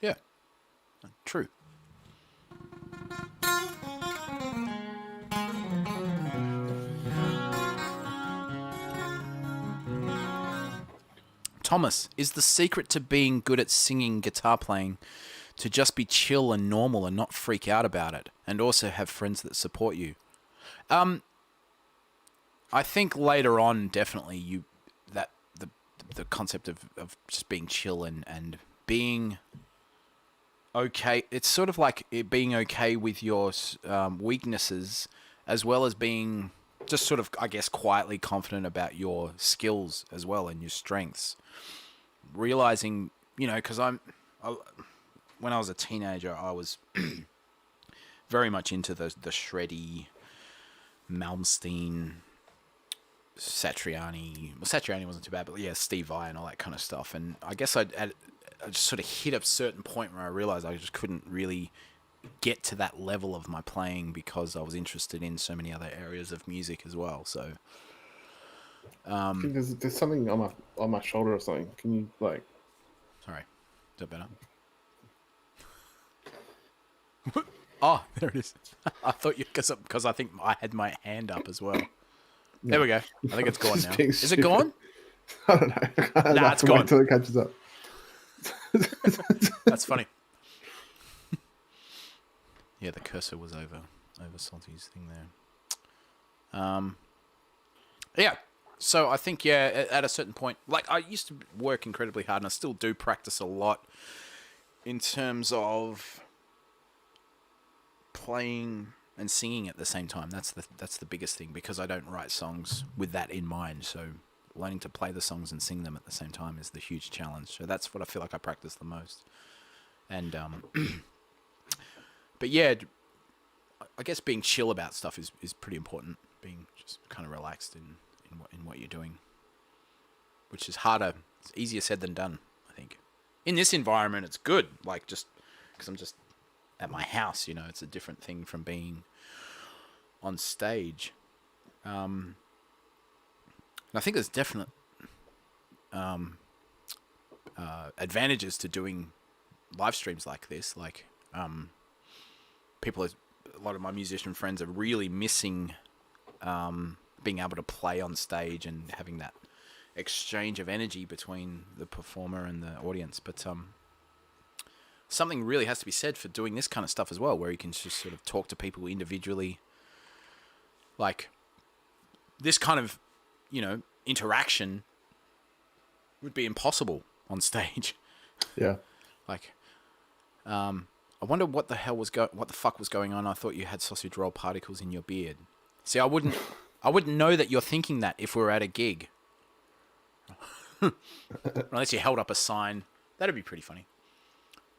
Yeah, true. Thomas, is the secret to being good at singing, guitar playing, to just be chill and normal and not freak out about it, and also have friends that support you? I think later on, definitely the concept of just being chill and being okay. It's sort of like it being okay with your weaknesses, as well as being just sort of, I guess, quietly confident about your skills as well and your strengths. Realizing, because when I was a teenager, I was very much into the shreddy, Malmsteen, Satriani. Well, Satriani wasn't too bad, but yeah, Steve Vai and all that kind of stuff. And I guess I just sort of hit a certain point where I realized I just couldn't really get to that level of my playing because I was interested in so many other areas of music as well. So I think there's something on my shoulder or something. Can you like? sorry, is that better? Oh, there it is. I thought you because I think I had my hand up as well. There we go. I think it's gone now. Is it gone? I don't know. Nah, it's gone. Until it catches up. That's funny. Yeah, the cursor was over Salty's thing there. Yeah. So I think at a certain point, like I used to work incredibly hard, and I still do practice a lot in terms of playing and singing at the same time. That's the biggest thing, because I don't write songs with that in mind. So learning to play the songs and sing them at the same time is the huge challenge. So that's what I feel like I practice the most. And but yeah, I guess being chill about stuff is pretty important. Being just kind of relaxed in what you're doing, which is harder. It's easier said than done, I think. In this environment, it's good. Like, just because I'm just at my house, it's a different thing from being on stage. And I think there's definite advantages to doing live streams like this. Like, a lot of my musician friends are really missing being able to play on stage and having that exchange of energy between the performer and the audience. But something really has to be said for doing this kind of stuff as well, where you can just sort of talk to people individually. Like, this kind of, interaction would be impossible on stage. Yeah. Like, I wonder what the fuck was going on. I thought you had sausage roll particles in your beard. See, I wouldn't know that you're thinking that if we were at a gig. Unless you held up a sign. That'd be pretty funny.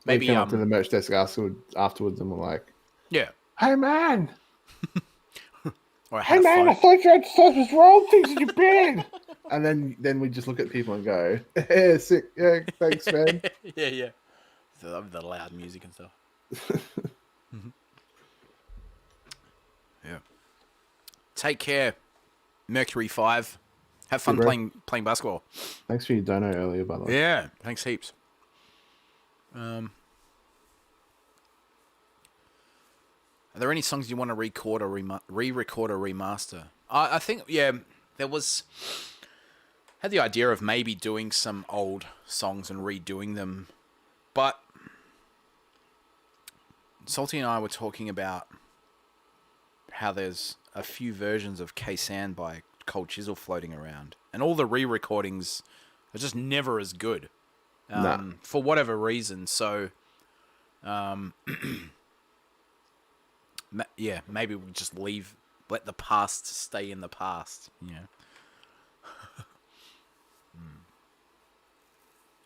Maybe come up to the merch desk afterwards and we're like, yeah. Hey man. Or hey man, I thought you had sausage roll things in your beard. And then we just look at people and go, yeah, sick. Yeah, thanks, man. yeah. The loud music and stuff. Yeah. Take care, Mercury 5. Have fun playing basketball. Thanks for your dono earlier, by the way. Yeah, thanks heaps. Are there any songs you want to record or re-record or remaster? I think, had the idea of maybe doing some old songs and redoing them, but Salty and I were talking about how there's a few versions of K-San by Cold Chisel floating around, and all the re-recordings are just never as good, for whatever reason. So, maybe we'll just let the past stay in the past,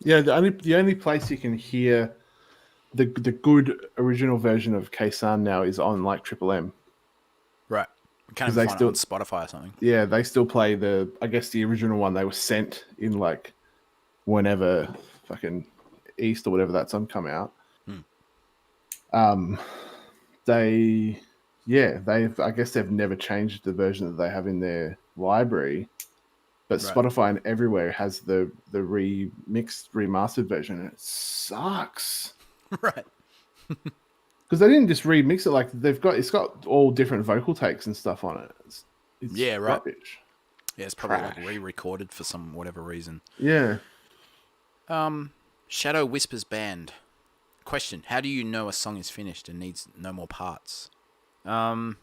Yeah, the only place you can hear the good original version of K-San now is on like Triple M. Right. Can't even find it on Spotify or something. Yeah, they still play the original one they were sent in like whenever fucking East or whatever that song come out. I guess they've never changed the version that they have in their library, but right. Spotify and everywhere has the remixed, remastered version, and it sucks. Right. Because they didn't just remix it, like it's got all different vocal takes and stuff on it. It's yeah, right. Rubbish. Yeah, it's probably like re-recorded for some whatever reason. Yeah. Shadow Whispers Band. Question: how do you know a song is finished and needs no more parts? I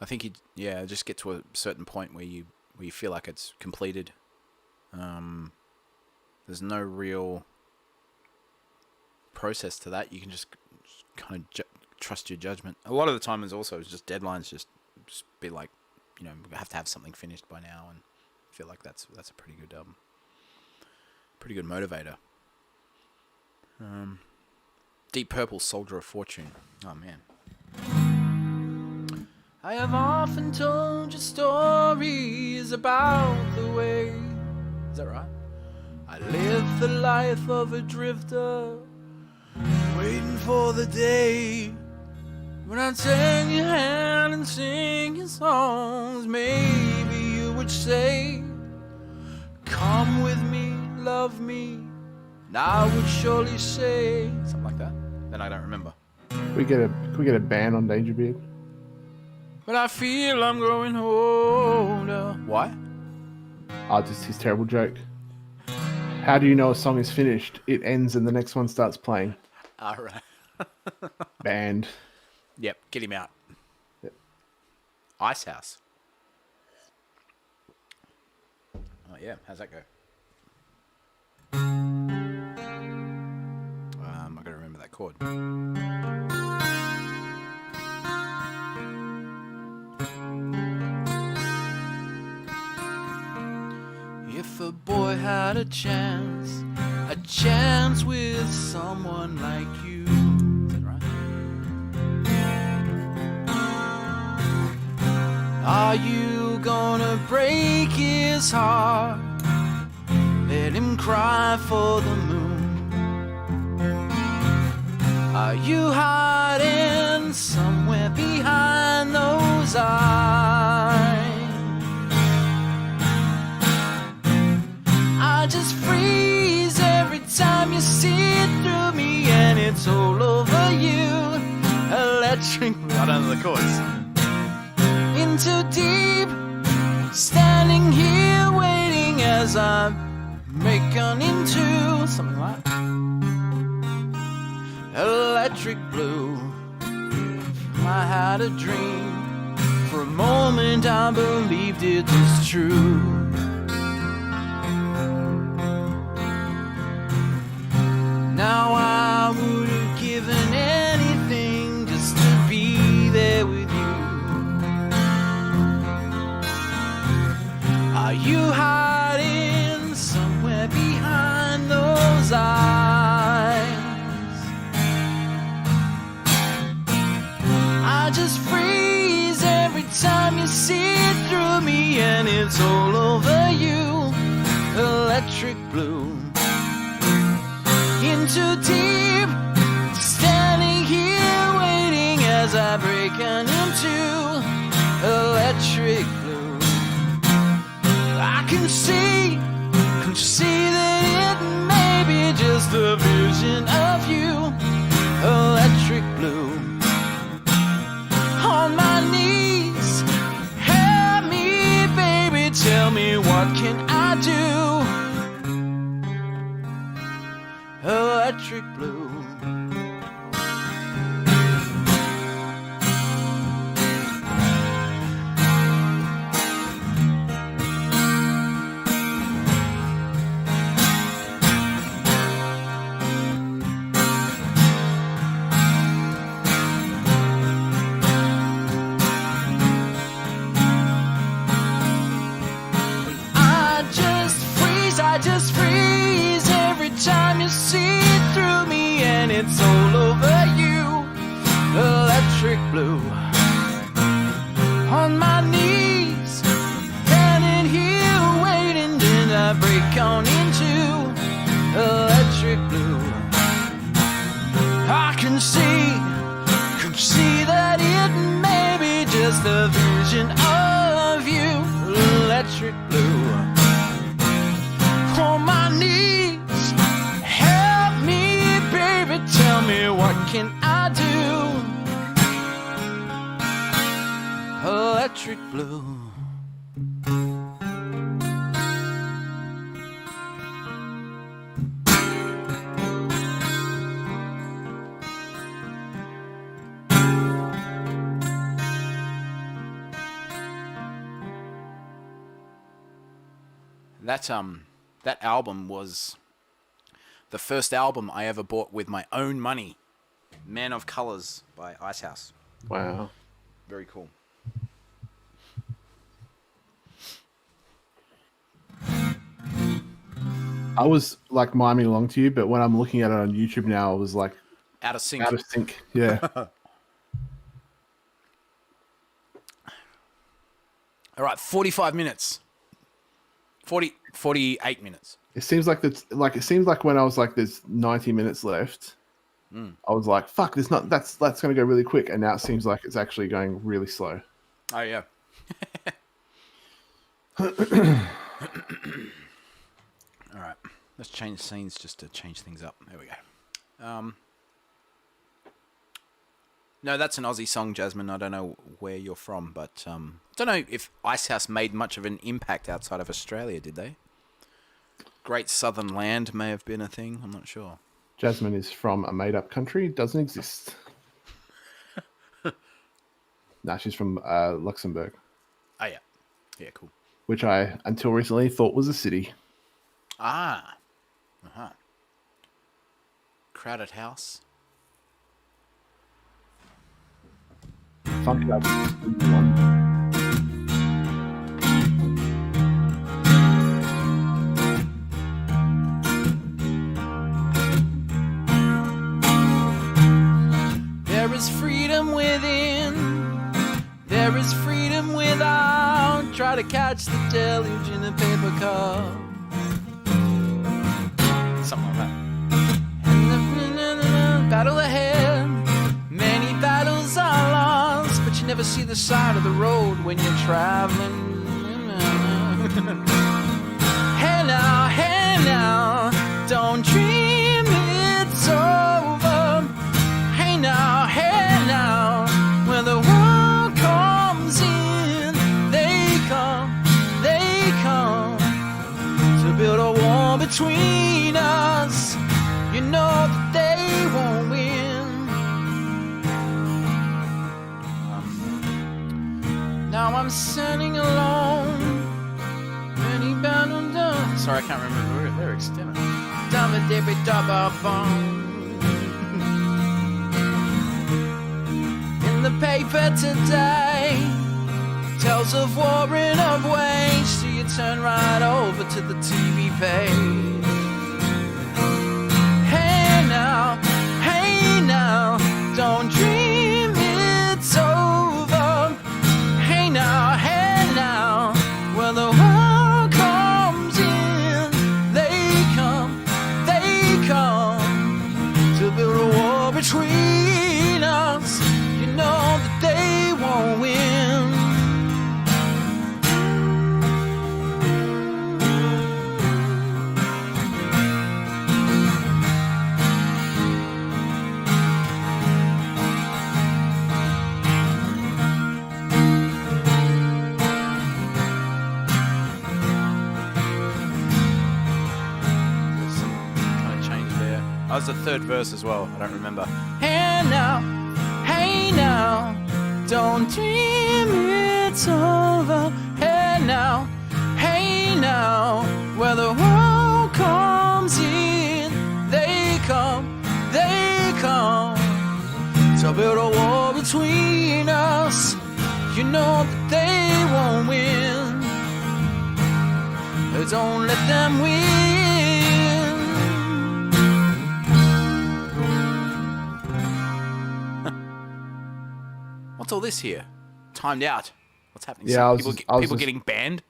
think just get to a certain point where you feel like it's completed. There's no real process to that. You can just kind of trust your judgment. A lot of the time is just deadlines. Just be like, we have to have something finished by now, and I feel like that's a pretty good motivator. Deep Purple, Soldier of Fortune. Oh man. I have often told you stories about the way. Is that right? I live the life of a drifter, waiting for the day when I'd take your hand and sing your songs. Maybe you would say, come with me, love me. And I would surely say something like that. Then I don't remember. Can we get a ban on Danger Beard? But I feel I'm growing older. Why? Just his terrible joke. How do you know a song is finished? It ends and the next one starts playing. All right. Banned. Yep, get him out. Yep. Ice House. Oh yeah, how's that go? I gotta remember that chord. If a boy had a chance with someone like you. Is that right? Are you gonna break his heart? Let him cry for the moon. Are you hiding somewhere behind those eyes? I just freeze every time you see through me, and it's all over you. Electric, I don't know the chords. into deep, standing here waiting as I make an into something like electric blue. I had a dream. For a moment I believed it was true. Now I would have given anything just to be there with you. Are you hiding somewhere behind those eyes? I just freeze every time you see it through me, and it's all over you. Electric blue. Into deep, standing here waiting as I break an into electric blue. I can see that it may be just a vision of you. Electric blue. On my knees, help me, baby, tell me what can I do? Electric blue. I just freeze every time you see it through me, and it's all over you. Electric blue. On my knees, standing here waiting, then I break on into electric blue. I can see that it may be just a vision of you. Electric blue. On my knees, help me, baby, tell me what can I do? Electric blue. That album was the first album I ever bought with my own money. Man of Colors by Ice House. Wow. Very cool. I was like miming along to you, but when I'm looking at it on YouTube now, I was like Out of sync. out of sync. Yeah. All right, 45 minutes. 48 minutes. It seems like it seems like when I was like, there's 90 minutes left. I was like, fuck, that's going to go really quick, and now it seems like it's actually going really slow. Oh yeah. All right, let's change scenes just to change things up. There we go. No, that's an Aussie song, Jasmine. I don't know where you're from, but don't know if Icehouse made much of an impact outside of Australia, did they? Great Southern Land may have been a thing. I'm not sure. Jasmine is from a made-up country. Doesn't exist. Nah, she's from Luxembourg. Oh, yeah. Yeah, cool. Which I, until recently, thought was a city. Ah. Uh-huh. Crowded house. Funk it up. There is freedom within, there is freedom without. Try to catch the deluge in a paper cup. Something like that. And the battle ahead, many battles are lost, but you never see the side of the road when you're traveling. Hey now, don't dream it's over. Hey now, when the world comes in, they come to build a wall between us. You know that they won't win. Now I'm standing alone. Many battles done. Sorry, I can't remember the lyrics, damn it. In the paper today tells of war and of wage, so you turn right over to the TV page. Hey now, don't dream it's over. Hey now, when the world comes in, they come to build a wall between us. You know that they won't win. Kind of changed there. That was the third verse as well. I don't remember. Hey now, don't dream it's over. Hey now, where the world comes in, they come to build a wall between us. You know that they won't win. Don't let them win. What's all this here? Timed out. What's happening? Yeah, People getting banned?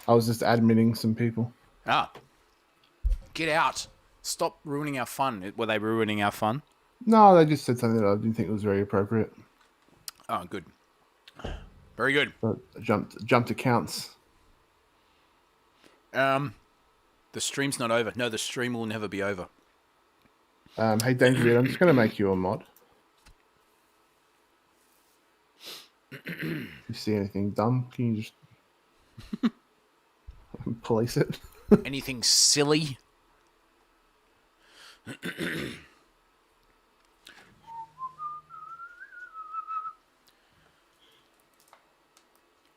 I was just admitting some people. Ah. Get out. Stop ruining our fun. Were they ruining our fun? No, they just said something that I didn't think was very appropriate. Oh, good. Very good. But jumped accounts. The stream's not over. No, the stream will never be over. Hey, Danger Beard, I'm just going to make you a mod. If you see anything dumb, can you just police it? Anything silly?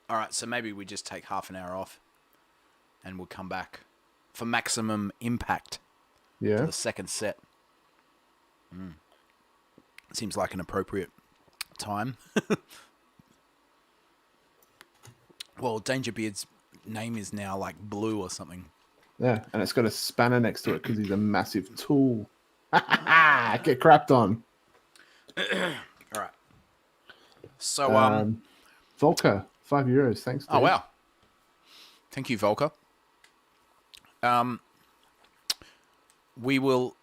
All right, so maybe we just take half an hour off and we'll come back for maximum impact for Yeah. the second set. Seems like an appropriate time. Well, Dangerbeard's name is now like Blue or something. Yeah, and it's got a spanner next to it because he's a massive tool. Get crapped on. All right. So, Volker, €5. Thanks. oh dude. wow. Thank you, Volker. we will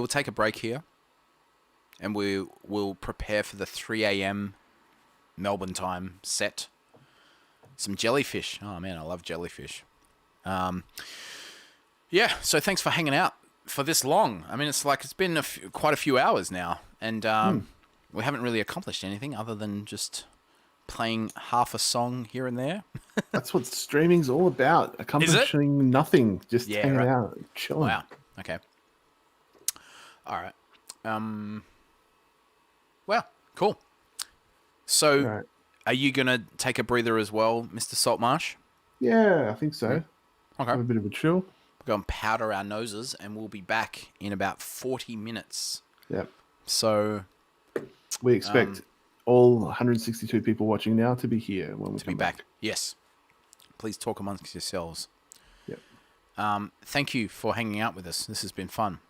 take a break here, and we will prepare for the 3 a.m. Melbourne time set. Some jellyfish. Oh man, I love jellyfish. Yeah. So thanks for hanging out for this long. I mean, it's been quite a few hours now, and we haven't really accomplished anything other than just playing half a song here and there. That's what streaming's all about. Accomplishing nothing, just hanging out, chilling. Wow. Okay. All right. Well, cool. So, are you gonna take a breather as well, Mr. Saltmarsh? Yeah, I think so. Okay. Have a bit of a chill. We'll go and powder our noses, and we'll be back in about 40 minutes. Yep. So, we expect all 162 people watching now to be here when we come back. Yes. Please talk amongst yourselves. Yep. Thank you for hanging out with us. This has been fun.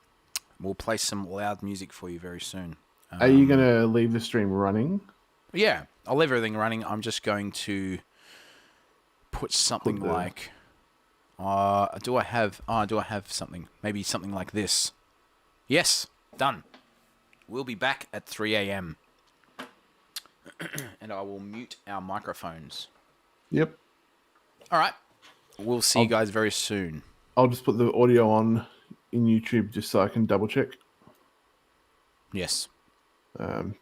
We'll play some loud music for you very soon. Are you going to leave the stream running? Yeah, I'll leave everything running. I'm just going to put something like... do I have something? Maybe something like this. Yes, done. We'll be back at 3 a.m. and I will mute our microphones. Yep. All right. We'll see you guys very soon. I'll just put the audio on in YouTube just so I can double check. Yes.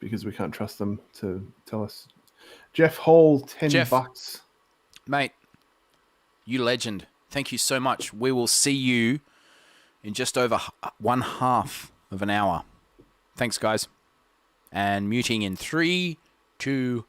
Because we can't trust them to tell us. Jeff Hall, $10. Mate, you legend. Thank you so much. We will see you in just over 1/2 of an hour. Thanks, guys. And muting in 3, 2,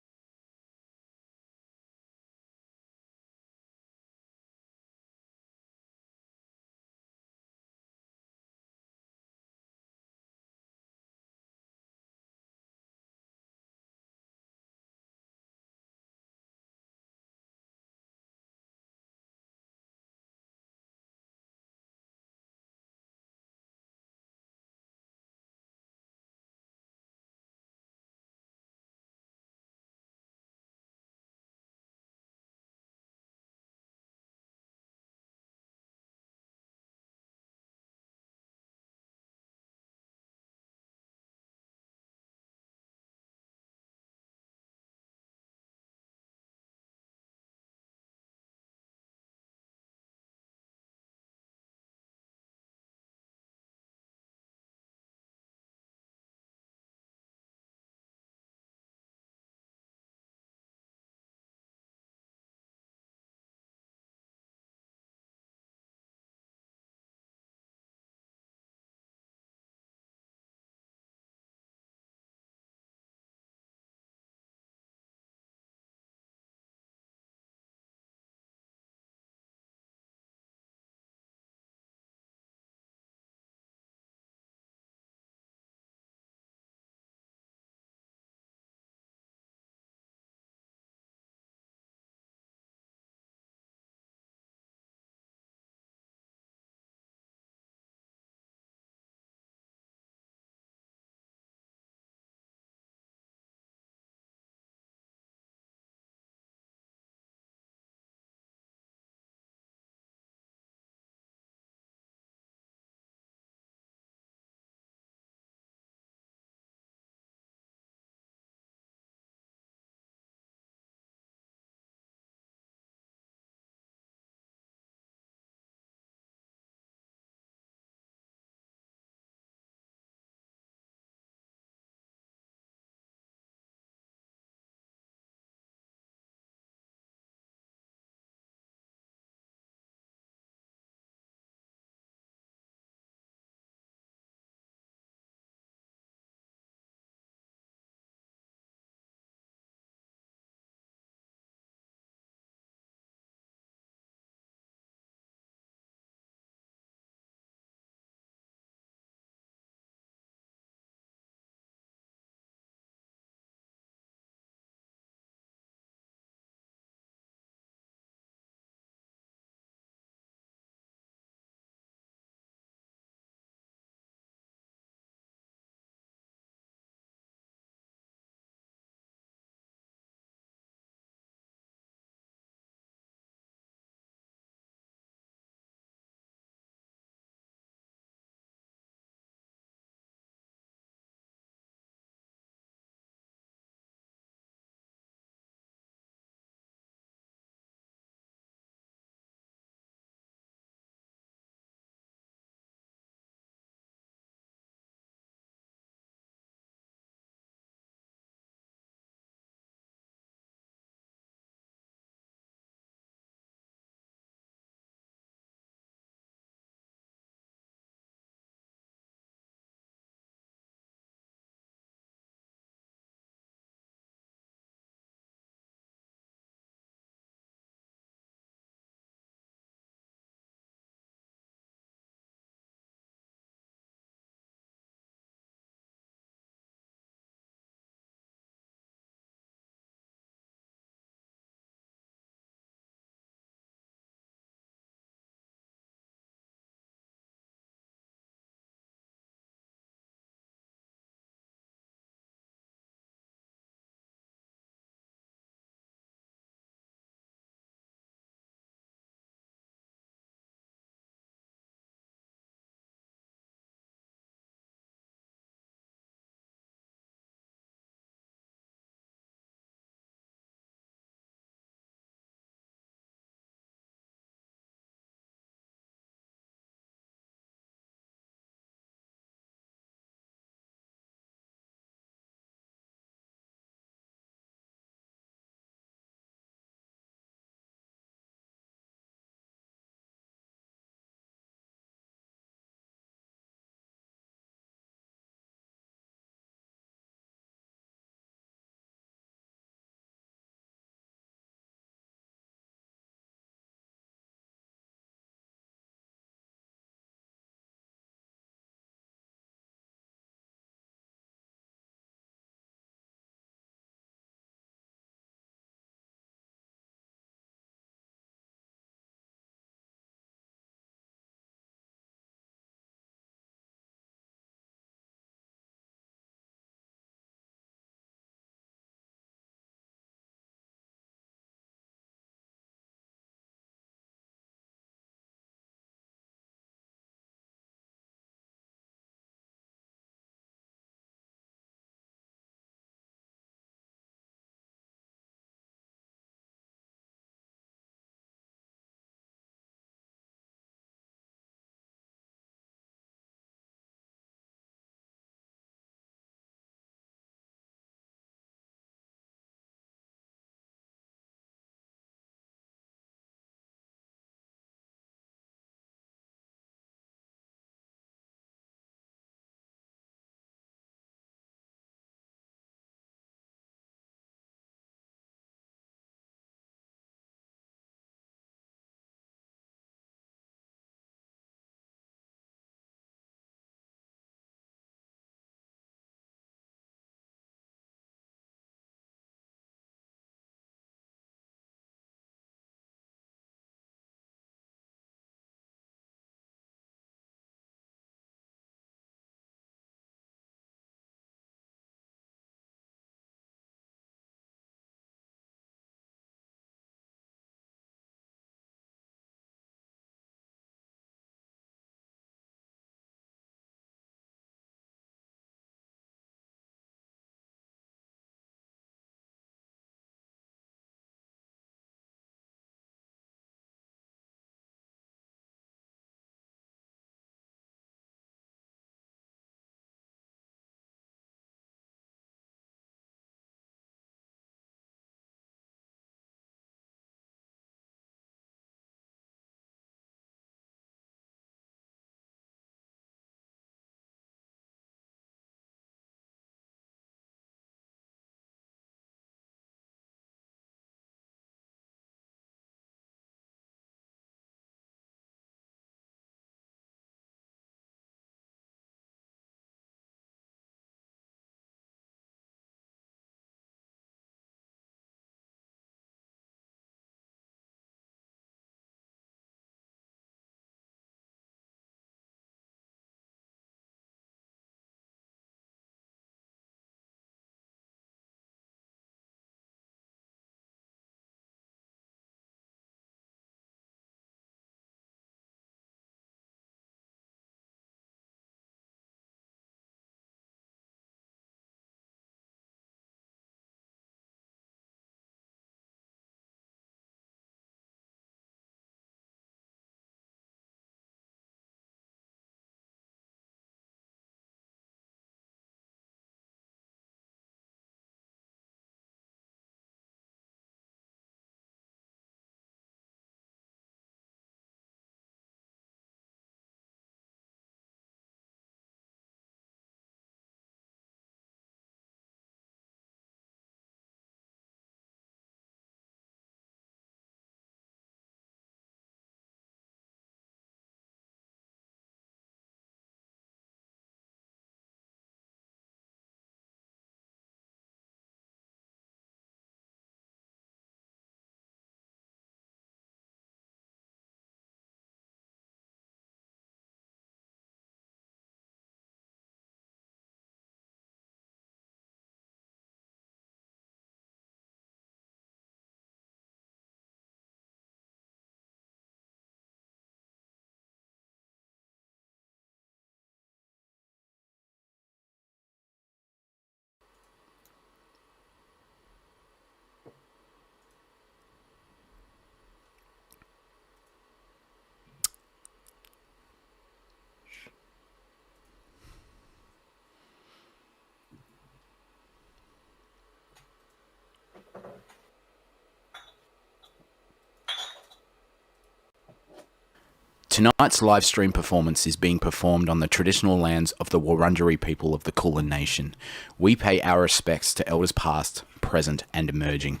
Tonight's live stream performance is being performed on the traditional lands of the Wurundjeri people of the Kulin Nation. We pay our respects to elders past, present and emerging.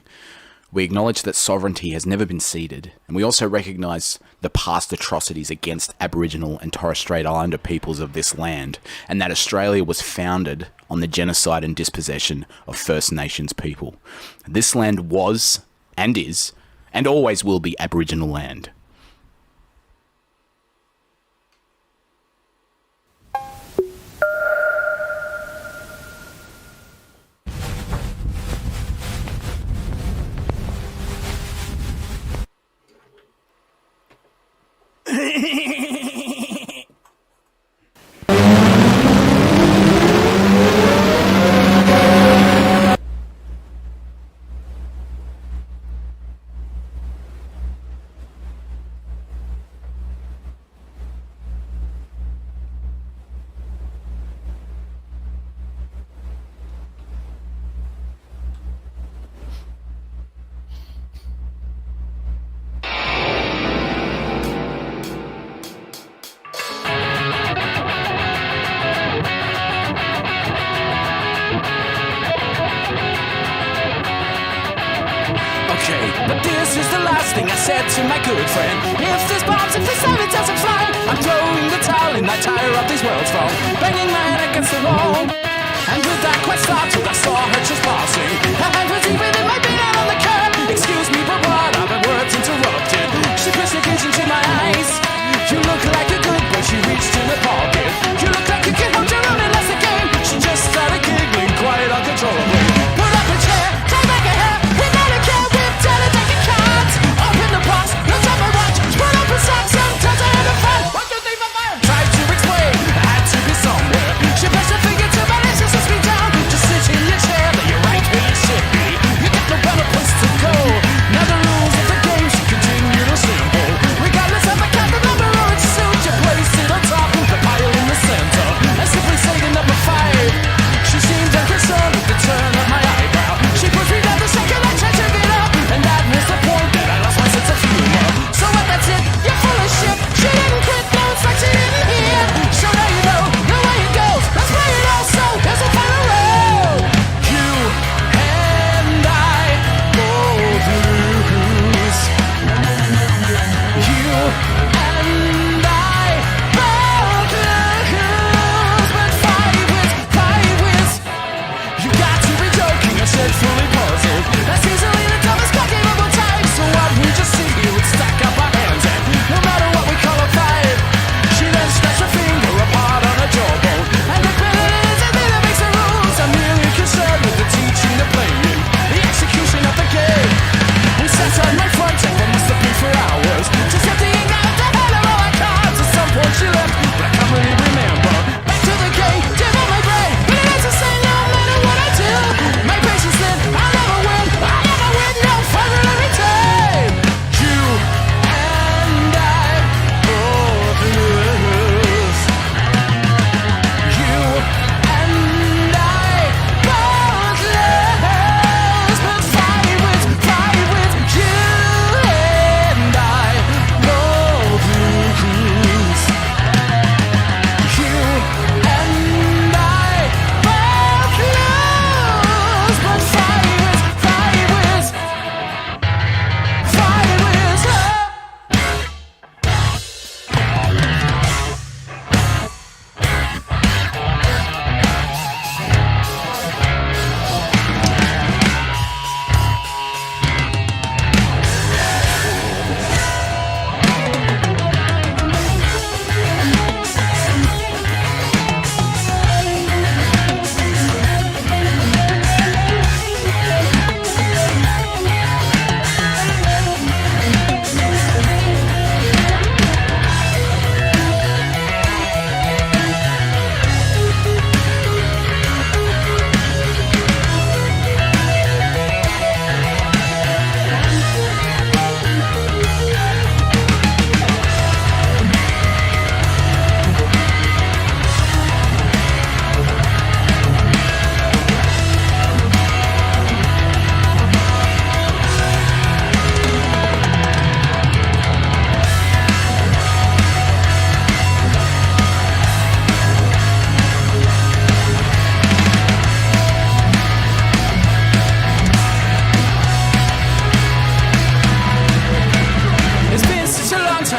We acknowledge that sovereignty has never been ceded, and we also recognise the past atrocities against Aboriginal and Torres Strait Islander peoples of this land, and that Australia was founded on the genocide and dispossession of First Nations people. This land was, and is, and always will be Aboriginal land. But this is the last thing I said to my good friend. If there's bombs, if the savage doesn't fly, I'm throwing the towel in, I tire of these worlds fall, banging my head against the wall. And with that quest started, I saw her just passing. Her hand was even in my beat out on the curb. Excuse me, but what are the words interrupted? She pushed her gaze into my eyes. You look like a good boy, she reached in her pocket. You look like you can hold your own and that's the game. She just started giggling, quiet uncontrollably. Put up a chair, tie back her hair, we never care, whip down a deck of cards. Open the box, no time for watch, put up a sock, sometimes I had a fun. 1, 2, 3, 4, 5. Tried to explain, I had to be somewhere. She pressed her finger to my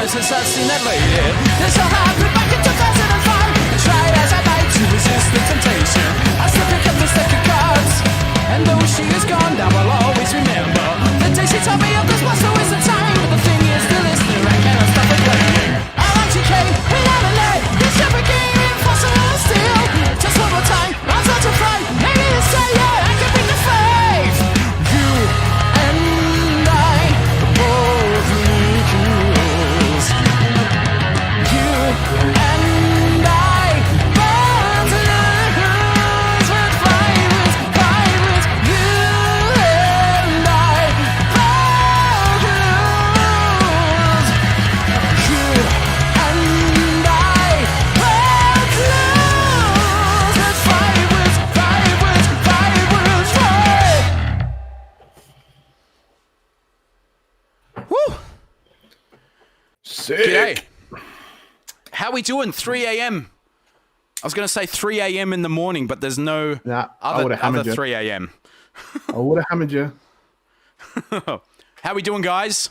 time since I've seen that lady. This so happened back in 2005. Tried as I might to resist the temptation. I still pick up the stack of cards. And though she is gone now, I'll always remember the day she told me of this was always the time. But the thing is, still listening, I cannot stop it playing. I like GK, without a net. This every game, fossil and steel. Just one more time, I'm such a fright. Maybe you say, yeah, I can be the fave. You and I both need yours. You and I both lose with violence, violence. You and I both lose. You and I both lose with violence, violence, violence. Woo! Sick. G'day. How we doing? 3 a.m. I was going to say 3 a.m. in the morning, but there's no Nah, I other would've hammered you. 3 a.m. I would have hammered you. How we doing, guys?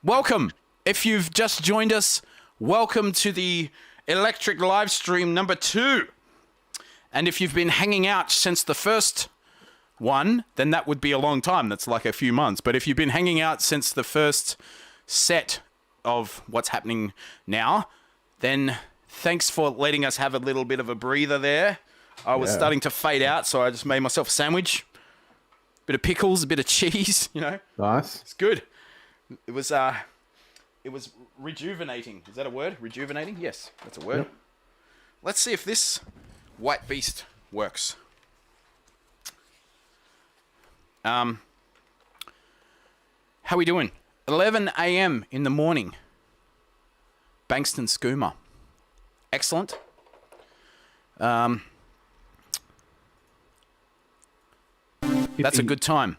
Welcome. If you've just joined us, welcome to the Electric Livestream number 2. And if you've been hanging out since the first one, then that would be a long time. That's like a few months. But if you've been hanging out since the first set of what's happening now, then thanks for letting us have a little bit of a breather there. I was starting to fade out, so I just made myself a sandwich. Bit of pickles, a bit of cheese, you know. Nice. It's good. It was rejuvenating. Is that a word? Rejuvenating? Yes, that's a word. Yep. Let's see if this white beast works. How we doing? 11 a.m. in the morning. Bankston Skooma. Excellent. That's a good time.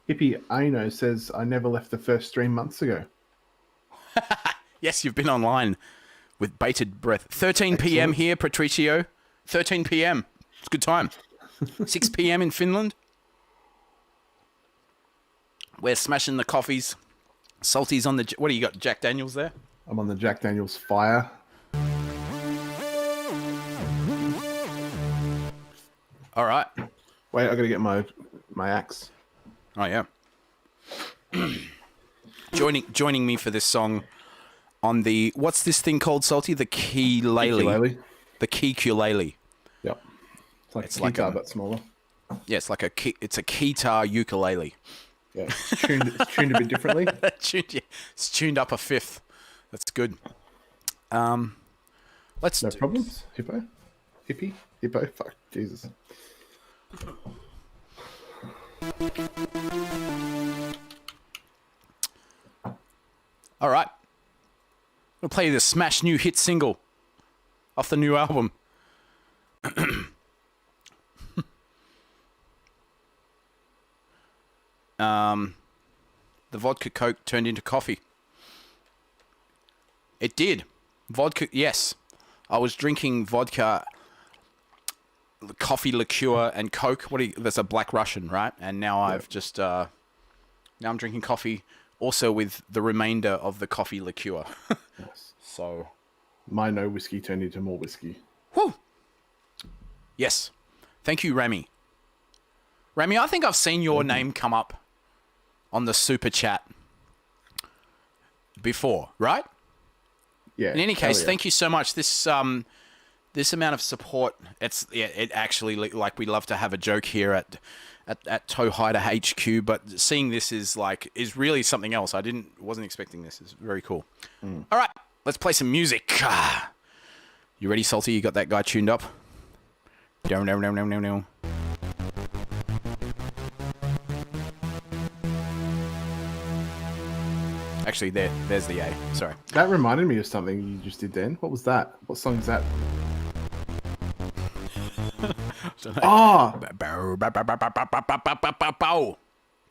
Hippie Aino says, I never left the first stream months ago. Yes, you've been online with bated breath. 13 p.m. here, Patricio. 13 p.m. It's a good time. 6 p.m. in Finland. We're smashing the coffees. Salty's on the... What do you got, Jack Daniels there? I'm on the Jack Daniels fire. All right. Wait, I gotta get my axe. Oh, yeah. Joining me for this song on the... What's this thing called, Salty? The keylele. Ukulele. The keylele. Yep. It's like It's a like guitar, a- but smaller. Yeah, it's like it's a keytar ukulele. Yeah, it's tuned a bit differently. It's tuned up a fifth. That's good. Let's No do problems. Hippie. Fuck, Jesus. All right. We'll play the smash new hit single off the new album. The vodka Coke turned into coffee. It did. Vodka, yes. I was drinking vodka, coffee liqueur, and Coke. That's a Black Russian, right? And now I've just, now I'm drinking coffee also with the remainder of the coffee liqueur. Yes. So, My no whiskey turned into more whiskey. whew. Yes. Thank you, Remy. Remy, I think I've seen your name come up on the super chat before, right? Yeah. In any hell case, yeah. thank you so much. This amount of support. It actually, like, we love to have a joke here at Toehider HQ, but seeing this is really something else. Wasn't expecting this. It's very cool. All right, let's play some music. You ready, Salty? You got that guy tuned up? No. Actually, there's the A. Sorry. That reminded me of something you just did then. What was that? What song is that? Oh,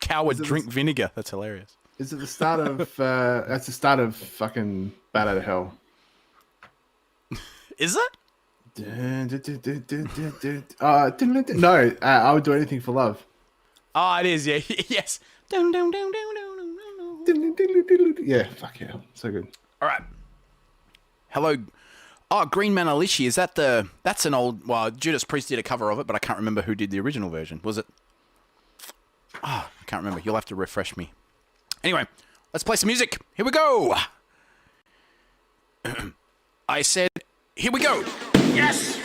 Coward drink vinegar. That's hilarious. is it the start of? That's the start of fucking Bat Out of Hell. Is it? No, I would do anything for love. Oh, it is. Yeah. Yes. Yeah, fuck yeah, so good. All right. Hello. Oh, Green Manalishi. Is that the... That's an old... Well, Judas Priest did a cover of it, but I can't remember who did the original version. Was it... Oh, I can't remember. You'll have to refresh me. Anyway, let's play some music. Here we go. I said, here we go. Yes!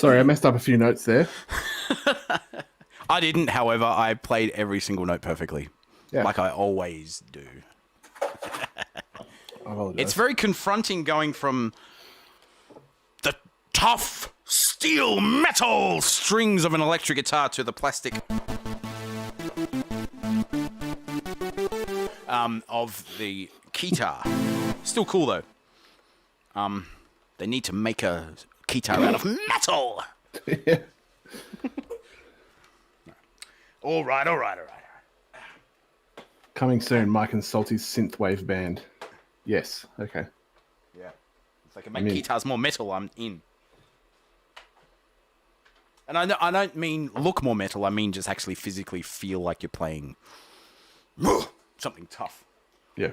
Sorry, I messed up a few notes there. I didn't, however, I played every single note perfectly. Yeah. Like I always do. I apologize. It's very confronting going from the tough steel metal strings of an electric guitar to the plastic of the guitar. Still cool though. They need to make a guitar out of metal. All right. Coming soon, Mike and Salty's synthwave band. Yes. Okay. Yeah. If they can make guitars more metal, I'm in. And I don't mean look more metal. I mean just actually physically feel like you're playing something tough. Yeah.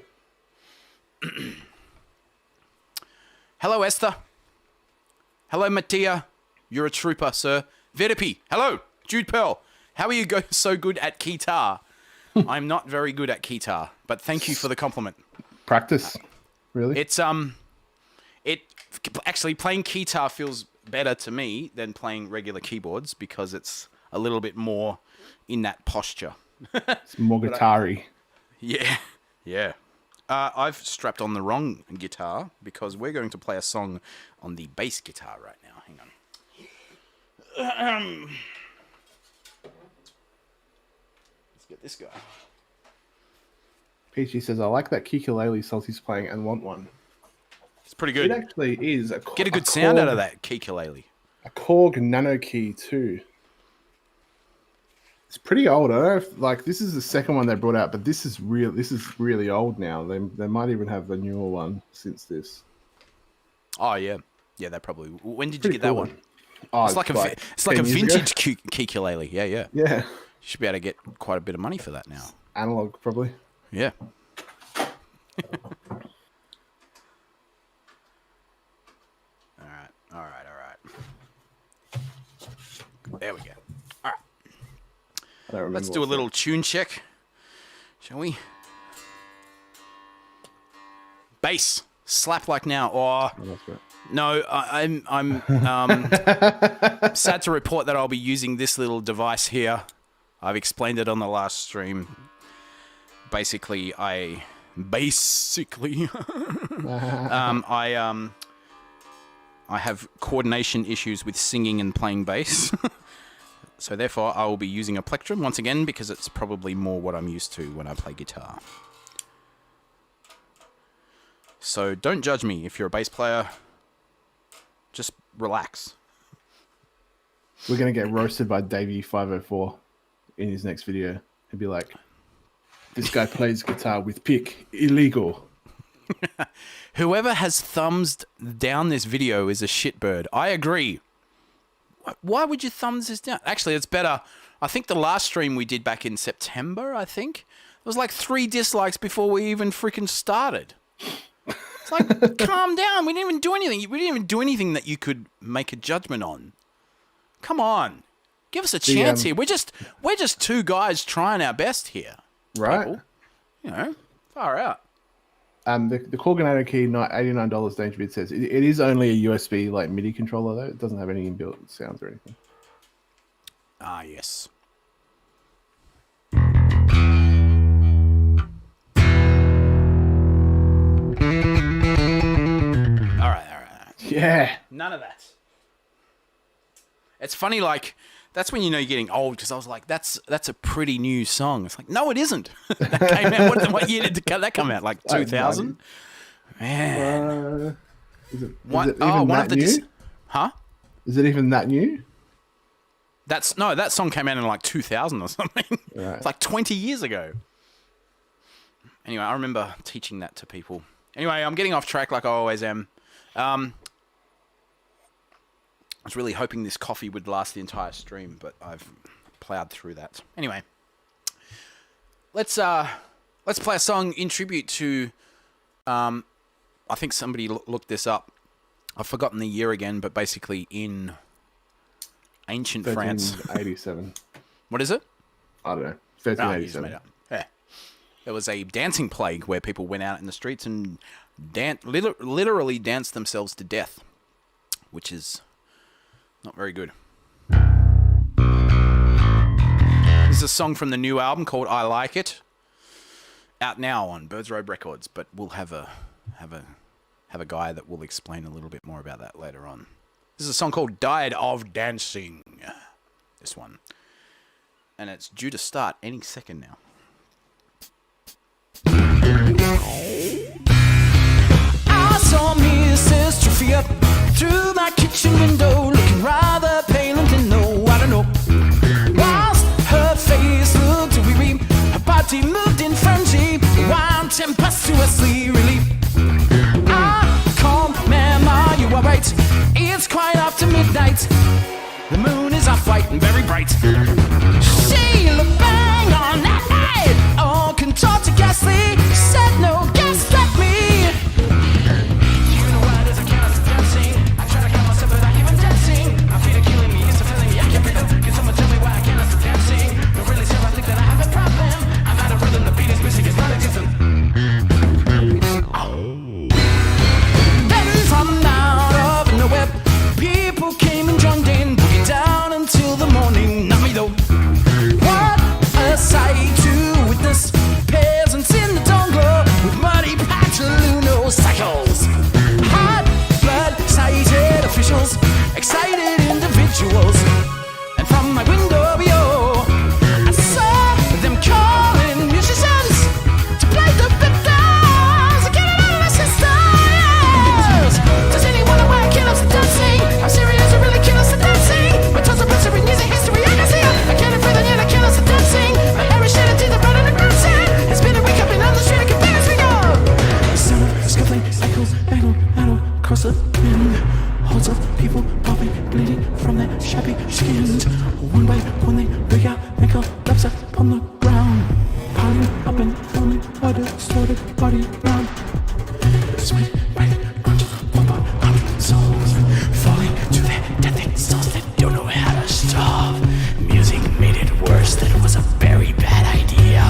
Hello, Esther. Hello, Mattia. You're a trooper, sir. Vedipi. Hello, Jude Pearl. How are you so good at guitar? I'm not very good at guitar, but thank you for the compliment. Practice. Really? It's actually playing guitar feels better to me than playing regular keyboards because it's a little bit more in that posture. It's more guitar-y. Yeah. I've strapped on the wrong guitar because we're going to play a song on the bass guitar right now. Hang on. Let's get this guy. Peachy says, I like that ukulele Salty's playing and want one. It's pretty good. It actually is. Get a good sound out of that ukulele. A Korg Nano Key too. It's pretty old. I don't know if, this is the second one they brought out, but this is real. This is really old now. They might even have the newer one since this. Oh yeah, they probably. When did you get that one? Oh, it's like a vintage ukulele. Yeah. Yeah. You should be able to get quite a bit of money for that now. Analog, probably. Yeah. All right. There we go. All right. I don't remember. Let's do a little tune check, shall we? Bass, slap like now. Oh, that's right. No, I'm sad to report that I'll be using this little device here. I've explained it on the last stream. Basically, I have coordination issues with singing and playing bass. So therefore, I will be using a plectrum once again because it's probably more what I'm used to when I play guitar. So don't judge me if you're a bass player. Just relax. We're going to get roasted by Davey504 in his next video. He'll be like, this guy plays guitar with pick. Illegal. Whoever has thumbs down this video is a shitbird. I agree. Why would you thumbs this down? Actually, it's better. I think the last stream we did back in September, there was like 3 dislikes before we even freaking started. It's like, calm down. We didn't even do anything. We didn't even do anything that you could make a judgment on. Come on. Give us a chance here. We're just 2 guys trying our best here. Right. People. You know, far out. The Korg Nano Key, $89, Danger Beat says. It is only a USB MIDI controller, though. It doesn't have any inbuilt sounds or anything. Ah, yes. All right. Yeah. None of that. It's funny, that's when you know you're getting old, because I was like, that's a pretty new song. It's like, no, it isn't. That came out, what year did that come out? 2000? Man. Is it One even of the new? Huh? Is it even that new? That song came out in 2000 or something. Right. It's 20 years ago. Anyway, I remember teaching that to people. Anyway, I'm getting off track like I always am. I was really hoping this coffee would last the entire stream, but I've plowed through that. Anyway, let's play a song in tribute to. I think somebody looked this up. I've forgotten the year again, but basically in ancient France. 1387. What is it? I don't know. 1387. Yeah. There was a dancing plague where people went out in the streets and literally danced themselves to death, which is Not very good. This is a song from the new album called I Like It. Out now on Birds Road Records, but we'll have a guy that will explain a little bit more about that later on. This is a song called Died of Dancing. This one. And it's due to start any second now. I saw Mrs. Trufia through my kitchen window, looking rather pale and thin. No, I don't know. Whilst her face looked weary, her body moved in frenzy, wild tempestuously relief. I called, ma'am, are you alright? It's quite after midnight. The moon is off-white and very bright. She looked bang on that night, all contorted ghastly. Said no, guess like me. You know what is a callous dancing? I try to calm myself without even dancing. My feet are killing me, it's a feeling me, I can't breathe. Can someone tell me why I can't stop dancing? No, really, sir, I think that I have a problem. I'm out of rhythm, the beat is missing, it's not existent. Then from out of nowhere, people came and joined in, boogie down until the morning. Not me though. What a sight to witness! Peasants in the dawn glow with muddy Pataluno cycles. Hot blood-sighted officials, excited individuals. And from my window, yo, I saw them calling musicians to play the victims and get it out of my sisters. Does anyone know why I can't stop dancing? I'm serious, I really can't stop dancing. My toes are blistering, music history, I can see it. I can't breathe and yet I can't stop dancing. My hair is shedding, teeth are blood and I'm dancing. It's been a week, I've been on the street, I can dance me up. The sound of scuffling echoes, battle across the wind. Hordes of people popping, bleeding from their shabby skins. One by one they break out and collapse upon the ground, piling up and forming a distorted body round. Sweat, right, crunch, pump up souls, falling to their death exhaust. They don't know how to stop. Music made it worse, that was a very bad idea.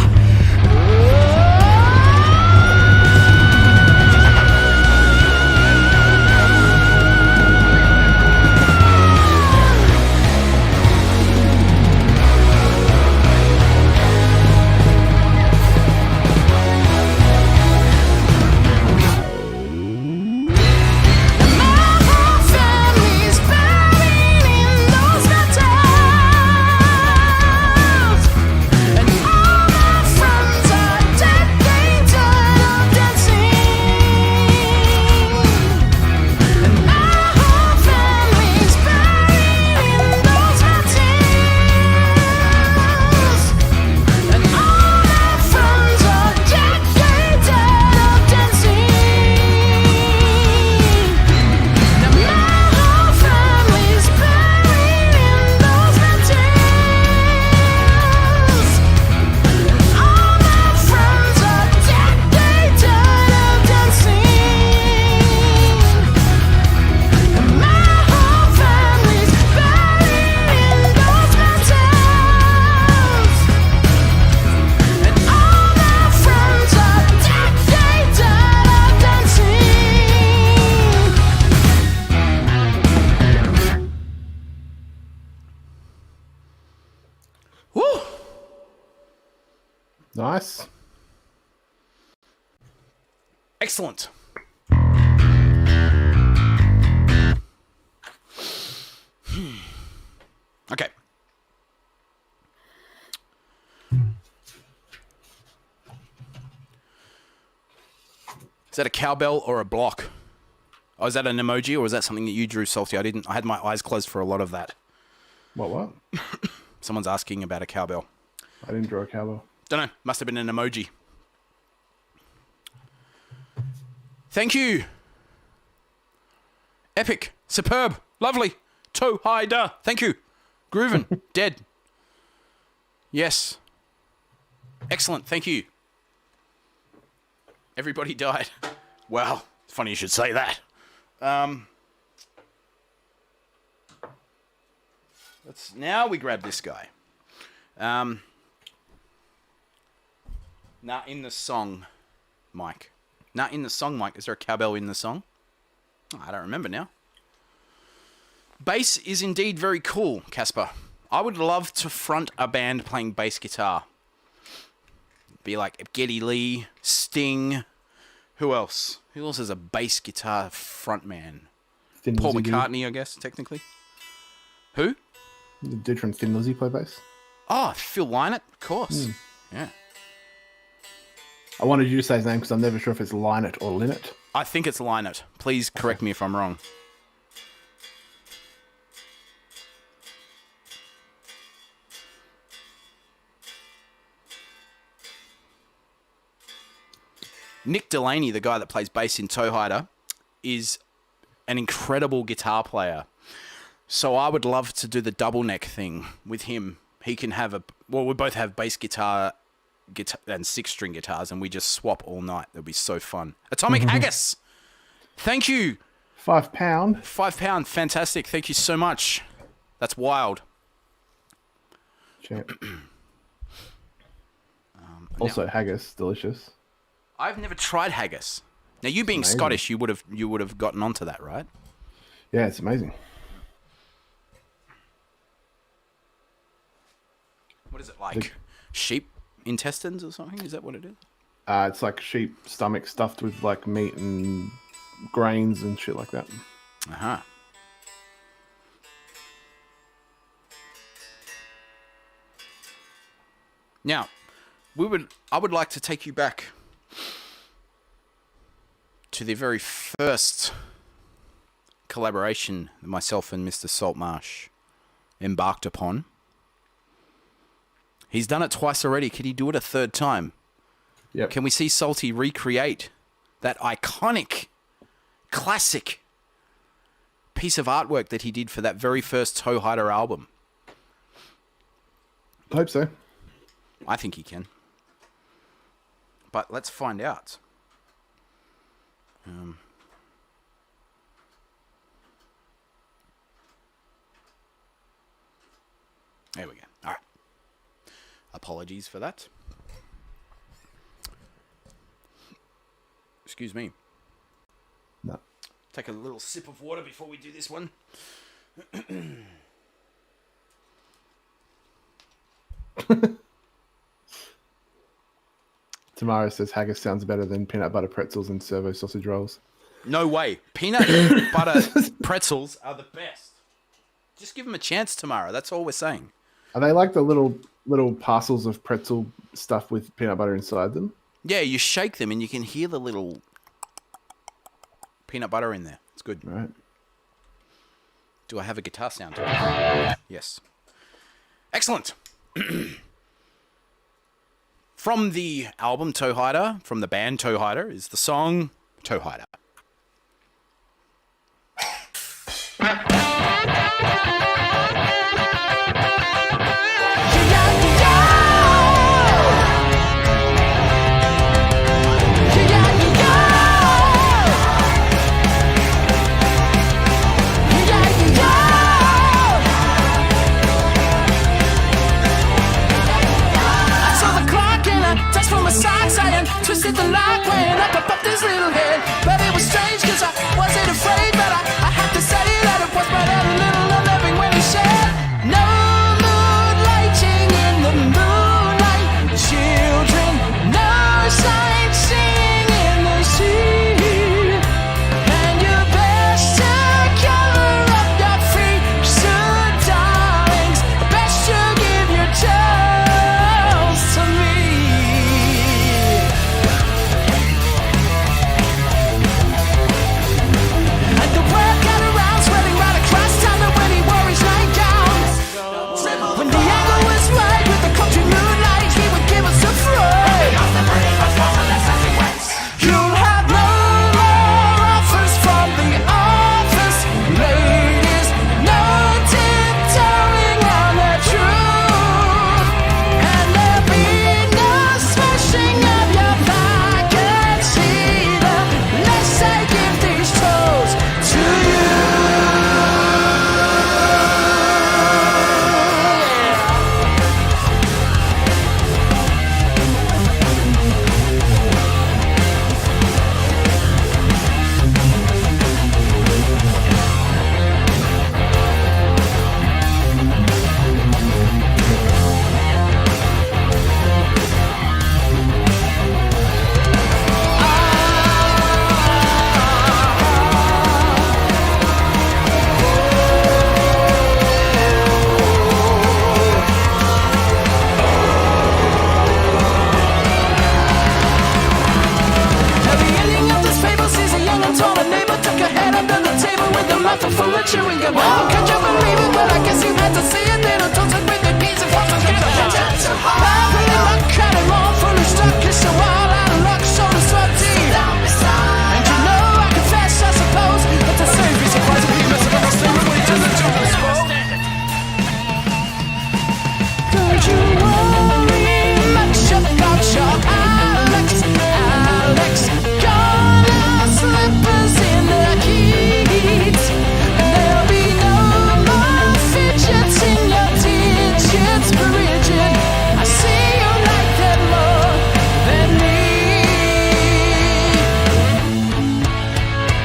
Nice. Excellent. Okay. Is that a cowbell or a block? Oh, is that an emoji or is that something that you drew, Salty? I had my eyes closed for a lot of that. What? Someone's asking about a cowbell. I didn't draw a cowbell. Don't know. Must have been an emoji. Thank you. Epic. Superb. Lovely. Toehider. Thank you. Groovin. Dead. Yes. Excellent. Thank you. Everybody died. Wow. It's funny you should say that. Now we grab this guy. Now in the song, Mike. Is there a cowbell in the song? Oh, I don't remember now. Bass is indeed very cool, Casper. I would love to front a band playing bass guitar. Be like Geddy Lee, Sting. Who else? Who else is a bass guitar frontman? Paul McCartney, I guess, technically. Who? The dude from Thin Lizzy play bass. Oh, Phil Lynott, of course. Yeah. I wanted you to say his name because I'm never sure if it's Lynott or Lynott. I think it's Lynott. Please correct me if I'm wrong. Nick Delaney, the guy that plays bass in Toehider, is an incredible guitar player. So I would love to do the double neck thing with him. He can have we both have bass guitar and 6-string guitars, and we just swap all night. That'd be so fun. Atomic Haggis, thank you. £5. £5, fantastic. Thank you so much. That's wild. Champ. Also, haggis, delicious. I've never tried haggis. Now, you being Scottish, you would have gotten onto that, right? Yeah, it's amazing. What is it like? Sheep intestines or something? Is that what it is? It's like sheep stomach stuffed with like meat and grains and shit like that. Uh-huh. Now, I would like to take you back to the very first collaboration that myself and Mr. Saltmarsh embarked upon. He's done it twice already. Could he do it a third time? Yep. Can we see Salty recreate that iconic, classic piece of artwork that he did for that very first Toehider album? I hope so. I think he can. But let's find out. There we go. All right. Apologies for that. Excuse me. No. Take a little sip of water before we do this one. Tamara says haggis sounds better than peanut butter pretzels and servo sausage rolls. No way. Peanut butter pretzels are the best. Just give them a chance, Tamara. That's all we're saying. Are they like the little parcels of pretzel stuff with peanut butter inside them? Yeah, you shake them and you can hear the little peanut butter in there. It's good. Right. Do I have a guitar sound? Yes. Excellent. From the album Toehider, from the band Toehider, is the song Toehider. Twisted the lock when I popped up this little head. But it was strange cause I wasn't afraid. But I had to say that it was my chewing gum. Could you believe it? Well, I guess you had to see it. Little toasted with the beans and frosted get a happily luck, cut him all full of stock. It's a wild out of luck, so the sweat deep. And you know I confess, I suppose, but the same be surprised if you miss it. I'll stay with me till the joke's spoke. Don't you worry much about your Alex, Alex. Your slippers in the heat, and there'll be no more fidgets in your digits, Bridget. I see you like that more than me.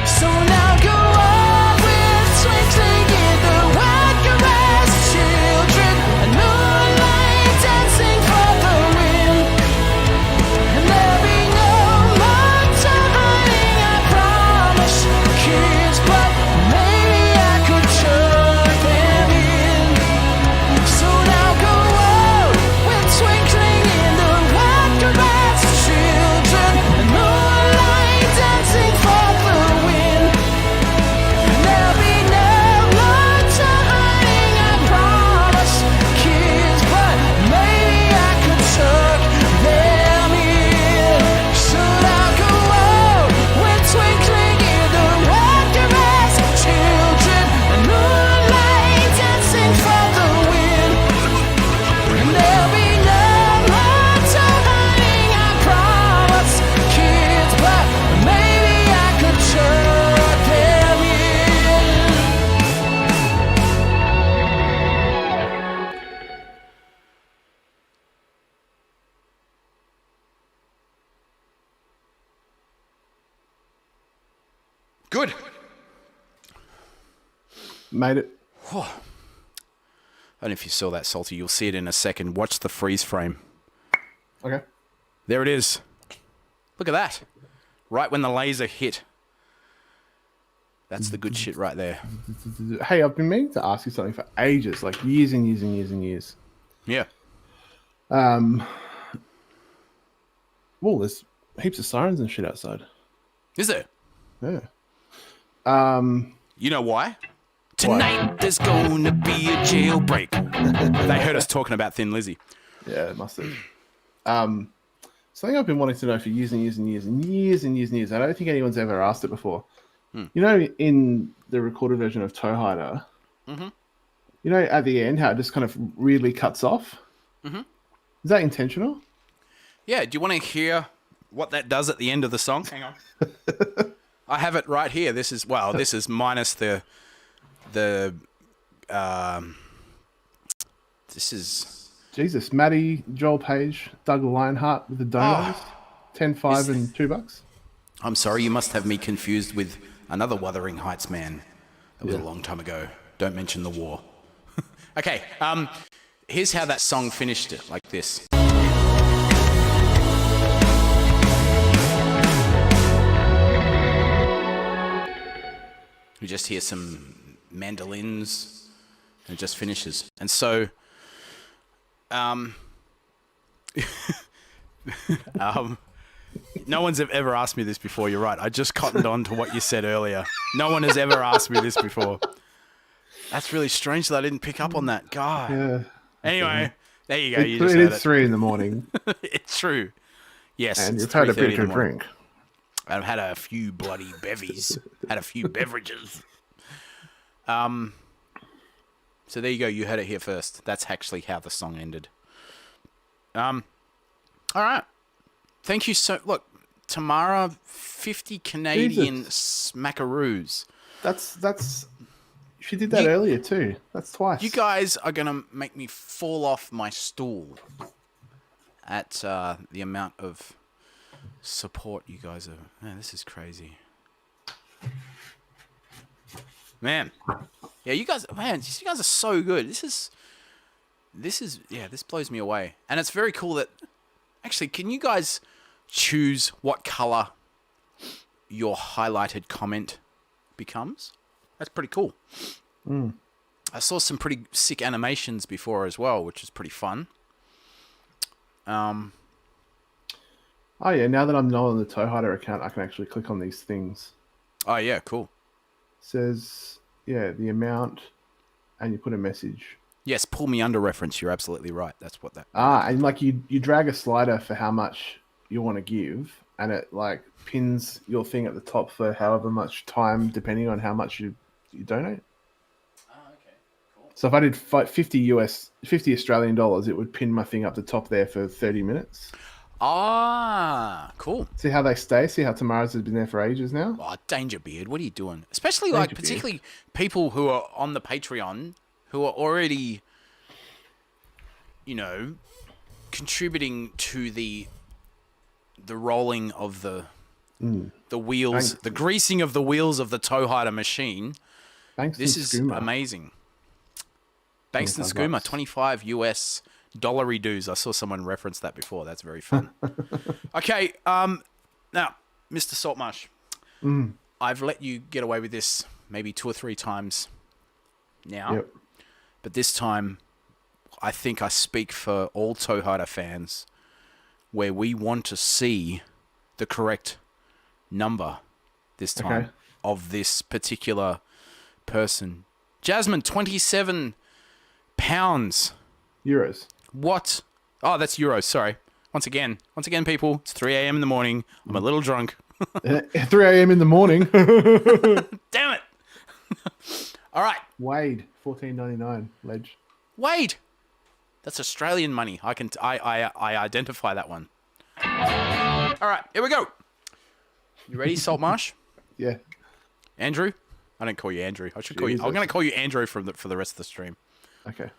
So now go on with twinkling in the white grass, children, and moonlight dancing for the wind. And there'll be no more turning, I promise, kids, but maybe I could turn them in. So now go on with twinkling in the white grass, children, and moonlight dancing for the wind. And there'll be no more turning, I promise, kids, but maybe I could tuck them in. So now go on with twinkling in the white grass, children, and moonlight dancing for the wind. And there'll be no more turning, I promise, kids, but maybe I could tuck them in. Good. Made it. I don't know if you saw that, Salty. You'll see it in a second. Watch the freeze frame. Okay. There it is. Look at that. Right when the laser hit. That's the good shit right there. Hey, I've been meaning to ask you something for ages, like years and years and years and years. Yeah. Well, there's heaps of sirens and shit outside. Is there? Yeah. You know why? Tonight there's gonna be a jailbreak. They heard us talking about Thin Lizzy. Yeah, it must have. Something I've been wanting to know for years and years and years and years and years and years. I don't think anyone's ever asked it before. You know, in the recorded version of Toehider, you know, at the end, how it just kind of really cuts off? Is that intentional? Yeah, do you want to hear what that does at the end of the song? Hang on. I have it right here. This is minus the this is Jesus, Maddie, Joel Page, Doug Lionheart with the donuts. 10, 5, and $2. I'm sorry, you must have me confused with another Wuthering Heights man. That was a long time ago. Don't mention the war. Okay, here's how that song finished it, like this. We just hear some mandolins, and it just finishes. And so, no one's ever asked me this before. You're right. I just cottoned on to what you said earlier. No one has ever asked me this before. That's really strange that I didn't pick up on that. God. Yeah. Anyway, there you go. You It just is heard 3 in the morning, It's true. Yes. and it's you've had a 3:30 bit in to the morning. drink. I've had a few bloody bevies. Had a few beverages. So there you go. You heard it here first. That's actually how the song ended. All right. Thank you so... Look, Tamara, 50 Canadian smackaroos. That's. She did that earlier too. That's twice. You guys are going to make me fall off my stool at the amount of support you guys are... Man, this is crazy. Man. Yeah, you guys are so good. This blows me away. And it's very cool that... Actually, can you guys choose what color your highlighted comment becomes? That's pretty cool. I saw some pretty sick animations before as well, which is pretty fun. Oh yeah, now that I'm not on the Toehider account, I can actually click on these things. Oh yeah, cool. It says the amount, and you put a message. Yes, pull me under reference. You're absolutely right. That's what that. And like you drag a slider for how much you want to give, and it like pins your thing at the top for however much time, depending on how much you donate. Okay, cool. So if I did 50 Australian dollars, it would pin my thing up the top there for 30 minutes. Cool. See how they stay? See how Tamara's has been there for ages now? Oh, Danger Beard, what are you doing? Especially particularly people who are on the Patreon who are already, contributing to the rolling of the wheels, the greasing of the wheels of the Toehider machine. This is amazing. Banks and Skooma, $25 dollary dues. I saw someone reference that before. That's very fun. Okay, now, Mr. Saltmarsh, I've let you get away with this maybe 2 or 3 times now. Yep. But this time, I think I speak for all Toehider fans where we want to see the correct number this time of this particular person. Jasmine, 27 pounds. Euros. What? Oh, that's euros. Sorry. Once again, people, it's 3 a.m. in the morning. I'm a little drunk. 3 a.m. in the morning. Damn it. All right. Wade, $14.99 ledge. Wade. That's Australian money. I identify that one. All right, here we go. You ready, Saltmarsh? Yeah. Andrew? I don't call you Andrew. I should call you. I'm going to call you Andrew for the rest of the stream. Okay.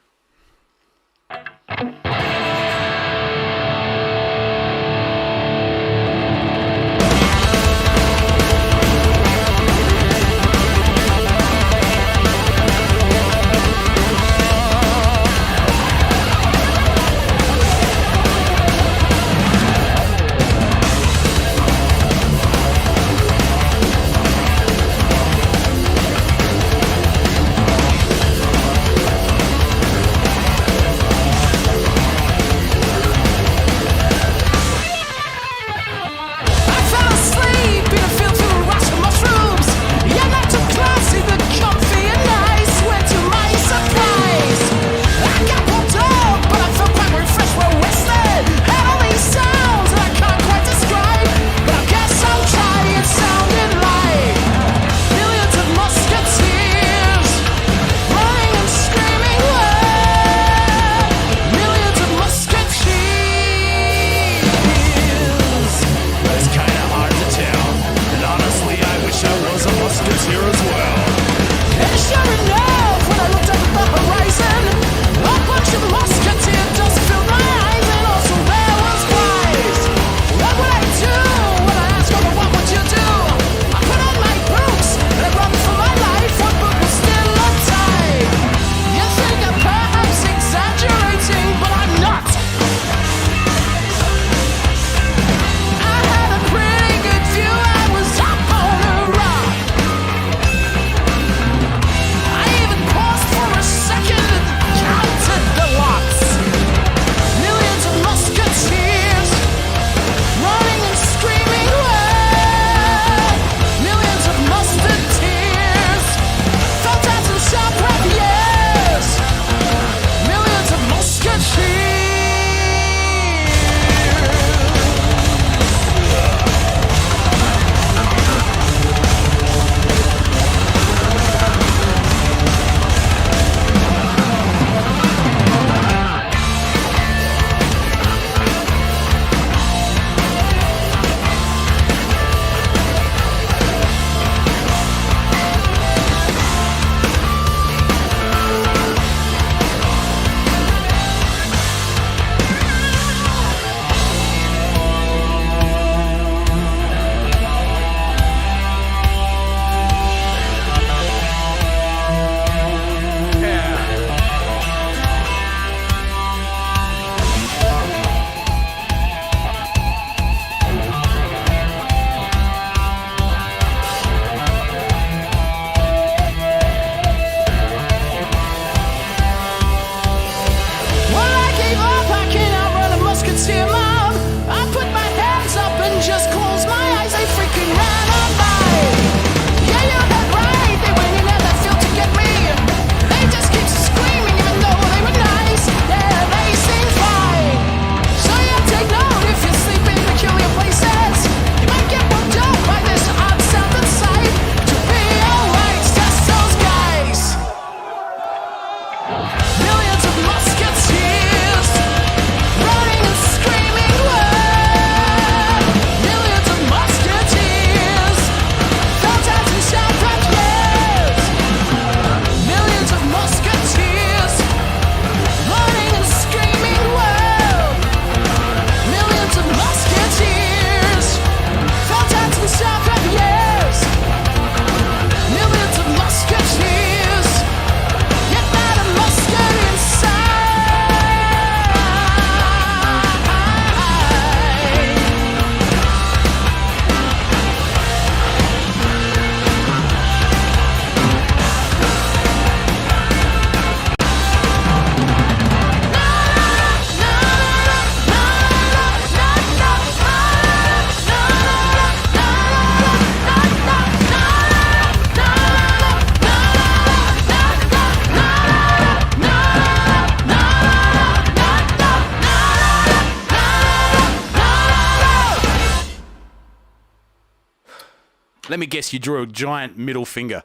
Let me guess, you drew a giant middle finger.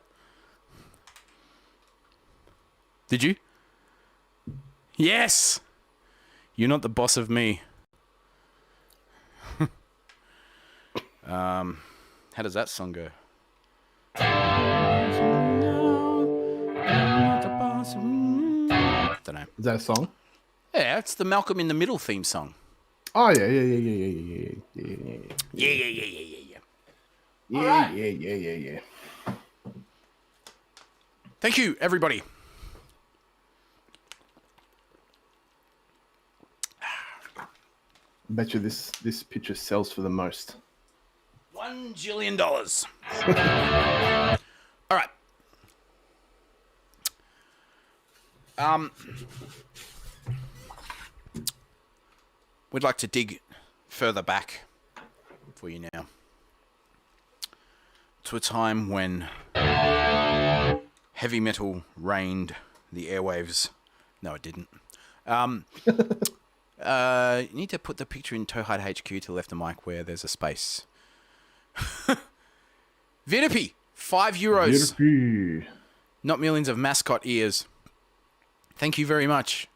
Did you? Yes! You're not the boss of me. How does that song go? Don't know. Is that a song? Yeah, it's the Malcolm in the Middle theme song. Oh yeah. Yeah. Thank you, everybody. I bet you this picture sells for the most. $1 jillion. All right. We'd like to dig further back for you now to a time when heavy metal reigned the airwaves. No, it didn't. You need to put the picture in Toehider HQ to the left of the mic where there's a space. Vinipy, €5. Beautiful. Not millions of mascot ears. Thank you very much.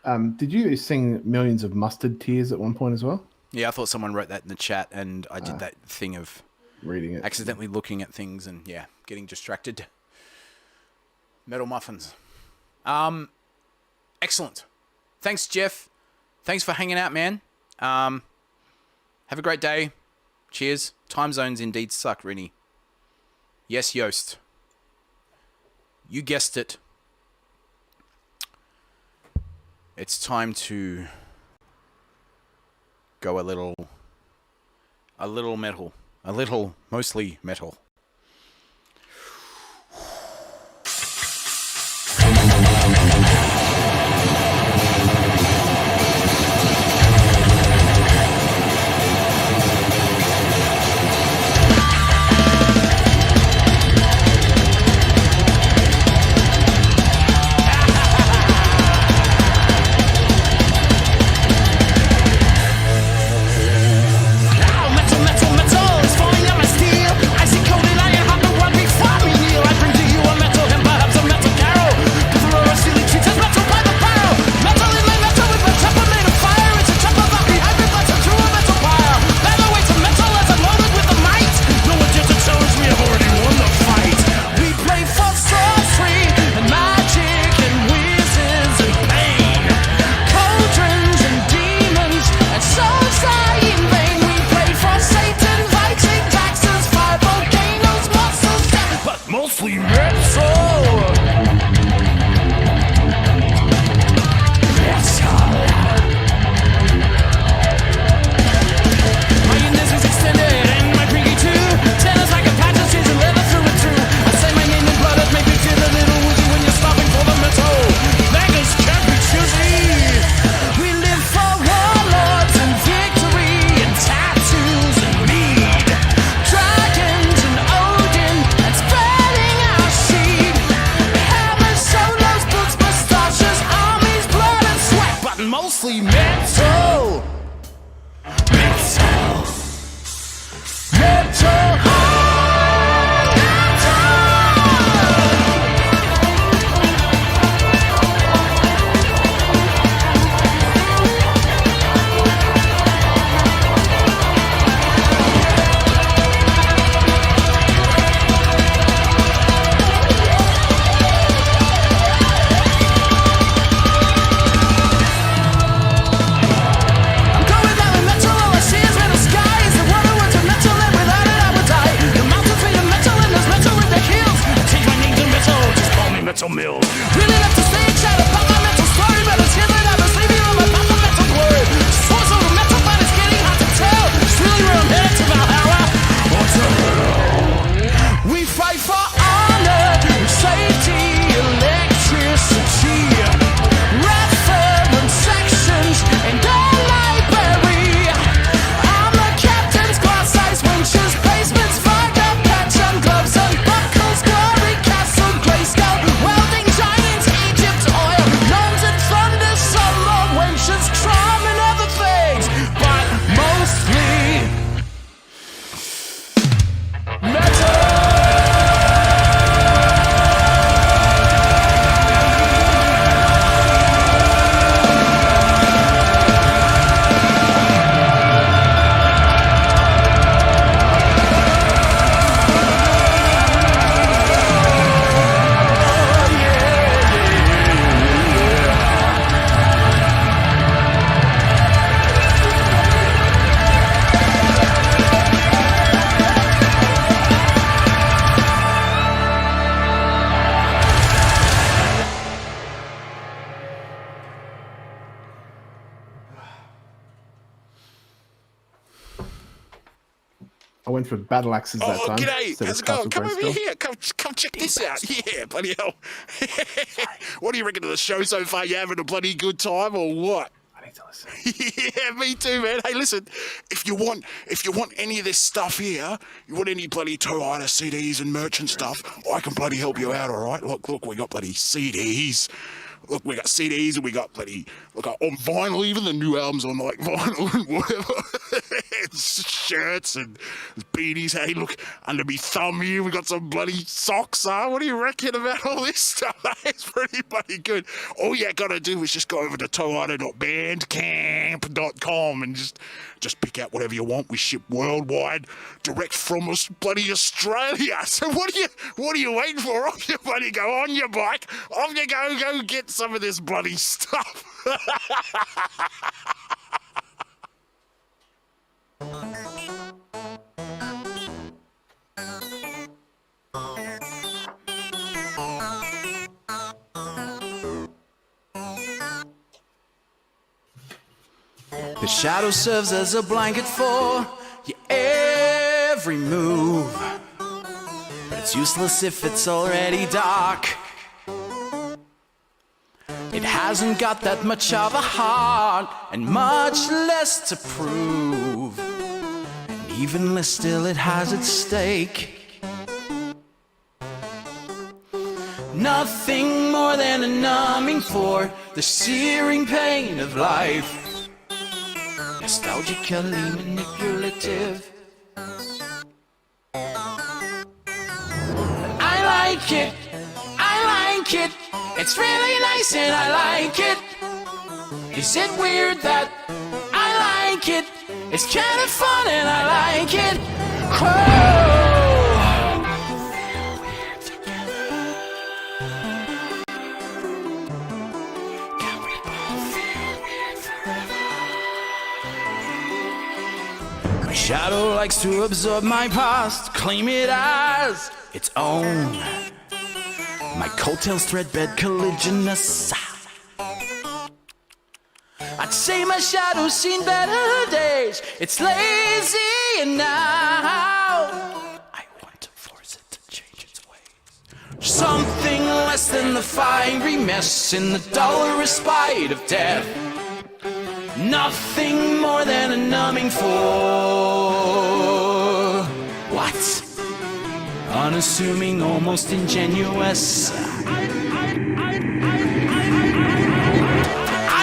Did you sing Millions of Mustard Tears at one point as well? Yeah, I thought someone wrote that in the chat, and I did that thing of Reading it. accidentally looking at things and, yeah, getting distracted. Metal muffins. Excellent. Thanks, Jeff. Thanks for hanging out, man. Have a great day. Cheers. Time zones indeed suck, Rinny. Yes, Yost. You guessed it. It's time to go a little metal. A little, mostly metal. Welding went for battle axes that Oh, time. g'day. instead of How's it going? Castle Come over Grayskull. here. Come check this out. Yeah, bloody hell. What do you reckon of the show so far? You having a bloody good time or what? I need to listen. Yeah, me too, man. Hey, listen, if you want any of this stuff here, you want any bloody Toehider CDs and merch and stuff, I can bloody help you out, all right? Look, we got bloody CDs. Look, we got CDs and we got bloody, look, on vinyl, even the new albums on like vinyl and whatever. Shirts and beanies. Hey, look, under me thumb here, we got some bloody socks, huh? What do you reckon about all this stuff? It's pretty bloody good. All you gotta do is just go over to toehider.bandcamp.com and just pick out whatever you want. We ship worldwide, direct from us, bloody Australia. So what are you waiting for? Off you bloody go on your bike. Off you go get some of this bloody stuff. The shadow serves as a blanket for your every move, but it's useless if it's already dark. It hasn't got that much of a heart, and much less to prove, and even less still it has at stake. Nothing more than a numbing for the searing pain of life. Nostalgically manipulative. I like it, it's really nice and I like it. Is it weird that I like it? It's kind of fun and I like it. Whoa. My shadow likes to absorb my past, claim it as its own. My coattails threadbed colliginous. I'd say my shadow's seen better days. It's lazy and now I want to force it to change its ways. Something less than the fiery mess in the dull respite of death. Nothing more than a numbing for what? Unassuming, almost ingenuous. I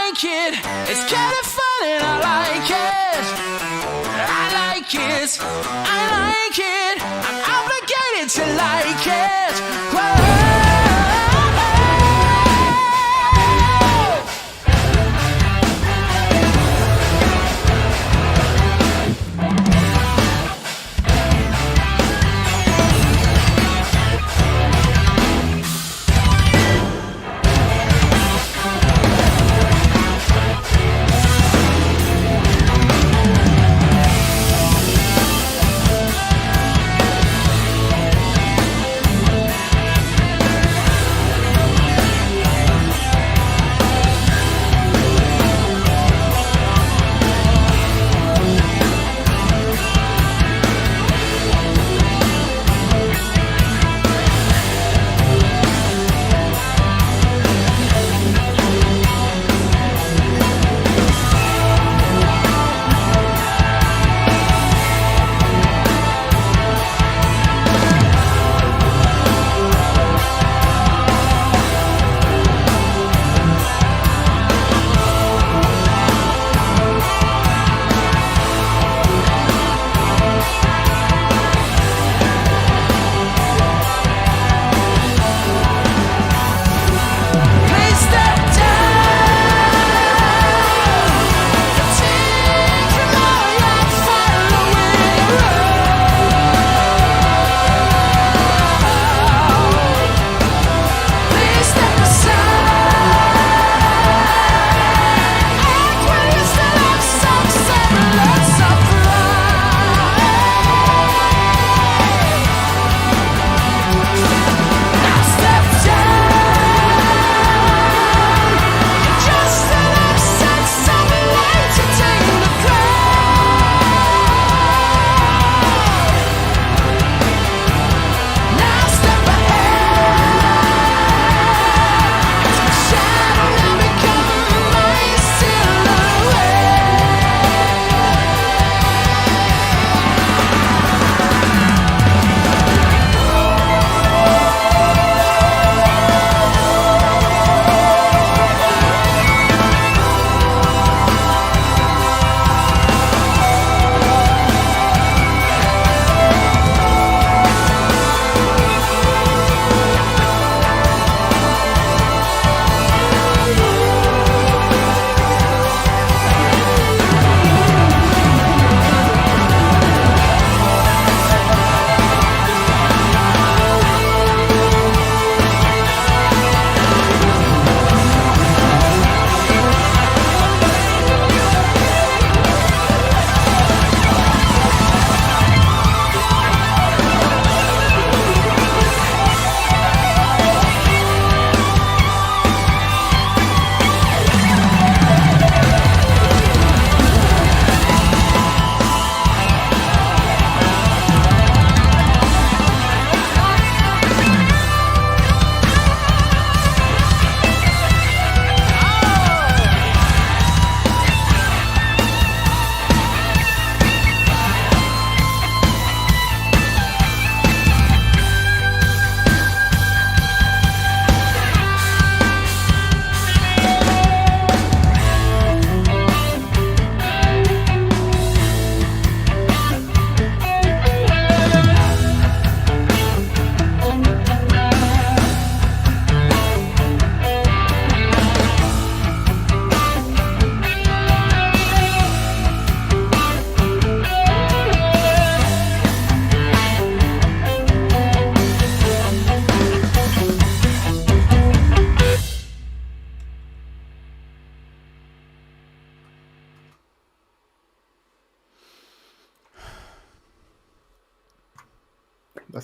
like it, it's kind of fun and I like it. I like it, I'm obligated to like it. Whoa.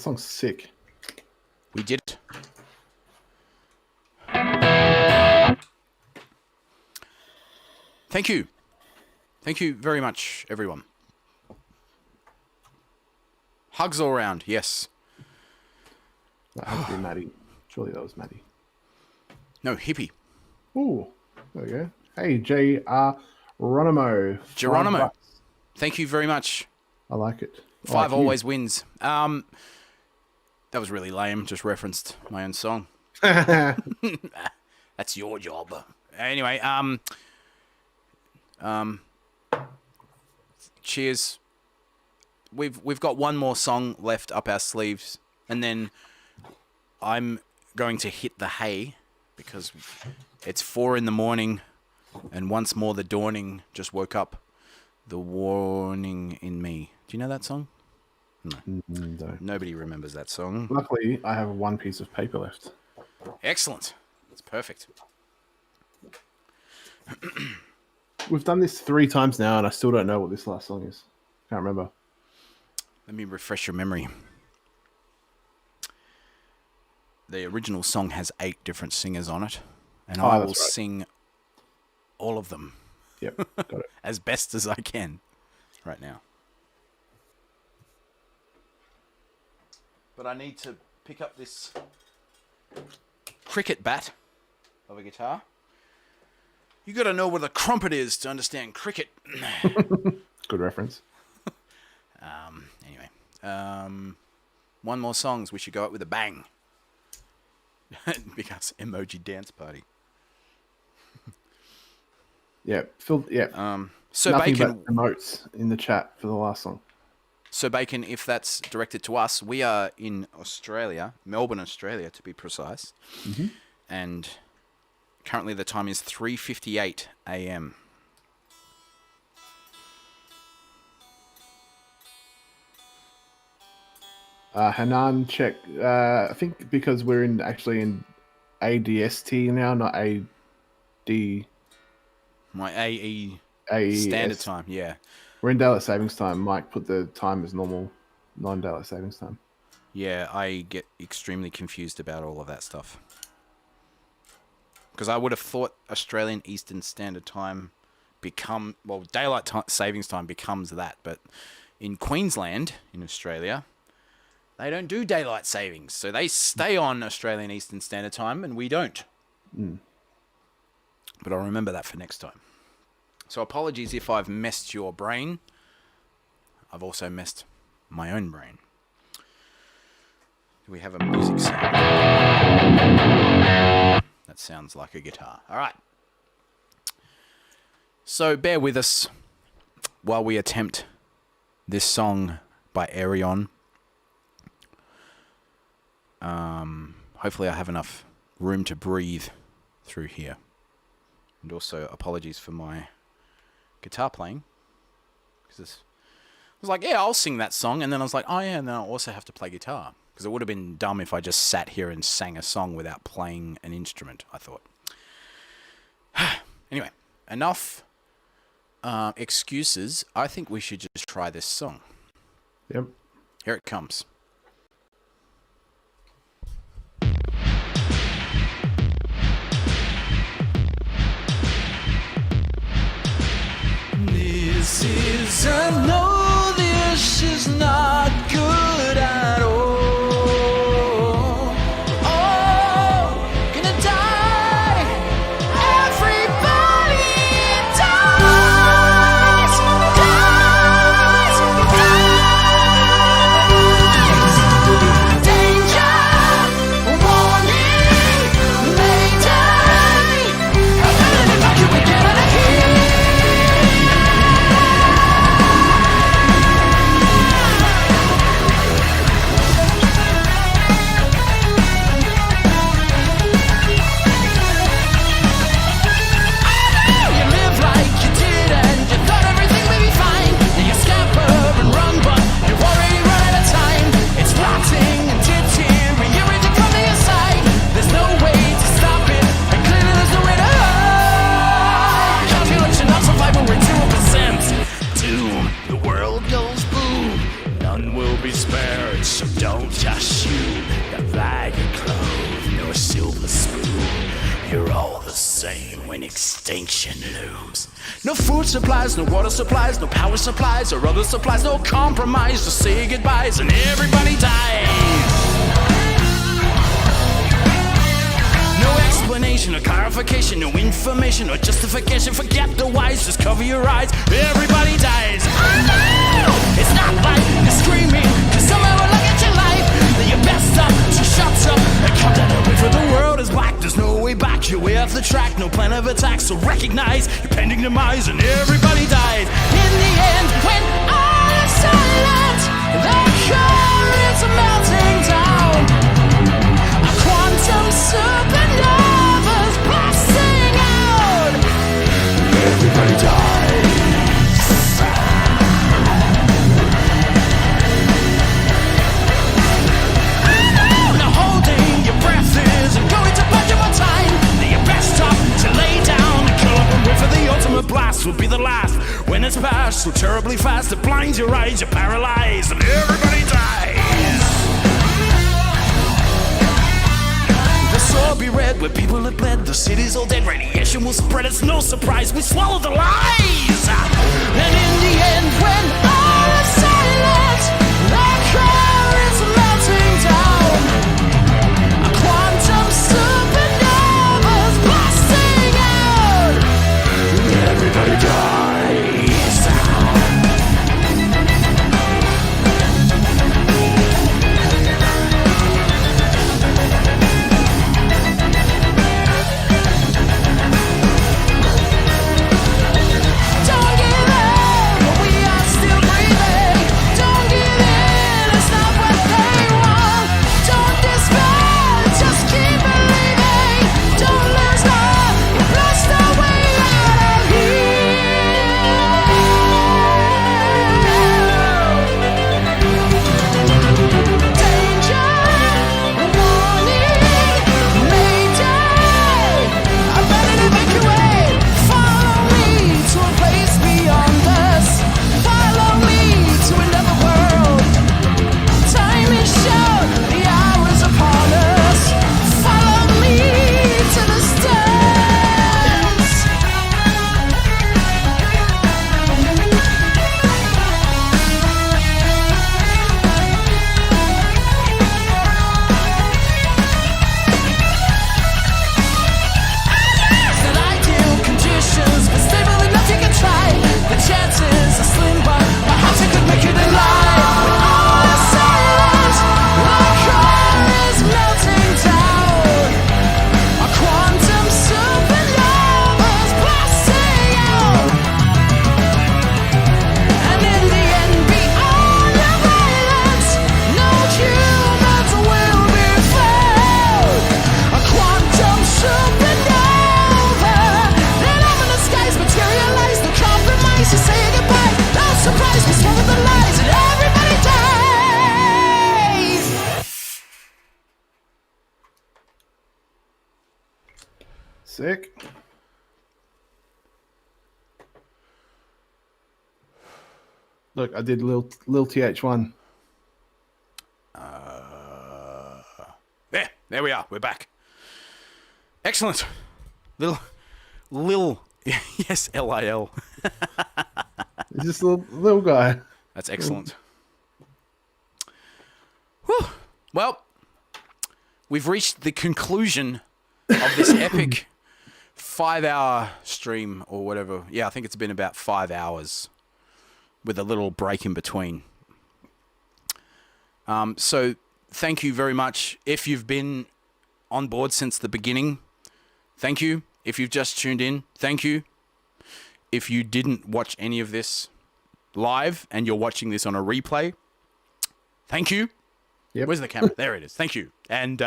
song's sick. We did it. Thank you. Thank you very much, everyone. Hugs all around, yes. That had to be Maddie. Surely that was Maddie. No, hippie. Ooh, there we go. Hey, J.R. Geronimo. Geronimo. Thank you very much. I like it. Five always wins. That was really lame. Just referenced my own song. That's your job. Anyway, cheers. We've got one more song left up our sleeves, and then I'm going to hit the hay because it's 4 a.m, and once more the dawning just woke up the warning in me. Do you know that song? No. Nobody remembers that song. Luckily, I have one piece of paper left. Excellent. That's perfect. We've done this 3 times now, and I still don't know what this last song is. Can't remember. Let me refresh your memory. The original song has 8 different singers on it, and I will sing all of them. Yep, got it. As best as I can right now. But I need to pick up this cricket bat of a guitar. You got to know what a crumpet is to understand cricket. Good reference. Anyway, one more songs. We should go out with a bang. Because emoji dance party. Yeah, Phil. Yeah. So Nothing Bacon, but emotes in the chat for the last song. So Bacon, if that's directed to us, we are in Australia, Melbourne, Australia, to be precise, and currently the time is 3:58 a.m. Hanan, check. I think because we're actually in ADST now, not AD. My AE AES. standard time, yeah. We're in daylight savings time. Mike put the time as normal, non-daylight savings time. Yeah, I get extremely confused about all of that stuff. Because I would have thought Australian Eastern Standard Time daylight savings time becomes that. But in Queensland, in Australia, they don't do daylight savings. So they stay on Australian Eastern Standard Time and we don't. But I'll remember that for next time. So apologies if I've messed your brain. I've also messed my own brain. Do we have a music sound? That sounds like a guitar. All right. So bear with us while we attempt this song by Arion. Hopefully I have enough room to breathe through here. And also apologies for my guitar playing. Because I was like, yeah, I'll sing that song. And then I was like, oh yeah, and then I'll also have to play guitar. Because it would have been dumb if I just sat here and sang a song without playing an instrument, I thought. Anyway, enough excuses. I think we should just try this song. Yep. Here it comes. This is a no, this is not good at all. Oh, gonna die. Everybody dies, dies, dies. Danger, warning, mayday. I'm gonna evacuate, get out of here. same when extinction looms. No food supplies, no water supplies, no power supplies or other supplies, no compromise to say goodbyes, and everybody dies. No explanation or clarification, no information or justification. Forget the whys, just cover your eyes. Everybody dies. I know it's not like you're screaming, cause someone will look at your life. That you're best up to shut up and come down the river. The world is black, there's no way back. You're way off the track, no plan of attack. So recognize your pending demise, and everybody dies. In the end, when all is silent, the currents are melting down. A quantum supernova's blasting out. Everybody dies. Now holding your breath isn't going to budge one time. Your best up to lay down and curl up and wait for the ultimate blast. Will be the last when it's past so terribly fast it blinds your eyes, you're paralyzed, and everybody dies. The sword be red where people have bled, the city's all dead, radiation will spread, it's no surprise we swallow the lies. And in the end, when all is silent, the currents are melting down. A quantum supernova's blasting out. Everybody dies. Don't give in, we are still breathing. Don't give in, it's not what they want. Don't despair, just keep believing. Don't lose love, we blast our way out of here. Danger, warning, mayday. I'm ready to evacuate. Follow me to a place beyond us. Follow me to another world. Time is short, the hour is upon us. Follow me to the stars. That ideal conditions, but stable enough you can try. The chances are slim, but perhaps I could make it in life. When all is silent, the core is melting down. A quantum supernova's blasting out. And in the end, beyond the violence, no humans will be found. A quantum supernova. Then up in the skies materialize. No compromise, you say goodbye. No surprise, we swallow the lies, and everybody dies. Sick. Look, I did Lil TH1. There we are. We're back. Excellent. Lil, yes, LIL. It's just a little guy. That's excellent. Whew. Well, we've reached the conclusion of this epic 5-hour stream or whatever. Yeah, I think it's been about 5 hours with a little break in between. So thank you very much. If you've been on board since the beginning, thank you. If you've just tuned in, thank you. If you didn't watch any of this live and you're watching this on a replay, thank you. Yep. Where's the camera? There it is. Thank you. And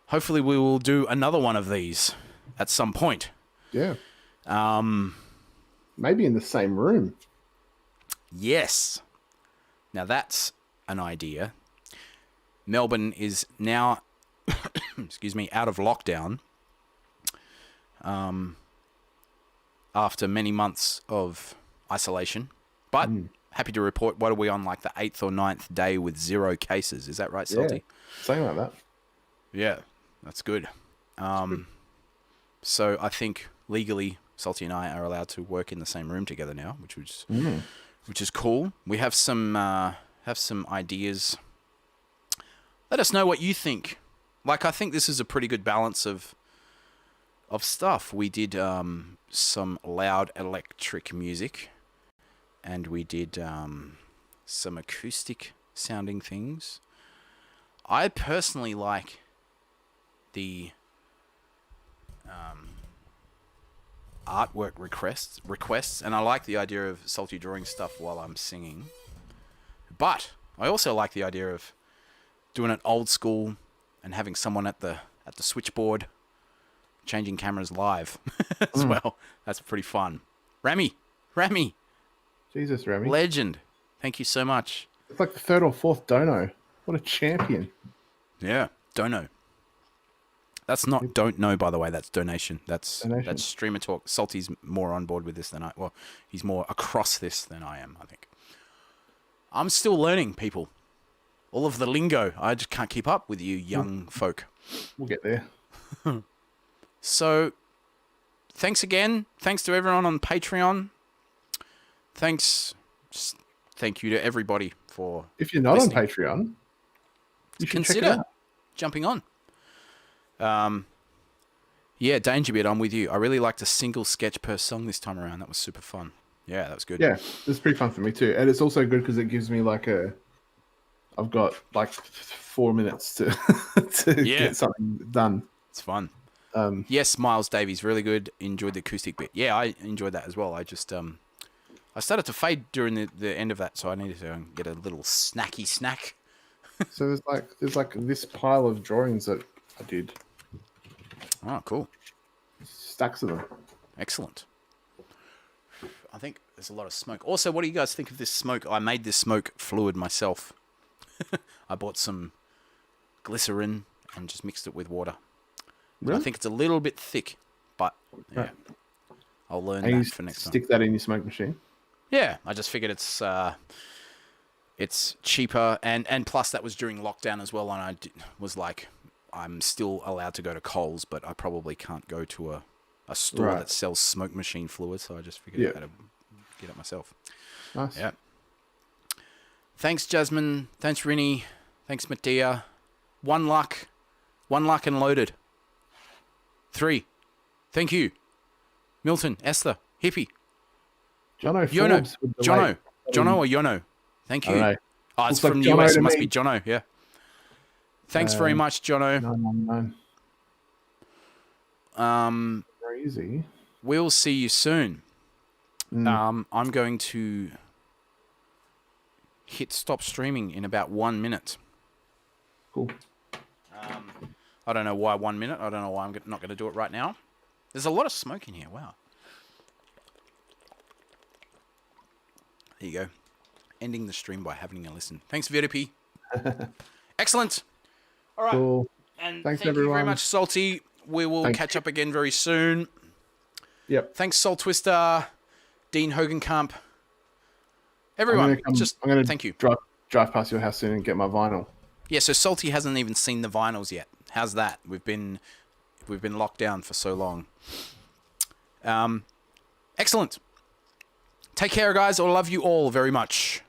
hopefully we will do another one of these at some point. Yeah. Maybe in the same room. Yes. Now that's an idea. Melbourne is now, excuse me, out of lockdown. After many months of isolation. But happy to report, what are we on, like the 8th or 9th day with 0 cases? Is that right, Salty? Yeah, something like that. Yeah, that's good. So I think legally, Salty and I are allowed to work in the same room together now, which is cool. We have some ideas. Let us know what you think. Like, I think this is a pretty good balance of stuff. We did some loud electric music, and we did some acoustic sounding things. I personally like the artwork requests, and I like the idea of Salty drawing stuff while I'm singing. But I also like the idea of doing it old school and having someone at the switchboard changing cameras live as well. That's pretty fun. Rami, Jesus, Remy. legend. Thank you so much. It's like the third or fourth dono. What a champion. Yeah, dono. That's not don't know, by the way. That's donation. That's streamer talk. Salty's more on board with this than he's more across this than I am, I think. I'm still learning, people. All of the lingo. I just can't keep up with you young folk. We'll get there. So, thanks again. Thanks to everyone on Patreon. Thank you to everybody for If you're not listening. on Patreon, you should check it Consider out. jumping on. Yeah, Danger Bit, I'm with you. I really liked a single sketch per song this time around. That was super fun. Yeah, that was good. Yeah, it's pretty fun for me too. And it's also good because it gives me I've got like 4 minutes to get something done. It's fun. Yes, Miles Davies, really good. Enjoyed the acoustic bit. Yeah, I enjoyed that as well. I just I started to fade during the end of that, so I needed to get a little snacky snack. So there's like this pile of drawings that I did. Oh, cool. Stacks of them. Excellent. I think there's a lot of smoke. Also, what do you guys think of this smoke? I made this smoke fluid myself. I bought some glycerin and just mixed it with water. Really? I think it's a little bit thick, but yeah, Right. I'll learn And you that for next time. stick that in your smoke machine. Yeah, I just figured it's cheaper, and plus that was during lockdown as well, and I was like, I'm still allowed to go to Coles, but I probably can't go to a store Right. that sells smoke machine fluid, so I just figured out how to get it myself. Nice. Yeah. Thanks, Jasmine. Thanks, Rinny. Thanks, Mattia. One luck and loaded. 3. Thank you. Milton, Esther, Hippie, Jono Yono, Forbes with the Jono, late- Jono or Yono. Thank I you. don't know. Oh, it's Looks from like the Jono US. to It must me. be Jono. Yeah. Thanks very much, Jono. 999. Crazy. We'll see you soon. Mm. I'm going to hit stop streaming in about 1 minute. Cool. I don't know why 1 minute. I don't know why I'm not going to do it right now. There's a lot of smoke in here. Wow. There you go. Ending the stream by having a listen. Thanks, VDP. Excellent. All right. Cool. And Thanks, thank you very everyone. much, Salty. We will Thank catch you. up again very soon. Yep. Thanks, Soul Twister, Dean Hogenkamp. Everyone, thank you. Drive past your house soon and get my vinyl. Yeah, so Salty hasn't even seen the vinyls yet. How's that? We've been locked down for so long. Excellent. Take care, guys. I love you all very much.